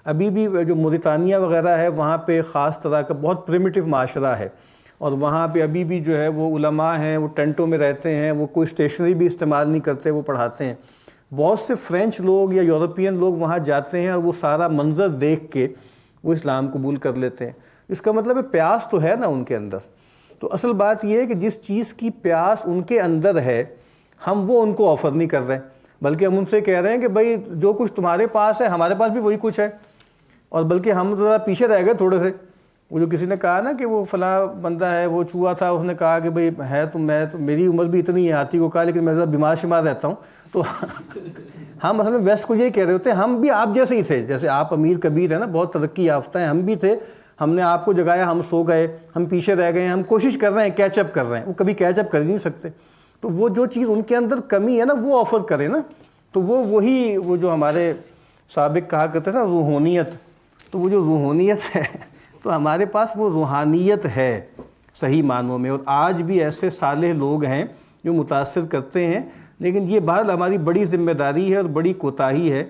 ابھی بھی جو موریتانیہ وغیرہ ہے وہاں پہ خاص طرح کا بہت پریمیٹیو معاشرہ ہے، اور وہاں پہ ابھی بھی جو ہے وہ علماء ہیں، وہ ٹینٹوں میں رہتے ہیں، وہ کوئی اسٹیشنری بھی استعمال نہیں کرتے، وہ پڑھاتے ہیں. بہت سے فرینچ لوگ یا یورپین لوگ وہاں جاتے ہیں اور وہ سارا منظر دیکھ کے وہ اسلام قبول کر لیتے ہیں. اس کا مطلب ہے پیاس تو ہے نا ان کے اندر. تو اصل بات یہ ہے کہ جس چیز کی پیاس ان کے اندر ہے ہم وہ ان کو آفر نہیں کر رہے، بلکہ ہم ان سے کہہ رہے ہیں کہ بھائی جو کچھ تمہارے پاس ہے ہمارے پاس بھی وہی کچھ ہے. اور بلکہ ہم ذرا پیچھے رہ گئے تھوڑے سے. وہ جو کسی نے کہا نا کہ وہ فلاں بندہ ہے وہ چوہا تھا، اس نے کہا کہ بھئی ہے تو میں تو میری عمر بھی اتنی ہے، ہاتھی کو کہا، لیکن میں ذرا بیمار شمار رہتا ہوں. تو ہم اصل میں ویسٹ کو یہ کہہ رہے ہوتے ہیں ہم بھی آپ جیسے ہی تھے، جیسے آپ امیر کبیر ہیں نا بہت ترقی یافتہ ہیں، ہم بھی تھے، ہم نے آپ کو جگایا، ہم سو گئے، ہم پیچھے رہ گئے، ہم کوشش کر رہے ہیں کیچ اپ کر رہے ہیں. وہ کبھی کیچ اپ کر ہی نہیں سکتے. تو وہ جو چیز ان کے اندر کمی ہے نا وہ آفر کرے نا. تو وہ جو ہمارے سابق کہا کرتے تھے نا روحانیت، تو وہ جو روحانیت ہے تو ہمارے پاس وہ روحانیت ہے صحیح معنوں میں. اور آج بھی ایسے صالح لوگ ہیں جو متاثر کرتے ہیں. لیکن یہ بہرحال ہماری بڑی ذمہ داری ہے اور بڑی کوتاہی ہے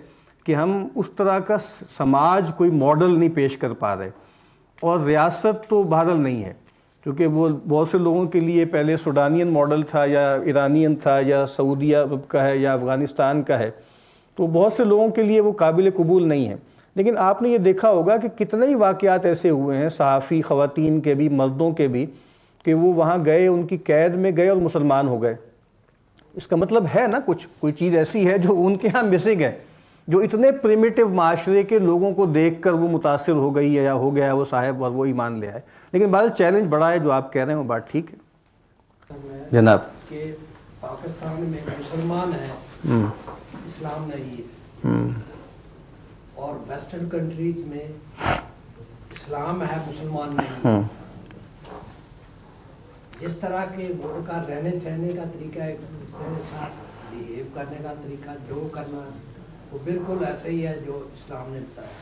کہ ہم اس طرح کا سماج کوئی ماڈل نہیں پیش کر پا رہے. اور ریاست تو بہرحال نہیں ہے، کیونکہ وہ بہت سے لوگوں کے لیے پہلے سوڈانین ماڈل تھا یا ایرانین تھا یا سعودیہ کا ہے یا افغانستان کا ہے، تو بہت سے لوگوں کے لیے وہ قابل قبول نہیں ہے. لیکن آپ نے یہ دیکھا ہوگا کہ کتنے ہی واقعات ایسے ہوئے ہیں صحافی خواتین کے بھی مردوں کے بھی کہ وہ وہاں گئے، ان کی قید میں گئے اور مسلمان ہو گئے. اس کا مطلب ہے نا کوئی چیز ایسی ہے جو ان کے ہاں مسنگ ہے، جو اتنے پریمیٹیو معاشرے کے لوگوں کو دیکھ کر وہ متاثر ہو گئی ہے یا ہو گیا ہے وہ صاحب اور وہ ایمان لے آئے. لیکن بہرحال چیلنج بڑا ہے جو آپ کہہ رہے ہیں وہ بات ٹھیک ہے. جناب کہ پاکستان میں مسلمان ہیں، اس اسلام نہیں ہے، اور ویسٹرن کنٹریز میں اسلام ہے مسلمان نہیں ہے. جس طرح کے ان کا رہنے سہنے کا طریقہ ہے، ایک دوسرے کے ساتھ بہیو کرنے کا طریقہ، جو کرنا وہ بالکل ایسے ہی ہے جو اسلام نے بتایا.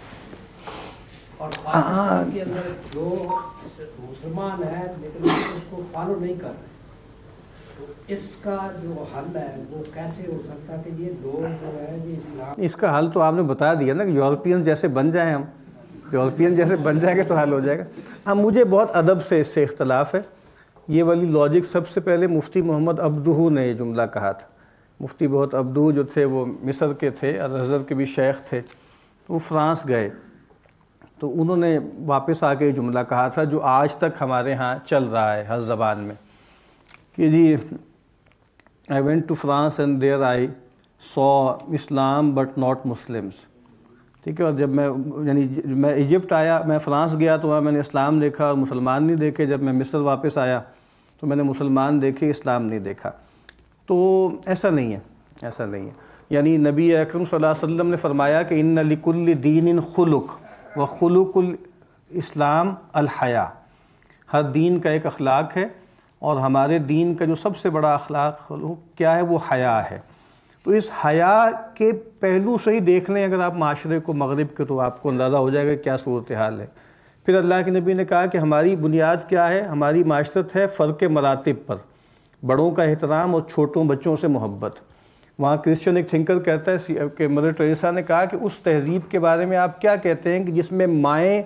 اور پاکستان کے اندر جو مسلمان ہے لیکن اس کو فالو نہیں کر رہے، تو اس کا جو حل ہے وہ کیسے ہو سکتا ہے کہ یہ لوگ جو ہے یہ اسلام. اس کا حل تو آپ نے بتا دیا نا کہ یورپین جیسے بن جائیں، ہم یورپین جیسے بن جائیں گے تو حل ہو جائے گا. اب مجھے بہت ادب سے اس سے اختلاف ہے. یہ والی لاجک سب سے پہلے مفتی محمد عبدہ نے یہ جملہ کہا تھا. مفتی بہت عبدہ جو تھے وہ مصر کے تھے، الازہر کے بھی شیخ تھے، وہ فرانس گئے تو انہوں نے واپس آ کے یہ جملہ کہا تھا جو آج تک ہمارے ہاں چل رہا ہے ہر زبان میں کہ جی I went to France and there I saw Islam but not Muslims. ٹھیک ہے. اور جب میں ایجپٹ آیا، میں فرانس گیا تو وہاں میں نے اسلام دیکھا اور مسلمان نہیں دیکھے. جب میں مصر واپس آیا تو میں نے مسلمان دیکھے، اسلام نہیں دیکھا. تو ایسا نہیں ہے، ایسا نہیں ہے. یعنی نبی اکرم صلی اللہ علیہ وسلم نے فرمایا کہ ان لکل دین خلق و خلق الاسلام الحیا. ہر دین کا ایک اخلاق ہے اور ہمارے دین کا جو سب سے بڑا اخلاق کیا ہے وہ حیا ہے. تو اس حیا کے پہلو سے ہی دیکھ لیں اگر آپ معاشرے کو مغرب کے تو آپ کو اندازہ ہو جائے گا کیا صورتحال ہے. پھر اللہ کے نبی نے کہا کہ ہماری بنیاد کیا ہے، ہماری معاشرت ہے فرق مراتب پر، بڑوں کا احترام اور چھوٹوں بچوں سے محبت. وہاں کرسچن ایک تھنکر کہتا ہے کہ مدر ٹریسا نے کہا کہ اس تہذیب کے بارے میں آپ کیا کہتے ہیں کہ جس میں مائیں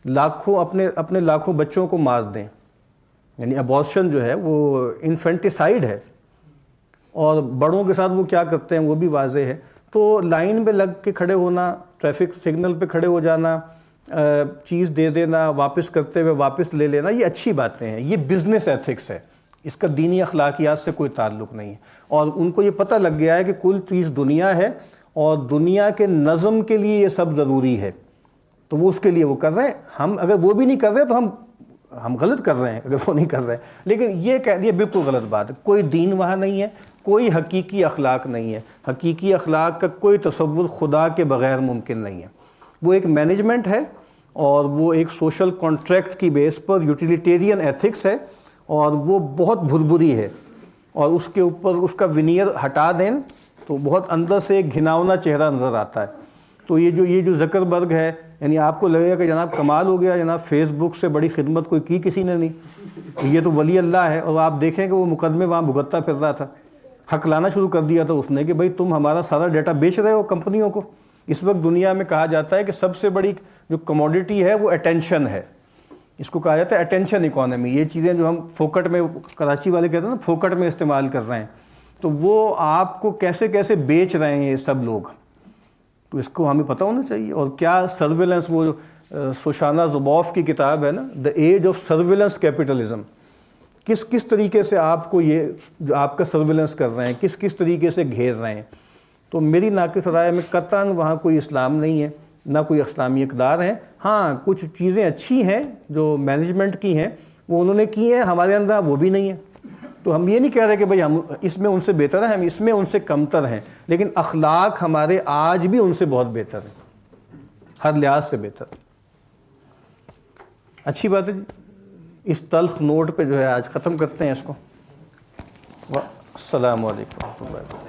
اپنے لاکھوں بچوں کو مار دیں. یعنی ابارشن جو ہے وہ انفینٹیسائیڈ ہے، اور بڑوں کے ساتھ وہ کیا کرتے ہیں وہ بھی واضح ہے. تو لائن میں لگ کے کھڑے ہونا، ٹریفک سگنل پہ کھڑے ہو جانا، چیز دے دینا، واپس کرتے ہوئے واپس لے لینا، یہ اچھی باتیں ہیں. یہ بزنس ایتھکس ہے، اس کا دینی اخلاقیات سے کوئی تعلق نہیں ہے. اور ان کو یہ پتہ لگ گیا ہے کہ کل چیز دنیا ہے اور دنیا کے نظم کے لیے یہ سب ضروری ہے، تو وہ اس کے لیے وہ کر رہے ہیں. ہم اگر وہ بھی نہیں کر رہے تو ہم غلط کر رہے ہیں اگر وہ نہیں کر رہے ہیں. لیکن یہ بالکل غلط بات ہے. کوئی دین وہاں نہیں ہے، کوئی حقیقی اخلاق نہیں ہے. حقیقی اخلاق کا کوئی تصور خدا کے بغیر ممکن نہیں ہے. وہ ایک مینجمنٹ ہے اور وہ ایک سوشل کانٹریکٹ کی بیس پر یوٹیلیٹیرین ایتھکس ہے، اور وہ بہت بھربری ہے. اور اس کے اوپر اس کا ونیئر ہٹا دیں تو بہت اندر سے ایک گھناؤنا چہرہ نظر آتا ہے. تو یہ جو زکربرگ ہے، یعنی آپ کو لگے گا کہ جناب کمال ہو گیا، جناب فیس بک سے بڑی خدمت کوئی کی کسی نے نہیں، یہ تو ولی اللہ ہے. اور آپ دیکھیں کہ وہ مقدمے وہاں بھگتتا پھر رہا تھا، حق لانا شروع کر دیا تھا اس نے کہ بھائی تم ہمارا سارا ڈیٹا بیچ رہے ہو کمپنیوں کو. اس وقت دنیا میں کہا جاتا ہے کہ سب سے بڑی جو کموڈیٹی ہے وہ اٹینشن ہے. اس کو کہا جاتا ہے اٹینشن اکانومی. یہ چیزیں جو ہم پھوکٹ میں، کراچی والے کہتے ہیں نا پھوکٹ میں استعمال کر رہے ہیں، تو وہ آپ کو کیسے کیسے بیچ رہے ہیں یہ سب لوگ. تو اس کو ہمیں پتہ ہونا چاہیے. اور کیا سرویلنس، وہ سوشانہ زبوف کی کتاب ہے نا دا ایج آف سرویلنس کیپٹلزم، کس طریقے سے آپ کو یہ جو آپ کا سرویلنس کر رہے ہیں، کس طریقے سے گھیر رہے ہیں. تو میری ناقص رائے میں قطعاً وہاں کوئی اسلام نہیں ہے، نہ کوئی اسلامی اقدار ہیں. ہاں کچھ چیزیں اچھی ہیں جو مینجمنٹ کی ہیں، وہ انہوں نے کی ہیں، ہمارے اندر وہ بھی نہیں ہے. تو ہم یہ نہیں کہہ رہے کہ بھئی ہم اس میں ان سے بہتر ہیں، ہم اس میں ان سے کمتر ہیں، لیکن اخلاق ہمارے آج بھی ان سے بہت بہتر ہیں، ہر لحاظ سے بہتر. اچھی بات ہے جی. اس تلخ نوٹ پہ جو ہے آج ختم کرتے ہیں اس کو. السلام علیکم ورحمۃ اللہ.